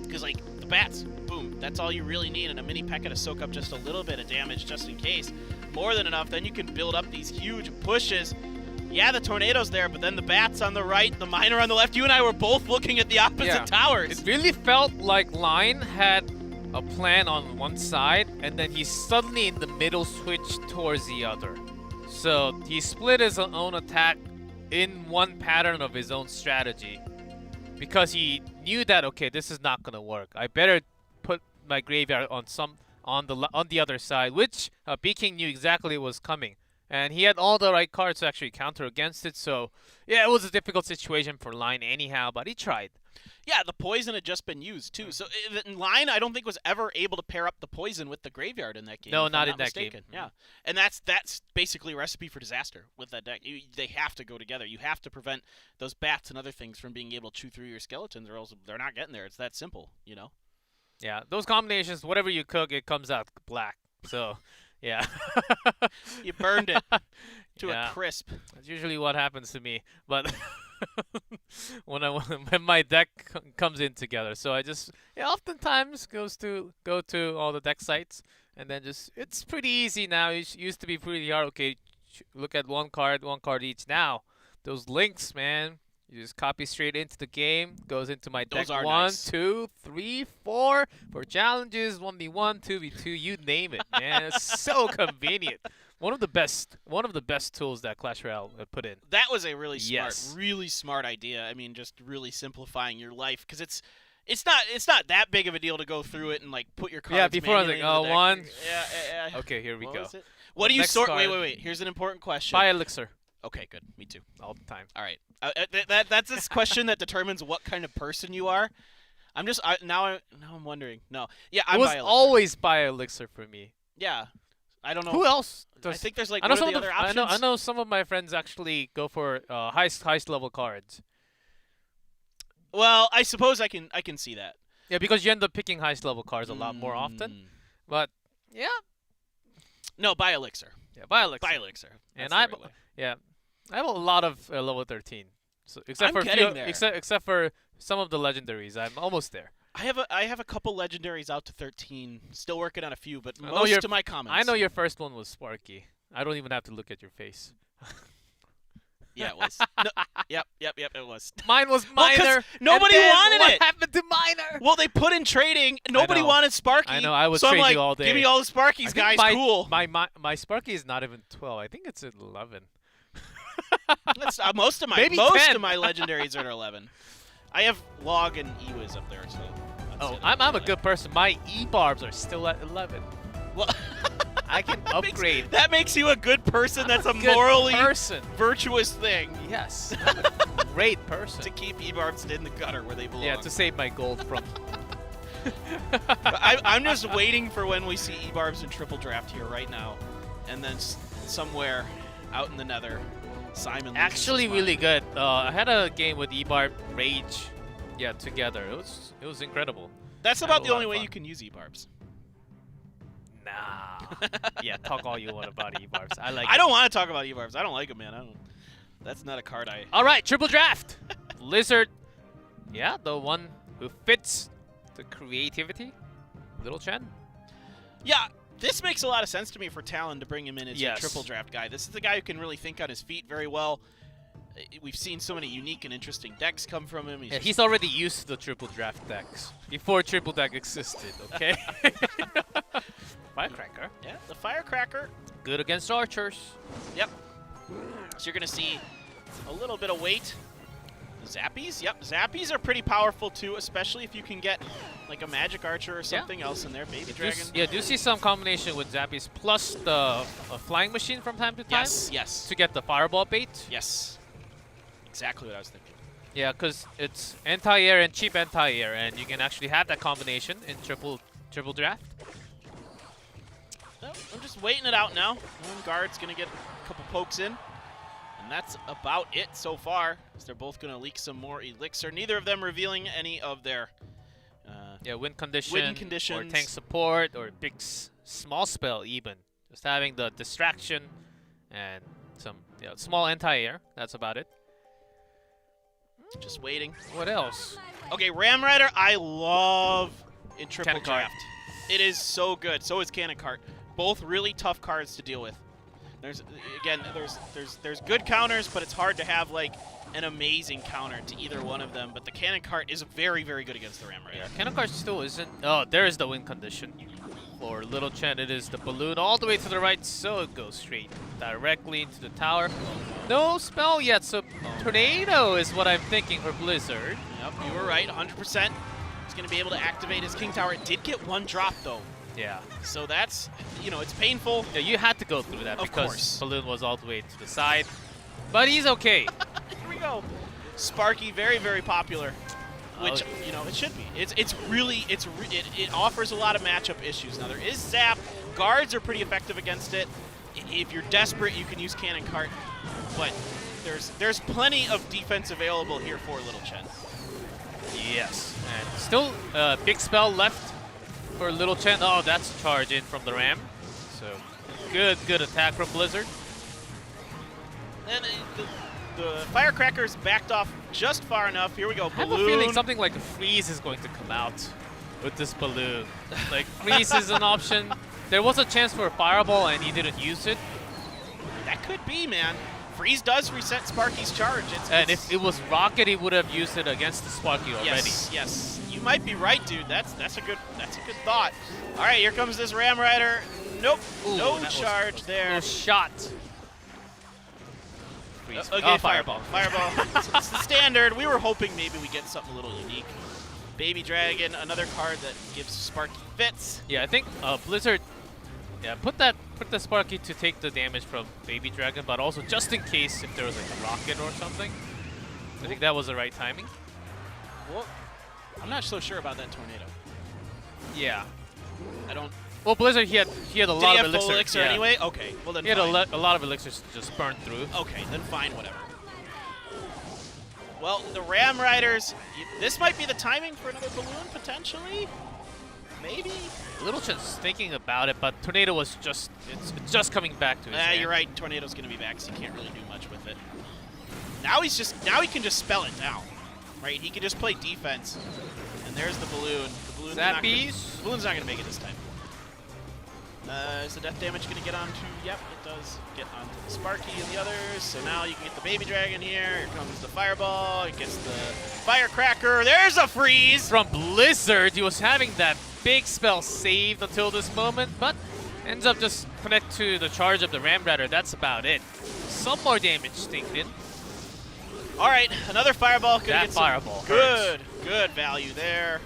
Because, like, the bats, boom, that's all you really need, and a mini P.E.K.K.A to soak up just a little bit of damage just in case. More than enough, then you can build up these huge pushes. Yeah, the tornado's there, but then the bats on the right, the miner on the left. You and I were both looking at the opposite towers. It really felt like Line had a plan on one side, and then he suddenly in the middle switched towards the other. So he split his own attack in one pattern of his own strategy. Because he knew that, okay, this is not gonna work. I better put my graveyard on the other side, which B-King knew exactly was coming, and he had all the right cards to actually counter against it. So yeah, it was a difficult situation for Line anyhow, but he tried. Yeah, the poison had just been used too. So Line, I don't think was ever able to pair up the poison with the graveyard in that game. No, if not I'm in that mistaken. game. Yeah, and that's basically a recipe for disaster with that deck. They have to go together. You have to prevent those bats and other things from being able to chew through your skeletons, or else they're not getting there. It's that simple, you know. Yeah, those combinations, whatever you cook, it comes out black. So, yeah. You burned it to a crisp. That's usually what happens to me, but when my deck comes in together, so I just oftentimes go to all the deck sites, and then it's pretty easy now. It used to be pretty hard. Okay, look at one card each. Now those links, man. You just copy straight into the game. Goes into my deck. Those are 1, nice. 2, 3, 4 for challenges. 1v1, 2v2. You name it, man. It's so convenient. One of the best tools that Clash Royale put in. That was a really smart idea. I mean, just really simplifying your life, because it's not that big of a deal to go through it and like put your cards. Yeah, before I was like, manually into the one. deck. Yeah. Okay, here we go. What do you Next sort? card. Wait. Here's an important question. Buy elixir Okay, good. Me too. all the time. All right. That's this question that determines what kind of person you are. Now I'm wondering. No. Yeah, It was always buy elixir for me. Yeah. I don't know. Who else? I think there's like I know what are some the of other the, options? I know some of my friends actually go for highest level cards. Well, I suppose I can see that. Yeah, because you end up picking highest level cards a lot more often. But yeah, No, buy elixir. yeah, buy elixir. Buy elixir. And That's I the right way. I have a lot of level 13. So except I'm for getting there. except for some of the legendaries, I'm almost there. I have a couple legendaries out to 13. Still working on a few, but I know most of my comments. I know your first one was Sparky. I don't even have to look at your face. Yeah, it was. No, yep, it was. Mine was Well, 'cause Miner. nobody and then wanted what it. happened to Miner? Well, they put in trading. Nobody know. wanted Sparky. I know, I was so I'm trading like, all day. give me all the I Sparkies, think guys. Cool. My Sparky is not even 12. I think it's 11. Most of my Maybe 10. of my legendaries are at 11. I have Log and Ewiz up there, so. Oh, I'm a good person. My E-barbs are still at 11. Well, I can upgrade. that makes you a good person. That's a good morally person. virtuous thing Yes, I'm a great person. to keep E-barbs in the gutter where they belong. Yeah, to save my gold from. I'm just waiting for when we see E-barbs in triple draft here right now, and then somewhere out in the nether, Simon. loses Actually, his really mind. good. I had a game with E-barb Rage. Yeah, together. It was incredible. That's I about had a the lot only of way fun. you can use E-barbs. Nah. Yeah, talk all you want about E-barbs. I like. I don't want to talk about E-barbs. I don't like them, man. That's not a card I. All right, triple draft. Lizard. Yeah, the one who fits the creativity. Little Chen. Yeah, this makes a lot of sense to me for Talon to bring him in as Yes. a triple draft guy. This is the guy who can really think on his feet very well. We've seen so many unique and interesting decks come from him. Yeah, he's already used to the triple draft decks before triple deck existed, okay? Firecracker. Yeah, the Firecracker. Good against archers. Yep. So you're going to see a little bit of weight. Zappies? Yep, Zappies are pretty powerful too, especially if you can get like a Magic Archer or something else in there. Baby Dragon. Yeah, do see some combination with Zappies plus the Flying Machine from time to time. Yes. To get the Fireball bait. Yes. Exactly what I was thinking. Yeah, because it's anti-air and cheap anti-air, and you can actually have that combination in triple draft. Well, I'm just waiting it out now. One guard's going to get a couple pokes in. And that's about it so far, as they're both going to leak some more Elixir. Neither of them revealing any of their win condition, win conditions. or tank support, or big small spell even. Just having the distraction and some small anti-air. That's about it. Just waiting. What else? Okay, Ram Rider, I love in triple Cannon Cart. draft. It is so good. So is Cannon Cart. Both really tough cards to deal with. There's good counters, but it's hard to have like an amazing counter to either one of them. But the Cannon Cart is very, very good against the Ram Rider. Yeah, Cannon Cart still isn't. Oh, there is the win condition. For Little Chen, it is the balloon all the way to the right, so it goes straight directly into the tower. No spell yet, so Tornado is what I'm thinking for Blizzard. Yep, you were right, 100%. He's going to be able to activate his King Tower. It did get one drop, though. Yeah. So that's, it's painful. Yeah, you had to go through that Of because course. Balloon was all the way to the side. But he's okay. Here we go. Sparky, very, very popular. Which, it should be. It offers a lot of matchup issues. Now, there is Zap. Guards are pretty effective against it. If you're desperate, you can use Cannon Cart. But there's plenty of defense available here for Little Chen. Yes. And still a big spell left for Little Chen. Oh, that's a charge in from the Ram. So good attack from Blizzard. And the Firecracker's backed off just far enough. Here we go, I have Balloon. a feeling something like a freeze is going to come out with this balloon. Like, freeze is an option. There was a chance for a fireball and he didn't use it. That could be, man. Freeze does reset Sparky's charge. And if it was Rocket, he would have used it against the Sparky already. Yes. You might be right, dude. That's a good thought. All right, here comes this Ram Rider. Nope, Ooh, no charge there. No shot. Okay, Fireball. It's the standard. We were hoping maybe we get something a little unique. Baby Dragon, another card that gives Sparky fits. Yeah, I think Blizzard. Yeah, put the Sparky to take the damage from Baby Dragon, but also just in case if there was like a rocket or something. I think that was the right timing. Well, I'm not so sure about that Tornado. Yeah. I don't. Well, Blizzard, he had a lot of full elixir. elixir yeah. anyway? Okay, well then He had fine. a lot of elixirs to just burn through. Okay, then fine, whatever. Well, the Ram Riders, this might be the timing for another balloon, potentially? Maybe? Little Chen's thinking about it, but Tornado was it's just coming back to his hand. You're right, Tornado's going to be back, so he can't really do much with it. Now he can just spell it down, right? He can just play defense. And there's the balloon. The balloon's not going to make it this time. Is the death damage going to get onto... Yep, it does get onto the Sparky and the others. So now you can get the Baby Dragon here. Here comes the Fireball. It gets the Firecracker. There's a freeze! From Blizzard, he was having that big spell saved until this moment, but ends up just connect to the charge of the Ram Rider. That's about it. Some more damage stinked in. All right, another Fireball. That Fireball good value there.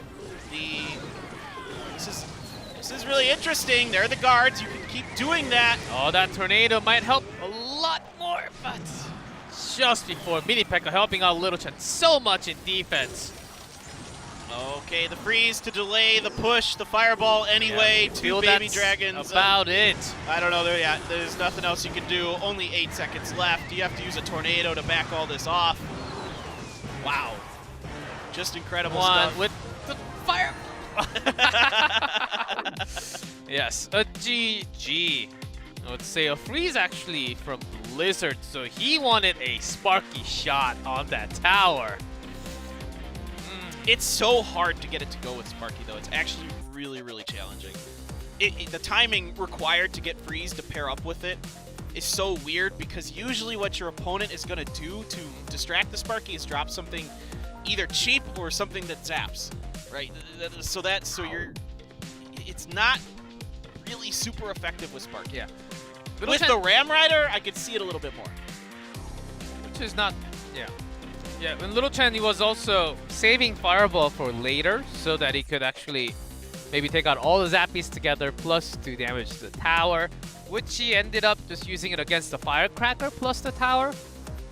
This is really interesting. They're the guards. You can keep doing that. Oh, that Tornado might help a lot more, but just before Mini P.E.K.K.A helping out Little Chen so much in defense. Okay, the freeze to delay the push, the Fireball anyway. Yeah, Two Baby Dragons. About it. I don't know. There's nothing else you can do. Only 8 seconds left. You have to use a Tornado to back all this off. Wow. Just incredible stuff. With the fire. Yes, a GG. I would say a freeze actually from Blizzard, so he wanted a Sparky shot on that tower. It's so hard to get it to go with Sparky, though. It's actually really, really challenging. The timing required to get freeze to pair up with it is so weird because usually what your opponent is going to do to distract the Sparky is drop something either cheap or something that zaps, right? So you're, it's not really super effective with Sparky. Yeah. With the Ram Rider, I could see it a little bit more. Which is not, yeah. Yeah, when Little Chen, he was also saving Fireball for later so that he could actually maybe take out all the Zappies together plus do damage to the tower, which he ended up just using it against the Firecracker plus the tower,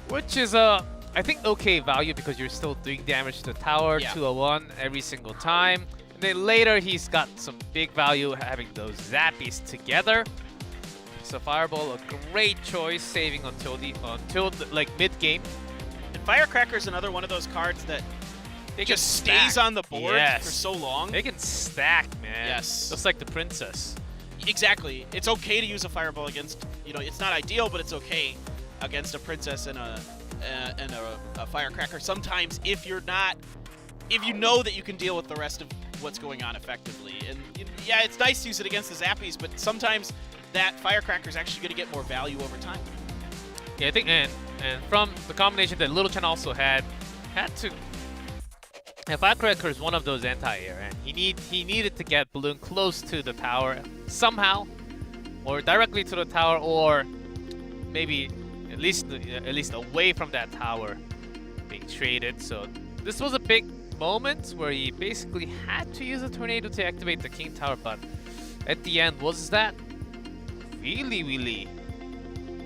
which is a, I think, okay value because you're still doing damage to the tower, Yeah. 201 every single time. And then later he's got some big value having those Zappies together. So Fireball, a great choice, saving until the like mid game. And Firecracker's another one of those cards that They just can stays stack. on the board Yes. for so long. They can stack, man. Yes. Just like the Princess. Exactly. It's okay to use a Fireball against, it's not ideal, but it's okay against a Princess and a Firecracker. Sometimes if you know that you can deal with the rest of what's going on effectively. And yeah, it's nice to use it against the Zappies, but sometimes that Firecracker is actually going to get more value over time. Yeah, I think, and from the combination that Little Chen also had to. And Firecracker is one of those anti-air, and he needed to get Balloon close to the tower somehow, or directly to the tower, or maybe at least away from that tower being traded. So this was a big moment where he basically had to use a tornado to activate the King Tower, but at the end, was that really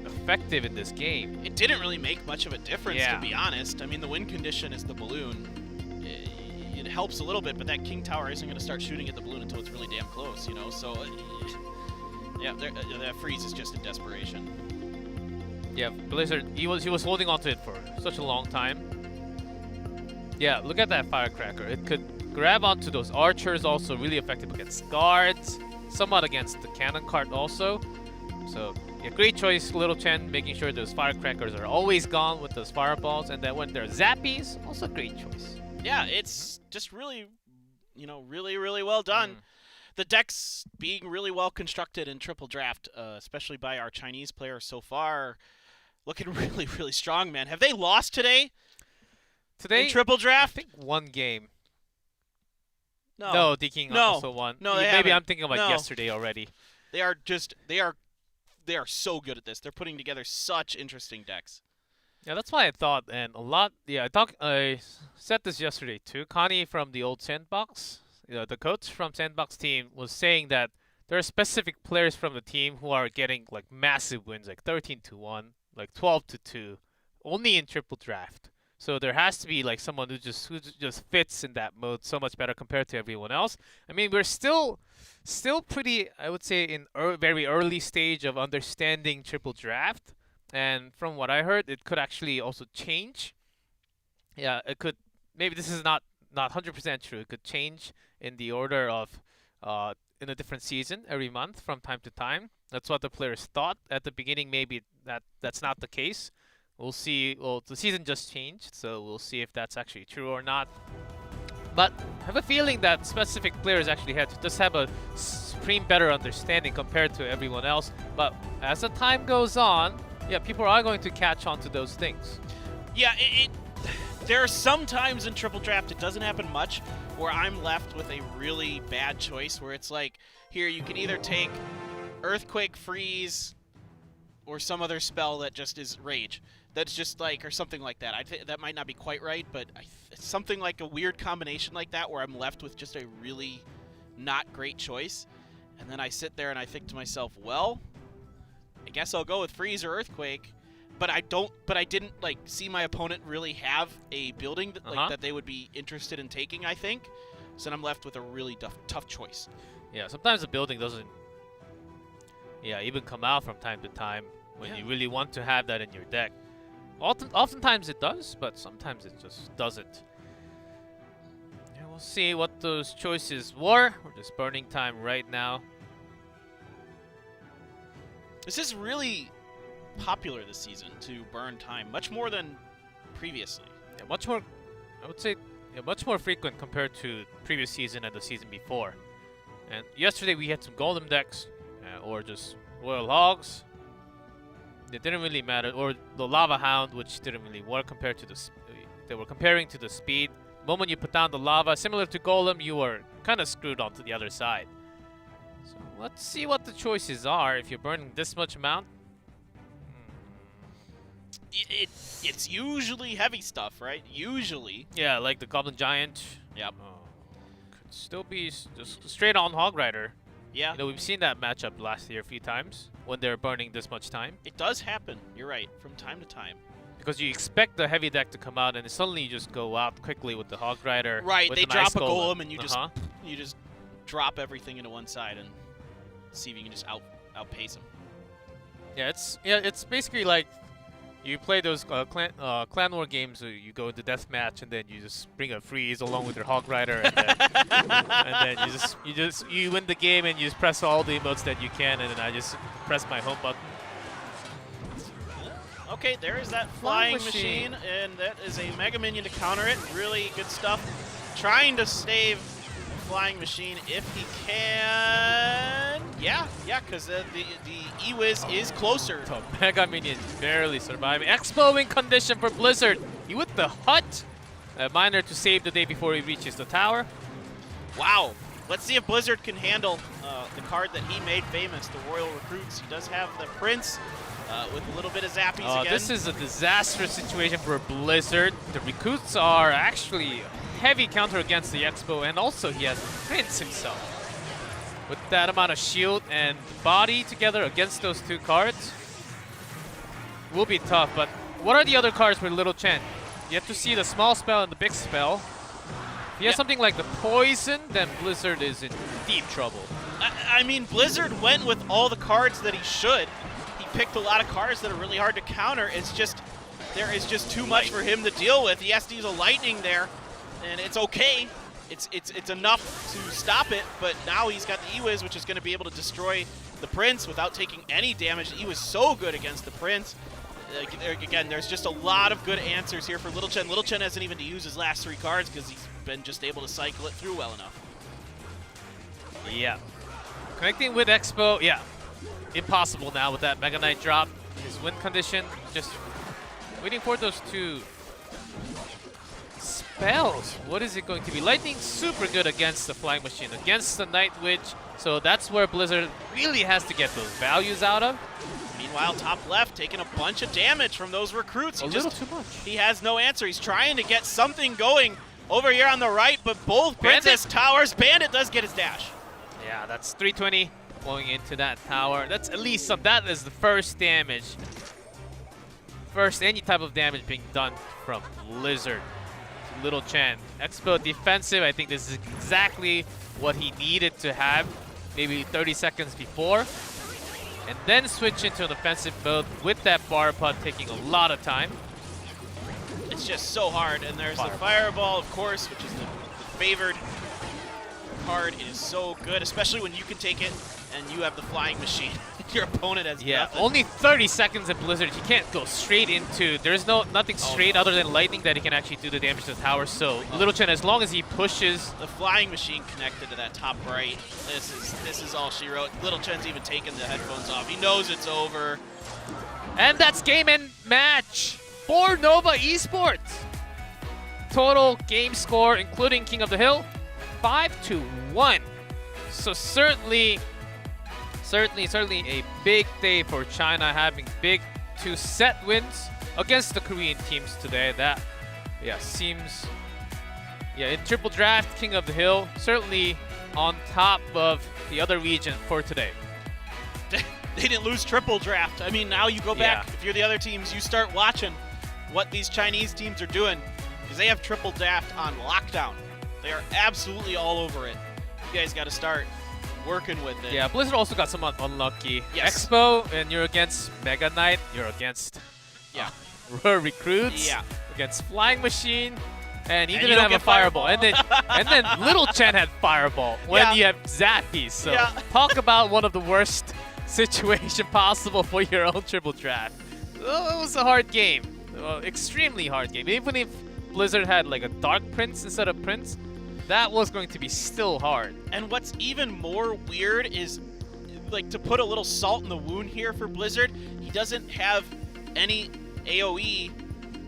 effective in this game? It didn't really make much of a difference, Yeah. to be honest. I mean, the win condition is the balloon. It helps a little bit, but that King Tower isn't going to start shooting at the balloon until it's really damn close, So, yeah, that freeze is just in desperation. Yeah, Blizzard, he was holding on to it for such a long time. Yeah, look at that Firecracker. It could grab onto those archers, also really effective against guards, somewhat against the cannon cart also. So, yeah, great choice, Little Chen, making sure those Firecrackers are always gone with those fireballs, and then when they're Zappies, also great choice. Yeah, it's just really, really well done. The deck's being really well constructed in Triple Draft, especially by our Chinese players so far. Looking really strong, man. Have they lost today? In Triple Draft? I think one game. No. No, DKing No. also won. No, they Maybe haven't. I'm thinking of like No. yesterday already. They are so good at this. They're putting together such interesting decks. Yeah, that's why I thought, and a lot. Yeah, I said this yesterday too. Connie from the old Sandbox, the coach from Sandbox team, was saying that there are specific players from the team who are getting like massive wins, like 13-1, like 12-2, only in Triple Draft. So there has to be like someone who just fits in that mode so much better compared to everyone else. I mean, we're still pretty, I would say, in very early stage of understanding Triple Draft. And from what I heard, it could actually also change. Yeah, it could. Maybe this is not 100% true. It could change in the order of in a different season every month from time to time. That's what the players thought at the beginning. Maybe that's not the case. We'll see. Well, the season just changed, so we'll see if that's actually true or not. But I have a feeling that specific players actually had to just have a supreme better understanding compared to everyone else. But as the time goes on, yeah, people are going to catch on to those things. Yeah, there are some times in Triple Draft, it doesn't happen much, where I'm left with a really bad choice where it's like, here, you can either take Earthquake, Freeze, or some other spell that just is Rage. That's just like, or something like that. That might not be quite right, but something like a weird combination like that where I'm left with just a really not great choice. And then I sit there and I think to myself, well, I guess I'll go with Freeze or Earthquake. But I didn't like see my opponent really have a building that, that they would be interested in taking, I think. So then I'm left with a really tough choice. Yeah, sometimes the building doesn't even come out from time to time when you really want to have that in your deck. Oftentimes it does, but sometimes it just doesn't. Yeah, we'll see what those choices were. We're just burning time right now. This is really popular this season to burn time, much more than previously. Yeah, much more, I would say, much more frequent compared to previous season and the season before. And yesterday we had some golden decks, or just Royal Hogs. it didn't really matter. Or the Lava Hound, which didn't really work compared to the they were comparing to the speed. The moment you put down the lava, similar to Golem, you were kind of screwed onto the other side. So let's see what the choices are if you're burning this much amount. It's usually heavy stuff, right? Usually. Yeah, like the Goblin Giant. Yep. Could still be just straight on Hog Rider. Yeah. You know, we've seen that matchup last year a few times when they're burning this much time. It does happen. You're right. From time to time. Because you expect the heavy deck to come out, and suddenly you just go out quickly with the Hog Rider. Right, with they an drop Ice a golem, and you Uh-huh. just drop everything into one side and see if you can just outpace them. Yeah, it's basically like you play those clan war games where you go into deathmatch and then you just bring a freeze along with your Hog Rider, and then, and then you win the game and you just press all the emotes that you can, and then I just press my home button. Okay, there is that flying machine, and that is a Mega Minion to counter it. Really good stuff. Trying to save the flying machine if he can. Yeah, because the E-Wiz is closer. So Mega Minion barely surviving. Expo in condition for Blizzard. He with the hut. A miner to save the day before he reaches the tower. Wow. Let's see if Blizzard can handle the card that he made famous, the Royal Recruits. He does have the Prince. With a little bit of zappies again. This is a disastrous situation for Blizzard. The Recruits are actually heavy counter against the Expo, and also he has Prince himself. With that amount of shield and body together against those two cards, will be tough. But what are the other cards for Little Chen? You have to see the small spell and the big spell. If he has something like the poison, then Blizzard is in deep trouble. I mean, Blizzard went with all the cards that he should. Picked a lot of cards that are really hard to counter. It's just, there is just too much for him to deal with. He has to use a lightning there, and it's okay. It's enough to stop it, but now he's got the E-Wiz, which is going to be able to destroy the Prince without taking any damage. He was so good against the Prince. Again, there's just a lot of good answers here for Little Chen. Little Chen hasn't even to use his last 3 cards because he's been just able to cycle it through well enough. Yeah. Connecting with Expo, yeah. Impossible now with that Mega Knight drop. His win condition, just waiting for those 2 spells. What is it going to be? Lightning super good against the Flying Machine, against the Night Witch. So that's where Blizzard really has to get those values out of. Meanwhile, top left taking a bunch of damage from those Recruits. A little too much. He has no answer. He's trying to get something going over here on the right, but both Princess Towers. Bandit does get his dash. Yeah, that's 320. Going into that tower. That's at least some. That is the first damage. First any type of damage being done from Blizzard to Little Chen. Expo defensive. I think this is exactly what he needed to have maybe 30 seconds before. And then switch into an offensive mode with that bar putt taking a lot of time. It's just so hard. And there's the Fireball, of course, which is the favored card. It is so good, especially when you can take it and you have the Flying Machine. Your opponent has nothing. Only 30 seconds at Blizzard. He can't go straight into. There's nothing straight other than lightning that he can actually do the damage to the tower. So Little Chen, as long as he pushes the Flying Machine connected to that top right, this is all she wrote. Little Chen's even taken the headphones off. He knows it's over. And that's game and match for Nova Esports. Total game score, including King of the Hill, 5-1. So certainly a big day for China, having big 2 set wins against the Korean teams today. That seems in triple draft, King of the Hill certainly on top of the other region for today. They didn't lose triple draft. I mean, now you go back, if you're the other teams, you start watching what these Chinese teams are doing, because they have triple draft on lockdown. They are absolutely all over it. You guys got to start working with it. Yeah, Blizzard also got somewhat unlucky. Yes. Expo, and you're against Mega Knight. You're against Recruits. Yeah. Against Flying Machine, and he didn't have a Fireball. And then Little Chen had Fireball when you have Zappies. So talk about one of the worst situation possible for your own triple draft. Well, it was a hard game, extremely hard game. Even if Blizzard had like a Dark Prince instead of Prince, that was going to be still hard. And what's even more weird is like to put a little salt in the wound here for Blizzard, he doesn't have any AoE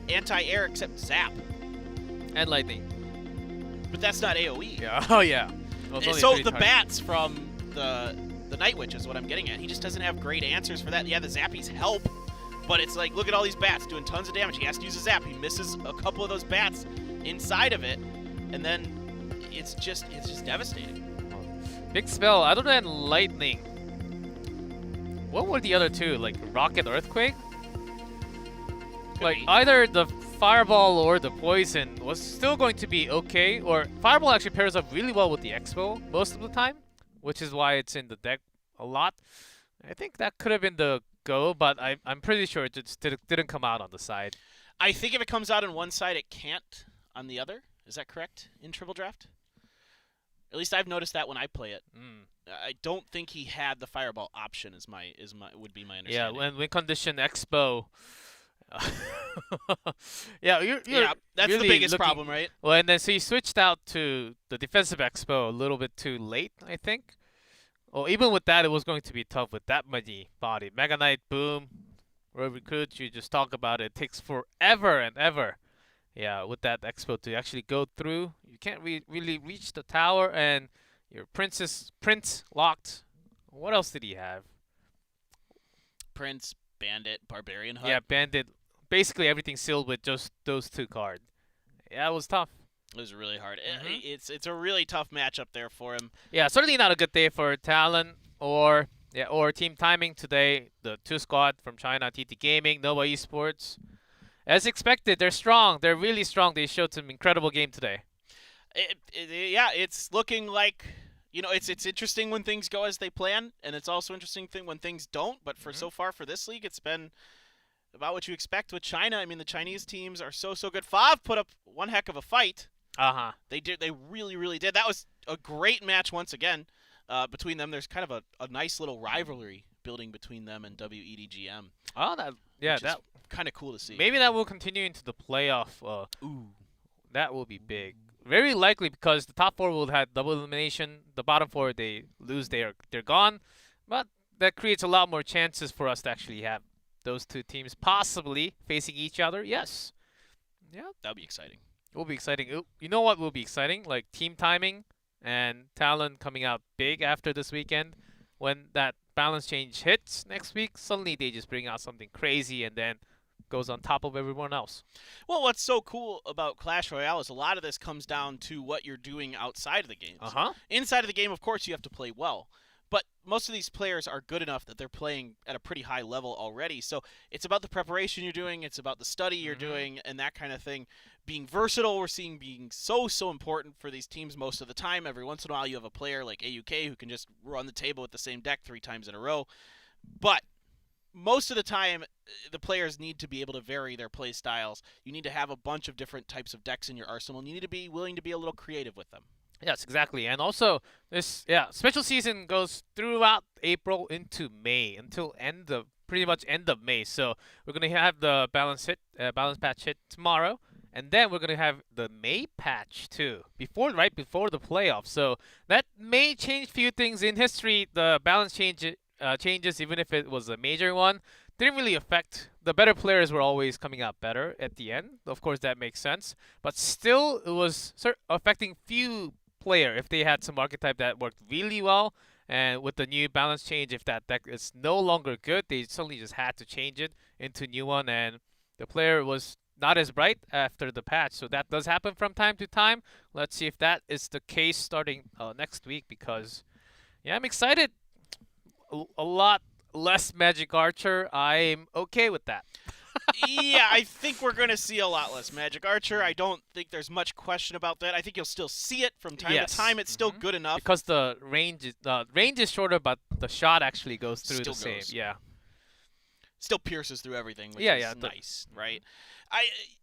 anti-air except Zap. And lightning. But that's not AoE. Yeah. Oh yeah. Well, it's only So 3 the targets. bats from the Night Witch is what I'm getting at. He just doesn't have great answers for that. Yeah, the Zappies help, but it's like, look at all these bats doing tons of damage. He has to use a Zap. He misses a couple of those bats inside of it, and then it's just devastating. Big spell. Other than lightning, what were the other two? Like rocket, earthquake? Like be. either the fireball or the poison was still going to be okay, or fireball actually pairs up really well with the Expo most of the time, which is why it's in the deck a lot. I think that could have been the go, but I'm pretty sure it just didn't come out on the side. I think if it comes out on one side, it can't on the other. Is that correct in Triple Draft? At least I've noticed that when I play it. I don't think he had the fireball option. Would be my Yeah, understanding. when win condition Expo. Yeah, you're that's really the biggest looking- problem, right? Well, and then so he switched out to the defensive Expo a little bit too late, I think. Well, even with that, it was going to be tough with that many body. Mega Knight, boom, Royal Recruit, you just talk about it. It takes forever and ever. Yeah, with that Expo to actually go through, you can't really reach the tower, and your prince locked. What else did he have? Prince, Bandit, Barbarian Hut. Yeah, Bandit. Basically everything sealed with just those 2 cards. Yeah, it was tough. It was really hard. Mhm. It's a really tough matchup there for him. Yeah, certainly not a good day for Talon or Team Timing today. The 2 squad from China, TT Gaming, Nova Esports. As expected, they're strong. They're really strong. They showed some incredible game today. Yeah, it's looking like, it's interesting when things go as they plan, and it's also interesting when things don't. But for so far for this league, it's been about what you expect with China. I mean, the Chinese teams are so good. Fav put up one heck of a fight. They did. They really, really did. That was a great match once again between them. There's kind of a nice little rivalry building between them and WEDGM. Oh, that kind of cool to see. maybe that will continue into the playoff. Ooh, That will be big. Very likely because the top 4 will have double elimination. The bottom 4 they lose, they're gone. But that creates a lot more chances for us to actually have those 2 teams possibly facing each other. Yes. Yeah, that'll be exciting. it will be exciting. You know what will be exciting? Like Team Timing and Talon coming out big after this weekend. When that balance change hits next week, suddenly they just bring out something crazy and then goes on top of everyone else. Well, what's so cool about Clash Royale is a lot of this comes down to what you're doing outside of the games. Inside of the game, of course, you have to play well. But most of these players are good enough that they're playing at a pretty high level already. So it's about the preparation you're doing. It's about the study you're doing and that kind of thing. Being versatile, we're seeing being so important for these teams most of the time. Every once in a while, you have a player like AUK who can just run the table with the same deck 3 times in a row. But most of the time, the players need to be able to vary their play styles. You need to have a bunch of different types of decks in your arsenal. And you need to be willing to be a little creative with them. Yes, exactly. And also, this special season goes throughout April into May until pretty much end of May. So we're gonna have the balance patch hit tomorrow, and then we're gonna have the May patch too, right before the playoffs. So that may change few things in history. The balance changes, even if it was a major one, didn't really affect. The better players were always coming out better at the end. Of course, that makes sense. But still, it was affecting few player if they had some archetype that worked really well, and with the new balance change, if that deck is no longer good, they suddenly just had to change it into new one, and the player was not as bright after the patch. So that does happen from time to time. Let's see if that is the case starting next week, because I'm excited. A lot less Magic Archer. I'm okay with that. Yeah, I think we're going to see a lot less Magic Archer. I don't think there's much question about that. I think you'll still see it from time to time. It's still good enough. Because the range is shorter, but the shot actually goes through Still the same. goes. Yeah. Still pierces through everything, which Yeah, is nice, right?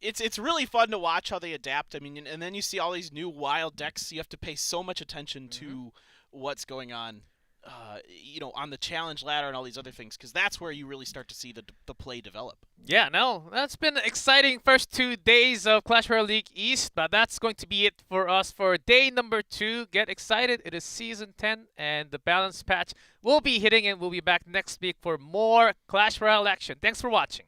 It's really fun to watch how they adapt. I mean, and then you see all these new wild decks. You have to pay so much attention to what's going on on the challenge ladder and all these other things, because that's where you really start to see the play develop. Yeah, no, that's been exciting first 2 days of Clash Royale League East, but that's going to be it for us for day number 2. Get excited, it is Season 10, and the balance patch will be hitting, and we'll be back next week for more Clash Royale action. Thanks for watching.